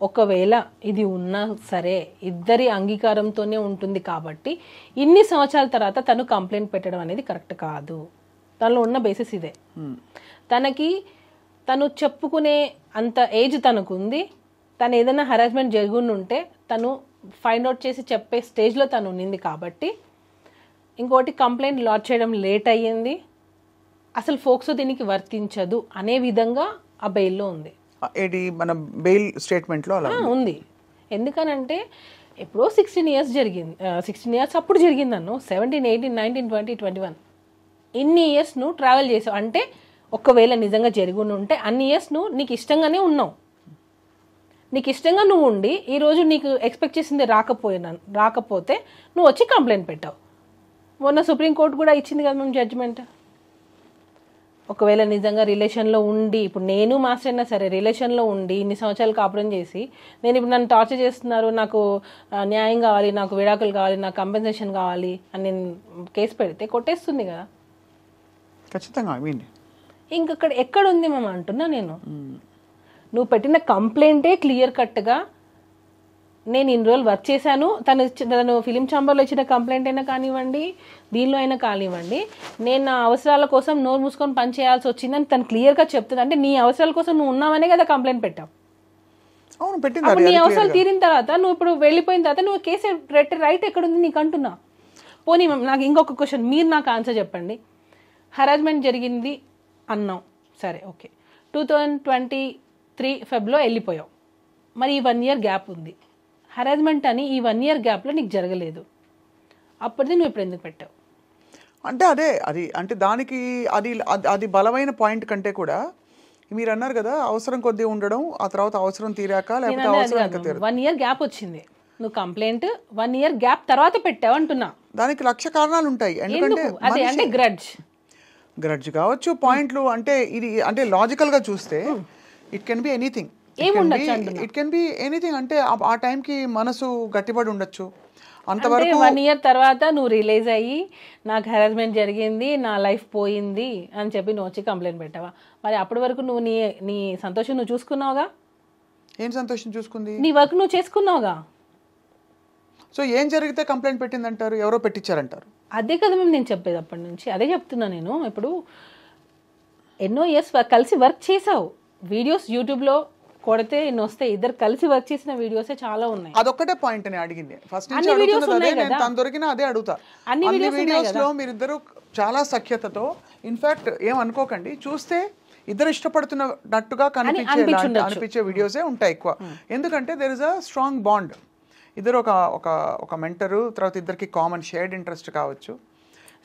ఒకవేళ ఇది ఉన్నా సరే ఇద్దరి అంగీకారంతోనే ఉంటుంది కాబట్టి ఇన్ని సంవత్సరాల తర్వాత తను కంప్లైంట్ పెట్టడం అనేది కరెక్ట్ కాదు. దానిలో ఉన్న బేసిస్ ఇదే. తను చెప్పుకునే అంత ఏజ్ తనకు ఉంది, తను ఏదైనా హరాస్మెంట్ జరుగుంటే తను ఫైండ్ అవుట్ చేసి చెప్పే స్టేజ్లో తను ఉన్నింది కాబట్టి. ఇంకోటి, కంప్లైంట్ లాడ్జ్ చేయడం లేట్ అయ్యింది, అసలు ఫోక్సో దీనికి వర్తించదు అనే విధంగా ఆ బెయిల్లో ఉంది. మన బెయిల్ స్టేట్మెంట్లో అలా ఉంది. ఎందుకనంటే ఎప్పుడో 16 years జరిగింది, 16 years అప్పుడు జరిగిందన్ను, 17, 18, 19, 20, 21 ఇన్ని ఇయర్స్ నువ్వు ట్రావెల్ చేసావు అంటే ఒకవేళ నిజంగా జరిగి ఉంటే అన్ని ఇయర్స్ నువ్వు నీకు ఇష్టంగానే ఉన్నావు, నీకు ఇష్టంగా నువ్వు ఉండి ఈరోజు నీకు ఎక్స్పెక్ట్ చేసింది రాకపోతే నువ్వు వచ్చి కంప్లైంట్ పెట్టావు. మొన్న సుప్రీంకోర్టు కూడా ఇచ్చింది కదా మేము జడ్జిమెంట్. ఒకవేళ నిజంగా రిలేషన్లో ఉండి, ఇప్పుడు నేను మాస్టర్ అయినా సరే రిలేషన్లో ఉండి ఇన్ని సంవత్సరాలు కాపురం చేసి నేను ఇప్పుడు నన్ను టార్చర్ చేస్తున్నారు, నాకు న్యాయం కావాలి, నాకు విడాకులు కావాలి, నాకు కంపెన్సేషన్ కావాలి అని నేను కేసు పెడితే కొట్టేస్తుంది కదా ఖచ్చితంగా. ఇంకక్కడ ఎక్కడుంది మేము అంటున్నా నేను. నువ్వు పెట్టిన కంప్లైంటే క్లియర్ కట్గా నేను ఇన్ని రోజులు వర్క్ చేశాను, తను ఫిలిం ఛాంబర్లో ఇచ్చిన కంప్లైంట్ అయినా కానివ్వండి, దీనిలో అయినా కానివ్వండి, నేను నా అవసరాల కోసం నోరు మూసుకొని పని చేయాల్సి వచ్చిందని తను క్లియర్గా చెప్తుంది. అంటే నీ అవసరాల కోసం నువ్వు ఉన్నావనే కదా కంప్లైంట్ పెట్టావు. అప్పుడు నీ అవసరాలు తీరిన తర్వాత నువ్వు ఇప్పుడు వెళ్ళిపోయిన తర్వాత నువ్వు కేసు రైట్ ఎక్కడుంది నీకు అంటున్నా. పోనీ నాకు ఇంకొక క్వశ్చన్, మీరు నాకు ఆన్సర్ చెప్పండి. హరాస్మెంట్ జరిగింది అన్నాం, సరే ఓకే, 2023 February వెళ్ళిపోయావు, మరి ఈ 1 year గ్యాప్ ఉంది. హరాస్మెంట్ అని ఈ 1 year గ్యాప్లో నీకు జరగలేదు, అప్పటిది నువ్వు ఇప్పుడు ఎందుకు పెట్టావు? అంటే అది అంటే దానికి అది బలమైన పాయింట్ కంటే కూడా మీరు అన్నారు కదా అవసరం కొద్దీ ఉండడం, ఆ తర్వాత అవసరం తీరాక లేకపోతే అవసరం 1 year గ్యాప్ వచ్చింది, నువ్వు కంప్లైంట్ 1 year గ్యాప్ తర్వాత పెట్టావు అంటున్నా. దానికి 1,00,000 కారణాలు ఉంటాయి. ఎందుకంటే గ్రడ్జ్ కావచ్చు, పాయింట్లు అంటే ఇది అంటే లాజికల్గా చూస్తే it can be anything, it can be anything. అంటే ఆ టైంకి మనసు గట్టిపడి ఉండొచ్చు. అంతవరకు 1 year తర్వాత నువ్వు రిలీజ్ అయ్యి నాకు హెరాస్మెంట్ జరిగింది, నా లైఫ్ పోయింది అని చెప్పి నువ్వు వచ్చి కంప్లైంట్ పెట్టావా? మరి అప్పటి వరకు నువ్వు నీ సంతోషం నువ్వు చూసుకున్నావుగా. ఏం సంతోషం చూసుకుంది? నీ వర్క్ నువ్వు చేసుకున్నావుగా. సో ఏం జరిగితే కంప్లైంట్ పెట్టిందంటారు, ఎవరో పెట్టించారంటారు? అదే కదా మేము నేను చెప్పేది అప్పటి నుంచి, అదే చెప్తున్నా నేను. ఇప్పుడు ఎన్నో ఇయర్స్ కలిసి వర్క్ చేసావు, వీడియోస్ యూట్యూబ్లో కొడితే ఇన్ని వస్తాయి. ఇద్దరు కలిసి వర్క్ చేసిన వీడియోసే చాలా ఉన్నాయి. అదొక్కటే పాయింట్ అని అడిగింది ఫస్ట్ నుంచి అన్ని videos అడుగుతున్నది అదే. ఉన్నాయి నేను కదా. తను దొరికినా అదే అడుగుతా. అన్ని అన్ని videos ఉన్నాయి వీడియోస్ లో మీరిద్దరు చాలా సఖ్యతతో, ఇన్ఫాక్ట్ ఏమనుకోకండి, చూస్తే ఇద్దరు ఇష్టపడుతున్నట్టుగా అనిపించే వీడియోసే ఉంటాయి ఎక్కువ. ఎందుకంటే there is a strong bond. ఇద్దరు ఒక మెంటరు, తర్వాత ఇద్దరికి కామన్ షేర్డ్ ఇంట్రెస్ట్ కావచ్చు.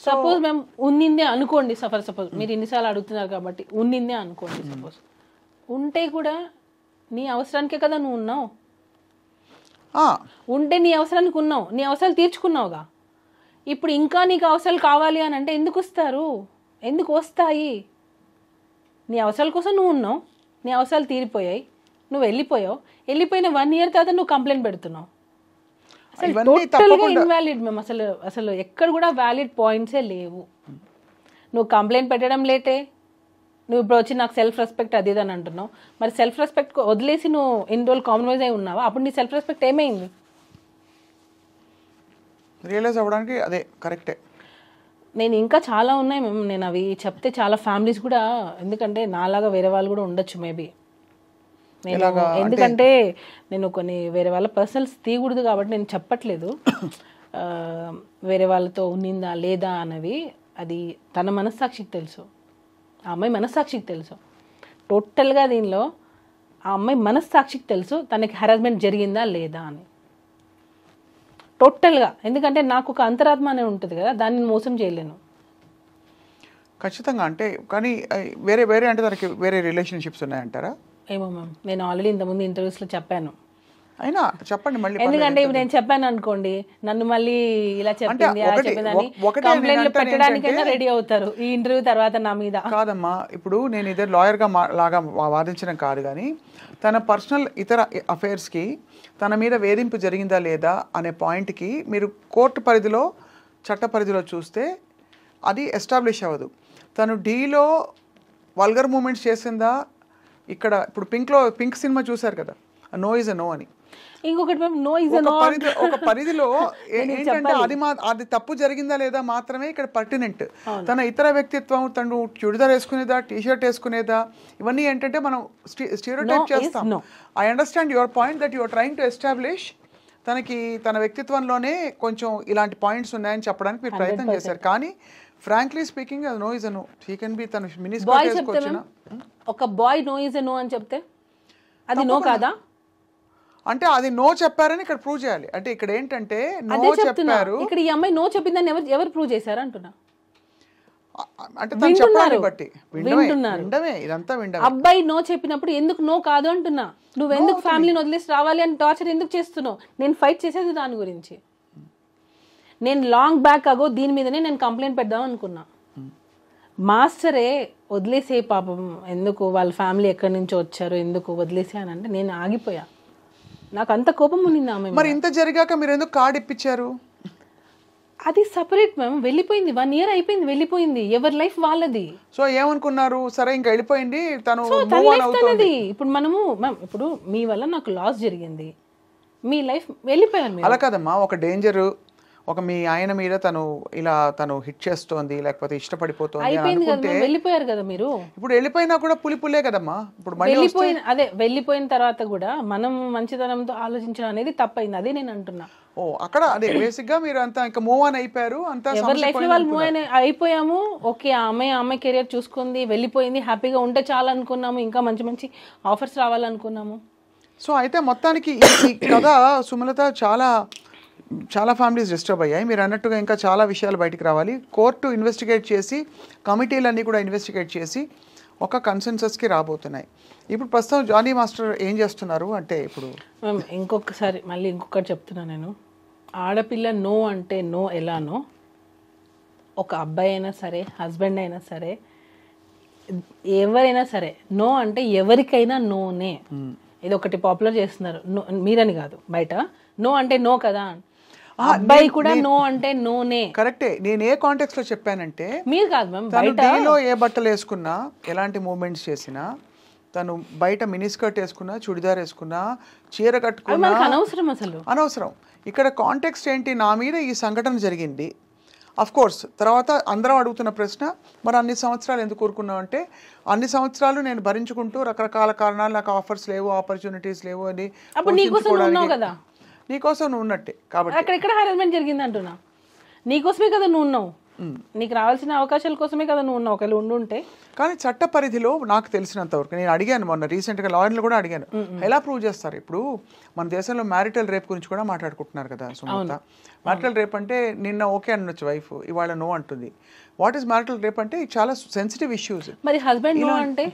సపోజ్ మేము ఉన్నిందే అనుకోండి, సపోజ్ మీరు ఇన్నిసార్లు అడుగుతున్నారు కాబట్టి ఉన్నిందే అనుకోండి. సపోజ్ ఉంటే కూడా నీ అవసరానికే కదా నువ్వు ఉన్నావు. ఉంటే నీ అవసరానికి ఉన్నావు, నీ అవసరాలు తీర్చుకున్నావుగా. ఇప్పుడు ఇంకా నీకు అవసరాలు కావాలి అని అంటే ఎందుకు వస్తారు, ఎందుకు వస్తాయి? నీ అవసరాల కోసం నువ్వు ఉన్నావు, నీ అవసరాలు తీరిపోయాయి, నువ్వు వెళ్ళిపోయావు. వెళ్ళిపోయిన 1 year తర్వాత నువ్వు కంప్లైంట్ పెడుతున్నావు. అసలు టోటల్గా ఇన్వాలిడ్. మేము అసలు ఎక్కడ కూడా వ్యాలిడ్ పాయింట్సే లేవు. నువ్వు కంప్లైంట్ పెట్టడం లేటే, నువ్వు ఇప్పుడు వచ్చి నాకు సెల్ఫ్ రెస్పెక్ట్ అది అని అంటున్నావు. మరి సెల్ఫ్ రెస్పెక్ట్ వదిలేసి నువ్వు ఇన్ని రోజులు కాంప్రమైజ్ అయి ఉన్నావా? అప్పుడు నీ సెల్ఫ్ రెస్పెక్ట్ ఏమైంది? రియలైజ్ అవ్వడానికి అదే కరెక్టే. నేను ఇంకా చాలా ఉన్నాయి మేము, నేను అవి చెప్తే చాలా ఫ్యామిలీస్ కూడా, ఎందుకంటే నాలాగా వేరే వాళ్ళు కూడా ఉండొచ్చు మేబీ. నేను ఎందుకంటే నేను కొన్ని వేరే వాళ్ళ పర్సనల్స్ తీయకూడదు కాబట్టి నేను చెప్పట్లేదు. వేరే వాళ్ళతో ఉన్నిందా లేదా అన్నవి అది తన మనస్సాక్షికి తెలుసు, ఆ అమ్మాయి మనస్సాక్షికి తెలుసు. టోటల్గా దీనిలో ఆ అమ్మాయి మనస్సాక్షికి తెలుసు తనకి హెరాస్మెంట్ జరిగిందా లేదా అని టోటల్గా. ఎందుకంటే నాకు ఒక అంతరాత్మ అనే ఉంటుంది కదా, దాన్ని మోసం చేయలేను ఖచ్చితంగా. అంటే కానీ వేరే అంటే దానికి వేరే రిలేషన్షిప్స్ ఉన్నాయంటారా? ఏమో మ్యామ్, నేను ఆల్రెడీ ఇంతకుముందు ఇంటర్వ్యూస్లో చెప్పాను. అయినా చెప్పండి మళ్ళీ. ఎందుకంటే ఇప్పుడు నేను చెప్పాను అనుకోండి, నన్ను మళ్ళీ ఇలా చెప్పింది అలా చెప్పిందని కంప్లైంట్లు పెట్టడానికైనా రెడీ అవుతారు ఈ ఇంటర్వ్యూ తర్వాత నా మీద. కాదమ్మా, ఇప్పుడు నేను ఇదే లాయర్గా లాగా వాదించడం కాదు, కానీ తన పర్సనల్ ఇతర అఫైర్స్కి తన మీద వేధింపు జరిగిందా లేదా అనే పాయింట్కి మీరు కోర్టు పరిధిలో, చట్ట పరిధిలో చూస్తే అది ఎస్టాబ్లిష్ అవ్వదు. తను డీలో వల్గర్ మూమెంట్స్ చేసిందా, ఇక్కడ ఇప్పుడు పింక్ సినిమా చూశారు కదా, నో ఇస్ ఎ నో అని. ఇంకొకటి నో ఇస్ ఎ నో ఒక పరిధిలో ఏంటంటే అది తప్పు జరిగిందా లేదా మాత్రమే ఇక్కడ పర్టినెంట్. తన ఇతర వ్యక్తిత్వం, తను చుడిదార్ వేసుకునేదా, టీషర్ట్ వేసుకునేదా, ఇవన్నీ ఏంటంటే మనం స్టీరియోటైప్ చేస్తాం. I understand your point that your trying to establish తనకి తన వ్యక్తిత్వంలోనే కొంచెం ఇలాంటి పాయింట్స్ ఉన్నాయని చెప్పడానికి మీరు ప్రయత్నం చేశారు. కానీ ఫ్రాంక్లీ స్పీకింగ్ అది no is a no. He can be తన మినిస్టర్ వేసుకోవచ్చునా? ఒక boy no is a no అని చెప్తే అది నో కాదా? అంటే అది నో చెప్పారని ఇక్కడ ప్రూవ్ చేయాలి. అంటే ఇక్కడ ఏంటంటే నో చెప్పారు, ఇక్కడ ఈ అమ్మాయి నో చెప్పిందని ఎవరు ప్రూవ్ చేశారు అంటున్నా. అంటే తను చెప్పాలని బట్టి విండమే, ఇదంతా విండమే. అబ్బాయి నో చెప్పినప్పుడు ఎందుకు నో కాదు అంటున్నా. నువ్వు ఎందుకు ఫ్యామిలీని వదిలేసి రావాలి అని టార్చర్ ఎందుకు చేస్తున్నావు? నేను ఫైట్ చేసేది దాని గురించి. నేను లాంగ్ బ్యాక్ అగో దీని మీదనే నేను కంప్లైంట్ పెడదాం అనుకున్నా. మాస్టరే వదిలేసే పాపం, ఎందుకు వాళ్ళ ఫ్యామిలీ ఎక్కడి నుంచో వచ్చారు, ఎందుకు వదిలేసే అని అంటే నేను ఆగిపోయా. నాకు అంత కోపం ఉన్నింది ఆమె. మరి ఇంత జరిగాక మీరు ఎందుకు కార్డు ఇప్పించారు? అది సపరేట్ మ్యామ్, వెళ్ళిపోయింది. 1 year అయిపోయింది, వెళ్ళిపోయింది. ఎవరి లైఫ్ వాళ్ళది. సో ఏమనుకున్నారు, సరే ఇంకా వెళ్ళిపోయింది తను. ఇప్పుడు మనము మ్యామ్, ఇప్పుడు మీ వల్ల నాకు లాస్ జరిగింది, మీ లైఫ్ వెళ్ళిపోయారు. అలా కాదమ్మా, ఒక డేంజర్, ఒక మీ ఆయన మీద తను హిట్ చేస్తోంది, లేకపోతే ఇష్టపడిపోతుంది అనుకుంటే వెళ్ళిపోయారు కదా మీరు. ఇప్పుడు వెళ్ళిపోయినా కూడా పులిపులే కదమ్మా. ఇప్పుడు వెళ్ళిపోయిన తర్వాత కూడా మనం మంచితనంతో ఆలోచించడం అనేది తప్పైంది. అదే నేను అంటున్నా. అక్కడ అదే బేసిక్ గా మీరు అంతా ఇంకా మూవ్ ఆన్ అయిపోయారు. అంతా ఎవరి లైఫ్ లో వాళ్ళు మూవ్ ఆన్ అయిపోయాము. ఓకే, ఆమె కెరియర్ చూసుకుంది, వెళ్ళిపోయింది, హ్యాపీగా ఉంటే చాలా అనుకున్నాము, ఇంకా మంచి మంచి ఆఫర్స్ రావాలనుకున్నాము. సో అయితే మొత్తానికి ఈ కథ సుమలత చాలా ఫ్యామిలీస్ డిస్టర్బ్ అయ్యాయి. మీరు అన్నట్టుగా ఇంకా చాలా విషయాలు బయటికి రావాలి. కోర్టు ఇన్వెస్టిగేట్ చేసి, కమిటీలన్నీ కూడా ఇన్వెస్టిగేట్ చేసి ఒక కన్సెన్సస్కి రాబోతున్నాయి. ఇప్పుడు ప్రస్తుతం జానీ మాస్టర్ ఏం చేస్తున్నారు అంటే, ఇప్పుడు ఇంకొకటి చెప్తున్నా నేను, ఆడపిల్ల నో అంటే నో ఎలానో, ఒక అబ్బాయి అయినా సరే, హస్బెండ్ అయినా సరే, ఎవరైనా సరే నో అంటే ఎవరికైనా నోనే. ఇది ఒకటి పాపులర్ చేస్తున్నారు, మీరని కాదు, బయట నో అంటే నో కదా, అబ్బాయి కూడా నో అంటే నోనే. కరెక్టే. నేను ఏ కాంటెక్స్ట్ లో చెప్పానంటే, మీరు కాదు మ్యామ్, బయటలో ఏ బట్టలు వేసుకున్నా, ఎలాంటి మూవ్మెంట్స్ చేసినా, తను బయట మినీ స్కర్ట్ వేసుకున్నా, చుడిదార్ వేసుకున్నా, చీర కట్టుకున్నా అనవసరం, అసలు అనవసరం. ఇక్కడ కాంటెక్స్ట్ ఏంటి, నా మీద ఈ సంఘటన జరిగింది, అఫ్ కోర్స్ తర్వాత అందరం అడుగుతున్న ప్రశ్న, మరి అన్ని సంవత్సరాలు ఎందుకు కోరుకున్నావు అంటే, అన్ని సంవత్సరాలు నేను భరించుకుంటూ రకరకాల కారణాలు, నాకు ఆఫర్స్ లేవు, ఆపర్చునిటీస్ లేవు అని అప్పుడు నీకోసం ఉన్నావు కదా, నీకోసం నువ్వు ఉన్నట్టే. కాబట్టి అక్కడ హెరాస్మెంట్ జరిగింది అంటున్నా, నీకోసమే కదా నువ్వు ఉన్నావు, నీకు రావాల్సిన అవకాశాల కోసమే కదా నువ్వు ఉన్నావు. ఒకవేళ ఉండుంటే. కానీ చట్ట పరిధిలో నాకు తెలిసినంత వరకు నేను అడిగాను, మొన్న రీసెంట్గా లాయర్లు కూడా అడిగాను, ఎలా ప్రూవ్ చేస్తారు? ఇప్పుడు మన దేశంలో మ్యారిటల్ రేప్ గురించి కూడా మాట్లాడుకుంటున్నారు కదా సుమలత. మ్యారిటల్ రేప్ అంటే నిన్న ఓకే అనొచ్చు వైఫ్, ఇవాళ నో అంటుంది. వాట్ ఈస్ మ్యారిటల్ రేప్ అంటే చాలా సెన్సిటివ్ ఇష్యూస్. మరి హస్బెండ్ నో అంటే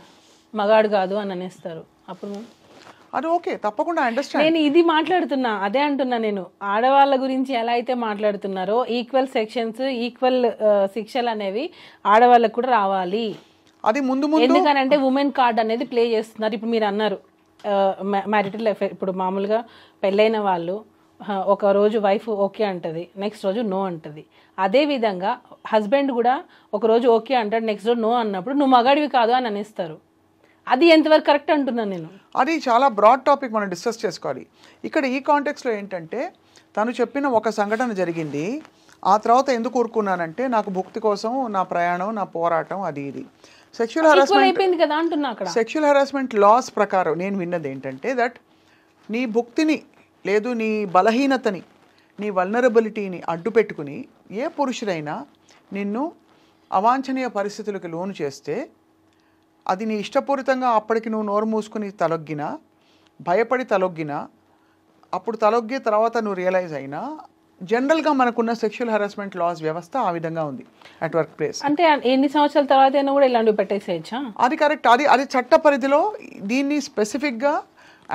మగాడు కాదు అని అనేస్తారు, అప్పుడు అది ఓకే, తప్పకుండా అండర్స్టాండ్. నేను ఇది మాట్లాడుతున్నా, అదే అంటున్నా నేను, ఆడవాళ్ళ గురించి ఎలా అయితే మాట్లాడుతున్నారో ఈక్వల్ సెక్షన్స్, ఈక్వల్ శిక్షలు అనేవి ఆడవాళ్ళకు కూడా రావాలి. అది ముందు ఎందుకనంటే ఉమెన్ కార్డ్ అనేది ప్లే చేస్తున్నారు. ఇప్పుడు మీరు అన్నారు మ్యారిటల్ అఫైర్, ఇప్పుడు మామూలుగా పెళ్ళైన వాళ్ళు ఒక రోజు వైఫ్ ఓకే అంటది, నెక్స్ట్ రోజు నో అంటది. అదే విధంగా హస్బెండ్ కూడా ఒక రోజు ఓకే అంటాడు, నెక్స్ట్ రోజు నో అన్నప్పుడు నువ్వు మగాడివి కాదు అని అనేస్తారు. అది ఎంతవరకు కరెక్ట్ అంటున్నాను నేను. అది చాలా బ్రాడ్ టాపిక్, మనం డిస్కస్ చేసుకోవాలి. ఇక్కడ ఈ కాంటెక్స్లో ఏంటంటే, తను చెప్పిన ఒక సంఘటన జరిగింది, ఆ తర్వాత ఎందుకు ఊరుకున్నానంటే నాకు భుక్తి కోసం నా ప్రయాణం, నా పోరాటం, అది ఇది. సెక్షువల్ హెరాస్మెంట్ లాస్ ప్రకారం నేను విన్నది ఏంటంటే దట్ నీ భుక్తిని లేదు, నీ బలహీనతని, నీ వల్నరబిలిటీని అడ్డు పెట్టుకుని ఏ పురుషుడైనా నిన్ను అవాంఛనీయ పరిస్థితులకు లోను చేస్తే, అది నీ ఇష్టపూరితంగా అప్పటికి నువ్వు నోరు మూసుకుని తలొగ్గినా, భయపడి తలొగ్గినా, అప్పుడు తలొగ్గి తర్వాత నువ్వు రియలైజ్ అయినా, జనరల్గా మనకున్న సెక్షువల్ హెరాస్మెంట్ లాస్ వ్యవస్థ ఆ విధంగా ఉంది అట్ వర్క్ ప్లేస్. అంటే ఎన్ని సంవత్సరాల తర్వాత అయినా కూడా ఇలాంటివి పెట్టేసేయచ్చా? అది కరెక్ట్, అది చట్ట పరిధిలో దీన్ని స్పెసిఫిక్గా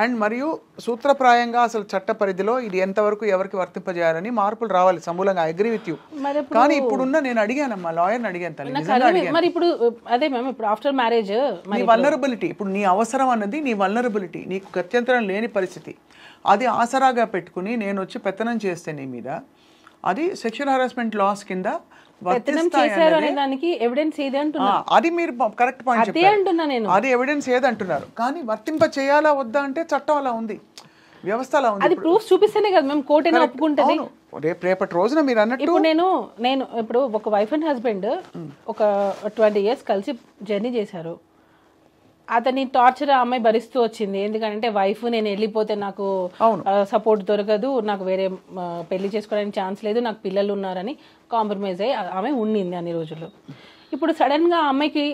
అండ్ మరియు సూత్రప్రాయంగా అసలు చట్ట పరిధిలో ఇది ఎంతవరకు ఎవరికి వర్తింపజేయాలని మార్పులు రావాలి సమూలంగా. I agree with you. కానీ ఇప్పుడున్న నేను అడిగానమ్మా, లాయర్ని అడిగాను తల్లి. మరి ఇప్పుడు అదే మ్యామ్, ఇప్పుడు ఆఫ్టర్ మ్యారేజ్ నీ వల్నరబిలిటీ, ఇప్పుడు నీ అవసరం అన్నది నీ వల్నరబిలిటీ, నీకు గత్యంతరం లేని పరిస్థితి, అది ఆసరాగా పెట్టుకుని నేను వచ్చి పెత్తనం చేస్తే నీ మీద, అది సెక్షువల్ హెరాస్మెంట్ లాస్ కింద అది మీరు కరెక్ట్ పాయింట్ చెప్పారు. అది ఎవిడెన్స్ ఏదంటున్నారు, కానీ వర్తింప చేయాలా వద్దా అంటే చట్టం అలా ఉంది, వ్యవస్థ అలా ఉంది. అది ప్రూఫ్ చూపిస్తేనే కదా మేము కోర్టు ఒప్పుకుంటది. రేపటి రోజున మీరు అన్నట్టు ఇప్పుడు నేను ఇప్పుడు ఒక వైఫ్ అండ్ హస్బెండ్ ఒక 20 years కలిసి జర్నీ చేశారు. అతని టార్చర్ ఆ అమ్మాయి భరిస్తూ వచ్చింది, ఎందుకంటే వైఫ్ నేను వెళ్ళిపోతే నాకు సపోర్ట్ దొరకదు, నాకు వేరే పెళ్లి చేసుకోవడానికి ఛాన్స్ లేదు, నాకు పిల్లలు ఉన్నారని కాంప్రమైజ్ అయ్యి ఆమె ఉండింది అన్ని రోజులు. ఇప్పుడు సడన్గా ఆ అమ్మాయికి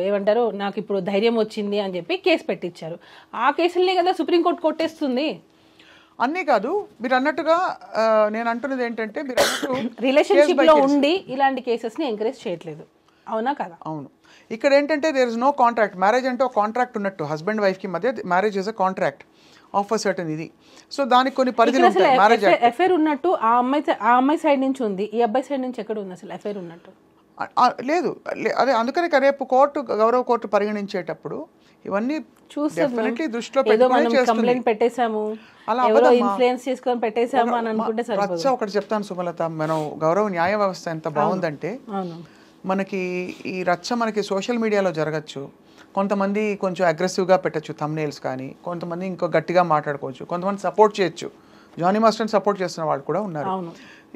ఏమంటారు, నాకు ఇప్పుడు ధైర్యం వచ్చింది అని చెప్పి కేసు పెట్టించారు. ఆ కేసులనే కదా సుప్రీంకోర్టు కొట్టేస్తుంది. అన్నీ కాదు, మీరు అన్నట్టుగా నేను అంటున్నది ఏంటంటే, మీరు రిలేషన్షిప్ లో ఉండి ఇలాంటి కేసెస్ ని ఎంకరేజ్ చేయట్లేదు, అవునా కదా? అవును. ఇక్కడ ఏంటంటే there is no contract. Marriage అంటే ఒక కాంట్రాక్ట్ ఉన్నట్టు, హస్బెండ్ వైఫ్కి మధ్య marriage is a contract of a certain ఇది. సో దానికి కొన్ని పరిధులు ఉంటాయి. మ్యారేజ్ ఎఫైర్ ఉన్నట్టు ఆ అమ్మాయి సైడ్ నుంచి ఉంది, ఈ అబ్బాయి సైడ్ నుంచి ఎక్కడ ఉంది అసలు ఎఫైర్ ఉన్నట్టు? లేదు. అదే అందుకని రేపు గౌరవ కోర్టు పరిగణించేటప్పుడు ఇవన్నీ డెఫినెట్లీ దృష్టిలో పెట్టుకొని కంప్లైంట్ పెట్టేశాము, ఇన్ఫ్లుయెన్స్ చేసుకొని పెట్టేశాము అని అనుకుంటే సరిపోదు. ఒకటి చెప్తాను సుమలత, మనం గౌరవ న్యాయ వ్యవస్థ ఎంత బాగుందంటే, మనకి ఈ రచ్చ మనకి సోషల్ మీడియాలో జరగచ్చు, కొంతమంది కొంచెం అగ్రెసివ్గా పెట్టచ్చు థంబ్నెయిల్స్, కానీ కొంతమంది ఇంకో గట్టిగా మాట్లాడుకోవచ్చు, కొంతమంది సపోర్ట్ చేయొచ్చు. జానీ మాస్టర్ని సపోర్ట్ చేస్తున్న వాళ్ళు కూడా ఉన్నారు.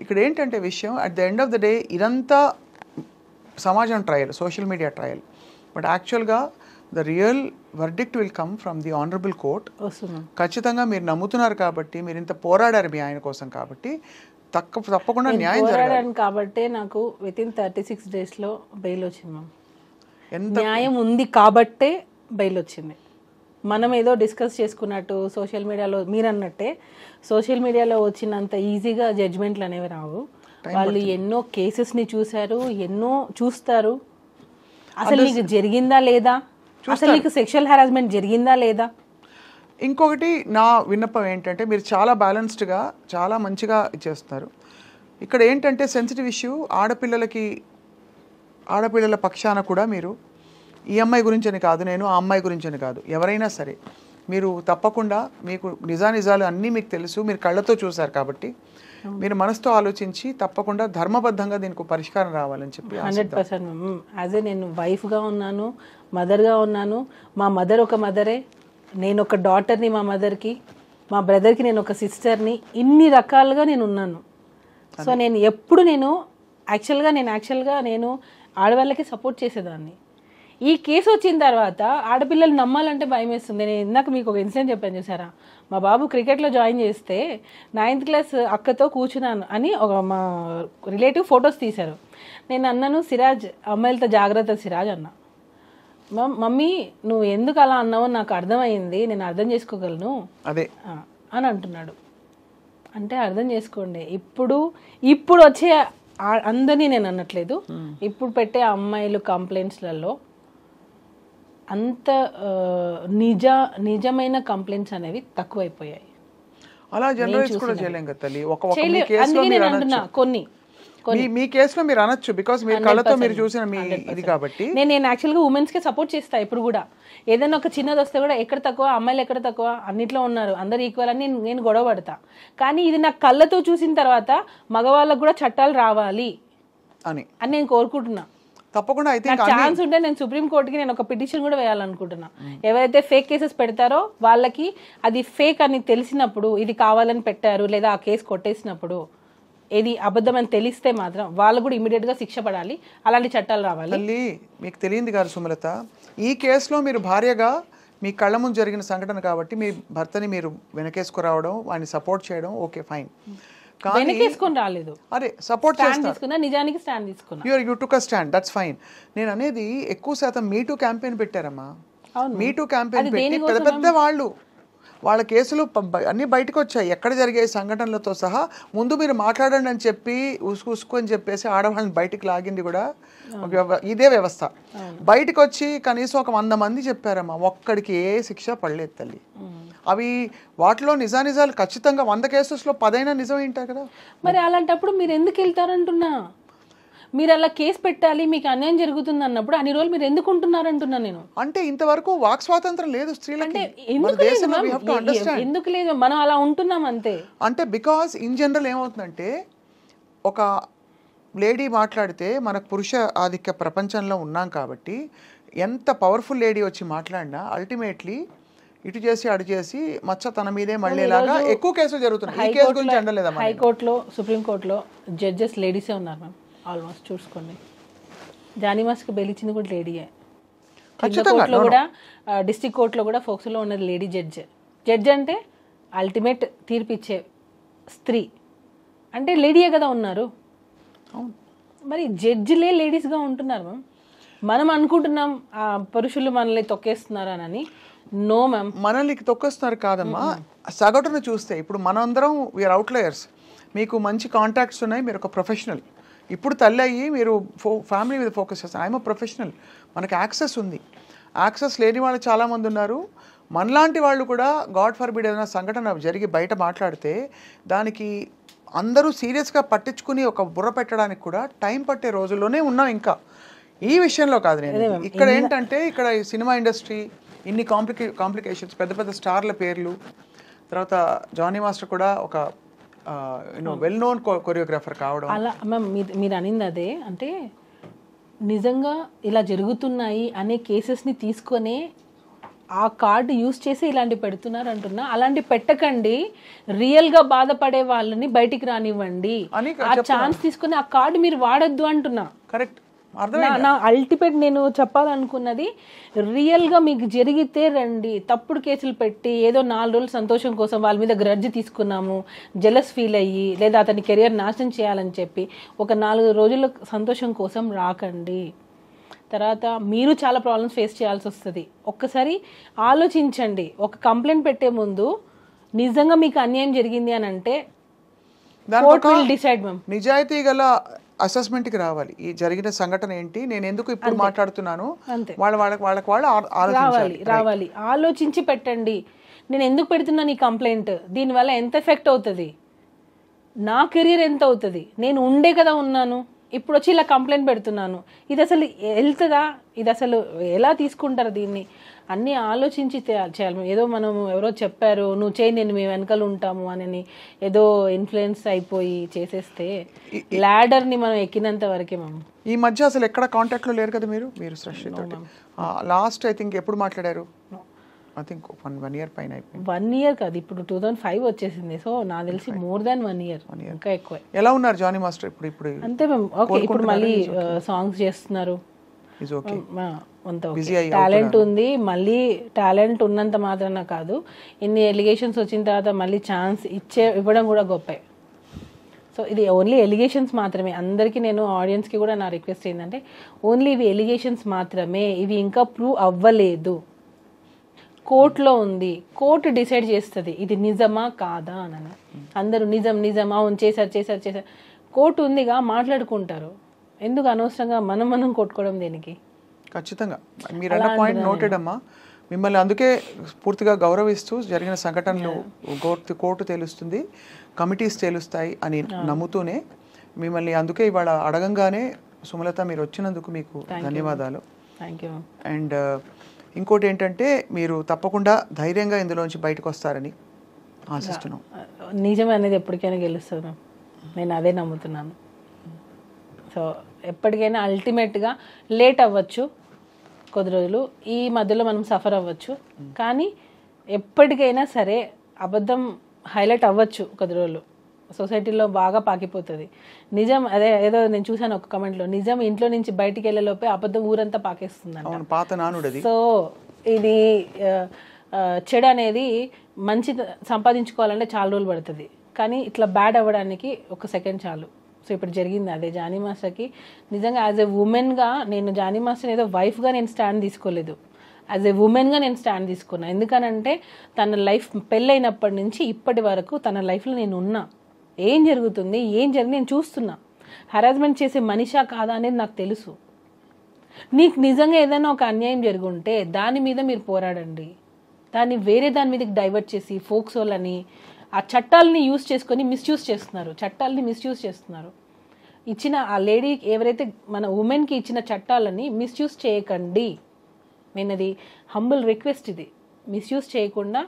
ఇక్కడ ఏంటంటే విషయం, at the end of the day ఇదంతా సమాజం trial, social media trial. But యాక్చువల్గా the real verdict will come from the honourable court. ఖచ్చితంగా మీరు నమ్ముతున్నారు కాబట్టి, మీరు ఇంత పోరాడారు మీ ఆయన కోసం కాబట్టి తప్పకుండా న్యాయం జరగాలి. కాబట్టి నాకు వితిన్ 36 days బెయిల్ వచ్చింది మ్యామ్. న్యాయం ఉంది కాబట్టే బెయిల్ వచ్చింది. మనం ఏదో డిస్కస్ చేసుకున్నట్టు సోషల్ మీడియాలో మీరు అన్నట్టే సోషల్ మీడియాలో వచ్చినంత ఈజీగా జడ్జ్మెంట్లు అనేవి రావు. వాళ్ళు ఎన్నో కేసెస్ని చూశారు, ఎన్నో చూస్తారు. అసలు నీకు జరిగిందా లేదా, అసలు నీకు సెక్షువల్ హెరాస్మెంట్ జరిగిందా లేదా. ఇంకొకటి నా విన్నపం ఏంటంటే, మీరు చాలా బ్యాలెన్స్డ్గా చాలా మంచిగా ఇచ్చేస్తారు. ఇక్కడ ఏంటంటే సెన్సిటివ్ ఇష్యూ, ఆడపిల్లల పక్షాన కూడా మీరు ఈ అమ్మాయి గురించని కాదు, నేను ఆ అమ్మాయి గురించని కాదు, ఎవరైనా సరే మీరు తప్పకుండా మీకు నిజాలు అన్నీ మీకు తెలుసు, మీరు కళ్ళతో చూశారు కాబట్టి మీరు మనసుతో ఆలోచించి తప్పకుండా ధర్మబద్ధంగా దీనికి పరిష్కారం రావాలని చెప్పి 100%. యాజ్ ఏ నేను వైఫ్గా ఉన్నాను, మదర్గా ఉన్నాను. మా మదర్ ఒక మదరే, నేను ఒక డాటర్ని మా మదర్కి, మా బ్రదర్కి నేను ఒక సిస్టర్ని, ఇన్ని రకాలుగా నేను ఉన్నాను. సో నేను ఎప్పుడు యాక్చువల్గా నేను ఆడవాళ్ళకి సపోర్ట్ చేసేదాన్ని. ఈ కేసు వచ్చిన తర్వాత ఆడపిల్లలు నమ్మాలంటే భయం వేస్తుంది. నేను ఇందాక మీకు ఒక ఇన్సిడెంట్ చెప్పాను చూసారా, మా బాబు క్రికెట్లో జాయిన్ చేస్తే 9th క్లాస్ అక్కతో కూర్చున్నాను అని ఒక మా రిలేటివ్ ఫొటోస్ తీశారు. నేను అన్నాను, సిరాజ్ అమ్మాయిలతో జాగ్రత్త సిరాజ్ అన్నా. మమ్మీ నువ్వు ఎందుకు అలా అన్నావో నాకు అర్థమైంది, నేను అర్థం చేసుకోగలను అదే అని అంటున్నాడు. అంటే అర్థం చేసుకోండి, ఇప్పుడు వచ్చే అందరినీ నేను అనట్లేదు, ఇప్పుడు పెట్టే అమ్మాయిలు కంప్లైంట్స్లలో అంత నిజమైన కంప్లైంట్స్ అనేవి తక్కువైపోయాయి. అలా జనరలైజ్ కూడా చేయలేం కదా తల్లి. కొన్ని మీ కేసులో మీరు అనొచ్చు, బికాస్ మీరు కళ్ళతో మీరు చూసిన మీ ఇది కాబట్టి. నేను యాక్చువల్గా ఉమెన్స్ కి సపోర్ట్ చేస్తా ఇప్పుడు కూడా. ఏదైనా ఒక చిన్నది వస్తే కూడా ఎక్కడ తక్కువ, అమ్మాయిలు ఎక్కడ తక్కువ, అన్నిట్లో ఉన్నారు, అందరు ఈక్వల్ అని నేను గొడవ పడతా. కానీ ఇది నా కళ్ళతో చూసిన తర్వాత మగవాళ్ళకు కూడా చట్టాలు రావాలి అని నేను కోరుకుంటున్నా. తప్పకుండా అయితే ఛాన్స్ ఉంటే నేను సుప్రీం కోర్టుకి నేను ఒక పిటిషన్ కూడా వేయాలనుకుంటున్నా. ఎవరైతే ఫేక్ కేసెస్ పెడతారో వాళ్ళకి అది ఫేక్ అని తెలిసినప్పుడు, ఇది కావాలని పెట్టారు లేదా ఆ కేసు కొట్టేసినప్పుడు ఏది అబద్ధం అని తెలిస్తే మాత్రం వాళ్ళు కూడా ఇమీడియట్ గా శిక్ష పడాలి. అలాంటి చట్టాలు రావాలి. మళ్ళీ మీకు తెలియంది కాదు సుమలత, ఈ కేసులో మీరు భార్యగా మీ కళ్ళ ముందు జరిగిన సంఘటన కాబట్టి మీ భర్తని మీరు వెనకేసుకురావడం, వాడిని సపోర్ట్ చేయడం ఓకే ఫైన్. వెనకేసుకొని రాలేదు, అరే సపోర్ట్ తీసుకున్నా, నిజానికి స్టాండ్ తీసుకున్నా. You took a stand, that's fine. నేను అనేది ఎక్కువ శాతం మీటూ క్యాంపెయిన్ పెట్టారమ్మా. మీటూ క్యాంపెయిన్ పెట్టి పెద్ద పెద్ద వాళ్ళ కేసులు అన్నీ బయటకు వచ్చాయి, ఎక్కడ జరిగే సంఘటనలతో సహా. ముందు మీరు మాట్లాడండి అని చెప్పి ఉసుకు అని చెప్పేసి ఆడవాళ్ళని బయటికి లాగింది కూడా ఇదే వ్యవస్థ. బయటకు వచ్చి కనీసం ఒక 100 మంది చెప్పారమ్మా, ఒక్కడికి ఏ శిక్ష పడలేదు తల్లి. అవి వాటిలో నిజాలు ఖచ్చితంగా 100 కేసెస్లో 10 నిజం ఏంటారు కదా. మరి అలాంటప్పుడు మీరు ఎందుకు వెళ్తారంటున్నా? మీరు అలా కేసు పెట్టాలి, మీకు అన్యాయం జరుగుతుంది అన్నప్పుడు అన్ని రోజులు మీరు ఎందుకు ఉంటున్నారంటున్నా నేను. అంటే ఇంతవరకు వాక్ స్వాతంత్రం లేదు స్త్రీలకి. ఎందుకు లేదు, మనం అలా ఉంటున్నాం అంతే. అంటే బికాస్ ఇన్ జనరల్ ఏమవుతుందంటే, ఒక లేడీ మాట్లాడితే మనకు పురుష ఆధిక్య ప్రపంచంలో ఉన్నాం కాబట్టి ఎంత పవర్ఫుల్ లేడీ వచ్చి మాట్లాడినా అల్టిమేట్లీ ఇటు చేసి అటు చేసి మచ్చ తన మీదే మళ్ళీలాగా ఎక్కువ కేసులు జరుగుతున్నాయి. ఈ కేసు గురించి అండలేదమ్మా. హైకోర్టులో, సుప్రీంకోర్టులో జడ్జెస్ లేడీసే ఉన్నారు మ్యామ్, ఆల్మోస్ట్ చూసుకోండి. జానీ మాస్కి బెయిల్ ఇచ్చింది కూడా లేడీయే. కోర్టులో కూడా, డిస్ట్రిక్ట్ కోర్టులో కూడా ఫోక్స్లో ఉన్నది లేడీ జడ్జ్ అంటే అల్టిమేట్ తీర్పిచ్చే స్త్రీ అంటే లేడీయే కదా ఉన్నారు. మరి జడ్జిలే లేడీస్గా ఉంటున్నారు మ్యామ్. మనం అనుకుంటున్నాం పురుషులు మనల్ని తొక్కేస్తున్నారు అని. నో మ్యామ్, మనల్ని తొక్కేస్తున్నారు కాదమ్మా. సగటున చూస్తే ఇప్పుడు మనందరం వీఆర్ అవుట్లయర్స్. మీకు మంచి కాంటాక్ట్స్ ఉన్నాయి, మీరు ఒక ప్రొఫెషనల్. ఇప్పుడు తల్లి అయ్యి మీరు ఫ్యామిలీ మీద ఫోకస్ చేస్తారు. ఐఎమ్ ప్రొఫెషనల్, మనకు యాక్సెస్ ఉంది. యాక్సెస్ లేని వాళ్ళు చాలామంది ఉన్నారు. మనలాంటి వాళ్ళు కూడా గాడ్ ఫర్బిడ్ ఏదైనా సంఘటన జరిగి బయట మాట్లాడితే దానికి అందరూ సీరియస్గా పట్టించుకుని ఒక బుర్ర పెట్టడానికి కూడా టైం పట్టే రోజుల్లోనే ఉన్నాం. ఇంకా ఈ విషయంలో కాదు నేను. ఇక్కడ ఏంటంటే, ఇక్కడ సినిమా ఇండస్ట్రీ ఇన్ని కాంప్లికేషన్స్, పెద్ద పెద్ద స్టార్ల పేర్లు, తర్వాత జానీ మాస్టర్ కూడా ఒక వెల్ నోన్ కొరియోగ్రాఫర్ కావడం. అలా మ్యామ్ మీరు అనింది అదే. అంటే నిజంగా ఇలా జరుగుతున్నాయి అనే కేసెస్ని తీసుకొని ఆ కార్డు యూజ్ చేసి ఇలాంటి పెడుతున్నారు అంటున్నా. అలాంటి పెట్టకండి, రియల్గా బాధపడే వాళ్ళని బయటికి రానివ్వండి. ఆ ఛాన్స్ తీసుకుని ఆ కార్డు మీరు వాడద్దు అంటున్నా. కరెక్ట్. నా అల్టిమేట్ నేను చెప్పాలనుకున్నది, రియల్గా మీకు జరిగితే రండి. తప్పుడు కేసులు పెట్టి ఏదో 4 రోజులు సంతోషం కోసం వాళ్ళ మీద గ్రడ్జ్ తీసుకున్నాము, జెలస్ ఫీల్ అయ్యి లేదా అతని కెరియర్ నాశనం చేయాలని చెప్పి ఒక 4 రోజుల సంతోషం కోసం రాకండి. తర్వాత మీరు చాలా ప్రాబ్లమ్స్ ఫేస్ చేయాల్సి వస్తుంది. ఒక్కసారి ఆలోచించండి. ఒక కంప్లైంట్ పెట్టే ముందు నిజంగా మీకు అన్యాయం జరిగింది అని అంటే కోర్ట్ విల్ డిసైడ్ మ్యామ్. నిజాయితీ గల అసెస్మెంట్కి రావాలి. ఈ జరిగిన సంఘటన ఏంటి, నేను ఎందుకు ఇప్పుడు మాట్లాడుతున్నాను, రావాలి ఆలోచించి పెట్టండి. నేను ఎందుకు పెడుతున్నాను ఈ కంప్లైంట్, దీనివల్ల ఎంత ఎఫెక్ట్ అవుతుంది, నా కెరీర్ ఎంత అవుతుంది, నేను ఉండే కదా ఉన్నాను, ఇప్పుడు వచ్చి ఇలా కంప్లైంట్ పెడుతున్నాను, ఇది అసలు వెళ్తుందా, ఇది అసలు ఎలా తీసుకుంటారు, దీన్ని అన్నీ ఆలోచించి చేయాలి. ఏదో మనం ఎవరో చెప్పారు నువ్వు చేయి నేను మీ వెనకాల ఉంటాము అని ఏదో ఇన్ఫ్లుయెన్స్ అయిపోయి చేసేస్తే ల్యాడర్ని మనం ఎక్కినంత వరకే. మనం ఈ మధ్య అసలు ఎక్కడ కాంటాక్ట్లో లేరు కదా మీరు సృష్టితో. లాస్ట్ ఐ థింక్ ఎప్పుడు మాట్లాడారు? ఐ థింక్ 1 year పైన అయిపోయింది. 1 year కాదు, ఇప్పుడు 2005 వచ్చేసింది. సో నాకు తెలిసి మోర్ దాన్ 1 year, ఇంకా ఎక్కువ. ఎలా ఉన్నారు జానీ మాస్టర్ ఇప్పుడు? అంతే మేము ఓకే. ఇప్పుడు మళ్ళీ సాంగ్స్ చేస్తున్నారు, టాలెంట్ ఉంది. మళ్ళీ టాలెంట్ ఉన్నంత మాత్రాన కాదు, ఇన్ని ఎలిగేషన్స్ వచ్చిన తర్వాత మళ్ళీ ఛాన్స్ ఇవ్వడం కూడా గొప్పే. సో ఇది ఓన్లీ ఎలిగేషన్స్ మాత్రమే. అందరికీ నేను ఆడియన్స్కి కూడా నా రిక్వెస్ట్ ఏంటంటే, ఓన్లీ ఇవి ఎలిగేషన్స్ మాత్రమే, ఇవి ఇంకా ప్రూవ్ అవ్వలేదు. కోర్టులో ఉంది, కోర్టు డిసైడ్ చేస్తుంది ఇది నిజమా కాదా అని. అందరూ నిజం నిజం అవును చేశారు. కోర్టు ఉందిగా, మాట్లాడుకుంటారు. ఎందుకు అనవసరంగా మనం కొట్టుకోవడం దేనికి? ఖచ్చితంగా మీరు అన్న పాయింట్ నోటెడ్ అమ్మా. మిమ్మల్ని అందుకే పూర్తిగా గౌరవిస్తూ జరిగిన సంఘటనలు కోర్టు తేలుస్తుంది, కమిటీస్ తేలుస్తాయి అని నమ్ముతూనే మిమ్మల్ని అందుకే ఇవాళ అడగంగానే సుమలత మీరు వచ్చినందుకు మీకు ధన్యవాదాలు. Thank you. అండ్ ఇంకోటి ఏంటంటే మీరు తప్పకుండా ధైర్యంగా ఇందులోంచి బయటకు వస్తారని ఆశిస్తున్నాం. నిజం అనేది ఎప్పటికైనా గెలుస్తుంది మ్యామ్, నేను అదే నమ్ముతున్నాను. సో ఎప్పటికైనా అల్టిమేట్గా లేట్ అవ్వచ్చు కొద్ది రోజులు, ఈ మధ్యలో మనం సఫర్ అవ్వచ్చు, కానీ ఎప్పటికైనా సరే అబద్ధం హైలైట్ అవ్వచ్చు కొద్ది రోజులు, సొసైటీలో బాగా పాకిపోతుంది. నిజం అదే ఏదో నేను చూసాను ఒక కమెంట్లో, నిజం ఇంట్లో నుంచి బయటికి వెళ్ళేలోపే అబద్ధం ఊరంతా పాకేస్తుంది. సో ఇది చెడు అనేది మంచి సంపాదించుకోవాలంటే చాలా రోజులు పడుతుంది, కానీ ఇట్లా బ్యాడ్ అవ్వడానికి ఒక సెకండ్ చాలు. సో ఇప్పుడు జరిగింది అదే జానీ మాస్టర్కి. నిజంగా యాజ్ ఎ ఉమెన్గా నేను జానీ మాస్టర్ ఏదో వైఫ్గా నేను స్టాండ్ తీసుకోలేదు, యాజ్ ఎ ఉమెన్గా నేను స్టాండ్ తీసుకున్నాను. ఎందుకనంటే తన లైఫ్ పెళ్ళైనప్పటి నుంచి ఇప్పటి వరకు తన లైఫ్లో నేను ఉన్నా, ఏం జరుగుతుంది నేను చూస్తున్నా. హరాస్మెంట్ చేసే మనిషా కాదా అనేది నాకు తెలుసు. నీకు నిజంగా ఏదైనా ఒక అన్యాయం జరుగుంటే దాని మీద మీరు పోరాడండి, దాన్ని వేరే దాని మీదకి డైవర్ట్ చేసి ఫోక్సోలని ఆ చట్టాలని యూజ్ చేసుకొని మిస్యూజ్ చేస్తున్నారు, చట్టాలని మిస్యూజ్ చేస్తున్నారు. ఇచ్చిన ఆ లేడీ ఎవరైతే మన ఉమెన్కి ఇచ్చిన చట్టాలని మిస్యూజ్ చేయకండి. నేను అది హంబుల్ రిక్వెస్ట్, ఇది మిస్యూజ్ చేయకుండా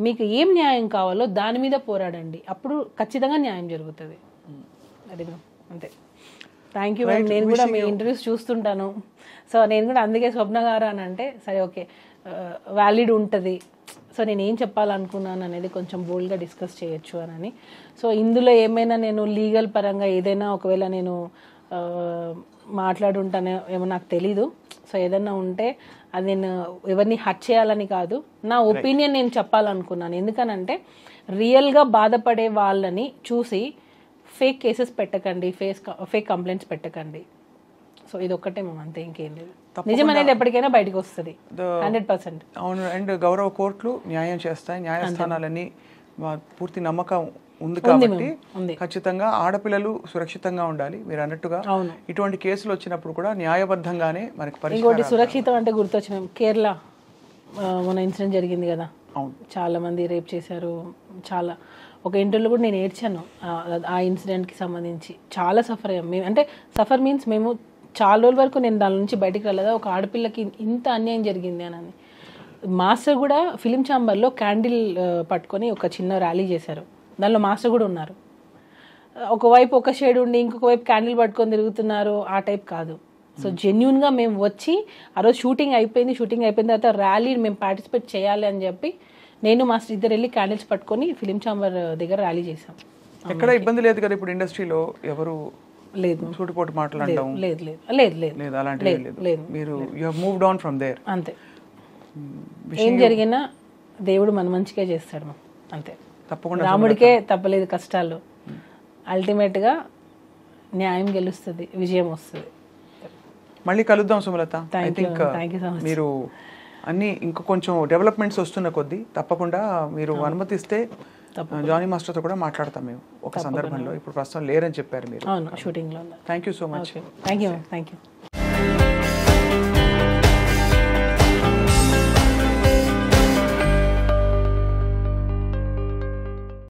మీకు ఏం న్యాయం కావాలో దాని మీద పోరాడండి, అప్పుడు ఖచ్చితంగా న్యాయం జరుగుతుంది. అది అంతే. Thank you ma'am. నేను కూడా మీ ఇంటర్వ్యూస్ చూస్తుంటాను. సో నేను కూడా అందుకే స్వప్న గారు అని అంటే సరే ఓకే వ్యాలిడ్ ఉంటుంది, సో నేను ఏం చెప్పాలనుకున్నాను అనేది కొంచెం బోల్డ్గా డిస్కస్ చేయొచ్చు అని. సో ఇందులో ఏమైనా నేను లీగల్ పరంగా ఏదైనా ఒకవేళ నేను మాట్లాడుంటానో ఏమో నాకు తెలీదు. సో ఏదైనా ఉంటే అది నేను ఎవరిని హర్ట్ చేయాలని కాదు, నా ఒపీనియన్ నేను చెప్పాలనుకున్నాను. ఎందుకనంటే రియల్గా బాధపడే వాళ్ళని చూసి ఫేక్ కేసెస్ పెట్టకండి, ఫేక్ కంప్లైంట్స్ పెట్టకండి. సో ఇది ఒక్కటే మేము అంతే, ఇంకేం లేదు. నిజం అనేది ఎప్పటికైనా బయటకు వస్తుంది 100%. అవును. అండ్ గౌరవ కోర్టులు న్యాయం చేస్తాయి, న్యాయస్థానాలని పూర్తి నమ్మకం ఉంది కాబట్టి ఖచ్చితంగా ఆడపిల్లలు సురక్షితంగా ఉండాలి. మీరు అన్నట్టుగా ఇటువంటి కేసులు వచ్చినప్పుడు కూడా న్యాయబద్ధంగానే మనకి ఇంకోటి సురక్షితం అంటే గుర్తొచ్చిన కేరళ మన ఇన్సిడెంట్ జరిగింది కదా, చాలా మంది రేప్ చేశారు. చాలా ఒక ఇంటర్వ్యూలో కూడా నేను ఏడ్చాను ఆ ఇన్సిడెంట్కి సంబంధించి. చాలా సఫర్ అయ్యాం మేము, అంటే సఫర్ మీన్స్ మేము చాలా రోజుల వరకు నేను దాని నుంచి బయటికి రాలేదా, ఒక ఆడపిల్లకి ఇంత అన్యాయం జరిగింది అని. మాస్టర్ కూడా ఫిలిం ఛాంబర్లో క్యాండిల్ పట్టుకొని ఒక చిన్న ర్యాలీ చేశారు, దానిలో మాస్టర్ కూడా ఉన్నారు. ఒకవైపు ఒక షేడ్ ఉండి ఇంకొక వైపు క్యాండిల్ పట్టుకొని తిరుగుతున్నారు, ఆ టైప్ కాదు. సో జెన్యున్గా మేము వచ్చి ఆ రోజు షూటింగ్ అయిపోయిన తర్వాత ర్యాలీ మేము పార్టిసిపేట్ చేయాలి అని చెప్పి నేను మాస్టర్ ఇద్దరు వెళ్ళి క్యాండిల్స్ పట్టుకొని ఫిలిం ఛాంబర్ దగ్గర ర్యాలీ చేశాం. ఎక్కడ ఇబ్బంది లేదు కదా ఇప్పుడు ఇండస్ట్రీలో, ఎవరు లేదు సూటిపోటు మాట్లాడడం లేదు అలాంటివి లేదు. మీరు you have moved on from there. అంతే. ఏం జరిగినా దేవుడు మన మంచిగా చేస్తాడు అంతే. తప్పకుండా రాముడికే తప్పలేదు కష్టాలు, అల్టిమేట్గా న్యాయం గెలుస్తుంది, విజయం వస్తుంది. మళ్ళీ కలుద్దాం సుమలత. ఐ థింక్ మీరు అన్ని ఇంకా కొంచెం డెవలప్మెంట్స్ వస్తున్న కొద్దీ తప్పకుండా మీరు అనుమతిస్తే జానీ మాస్టర్తో కూడా మాట్లాడతాం మేము ఒక సందర్భంలో. ఇప్పుడు ప్రస్తుతం లేరని చెప్పారు మీరు. అవును, షూటింగ్లో. Thank you so much. Thank you.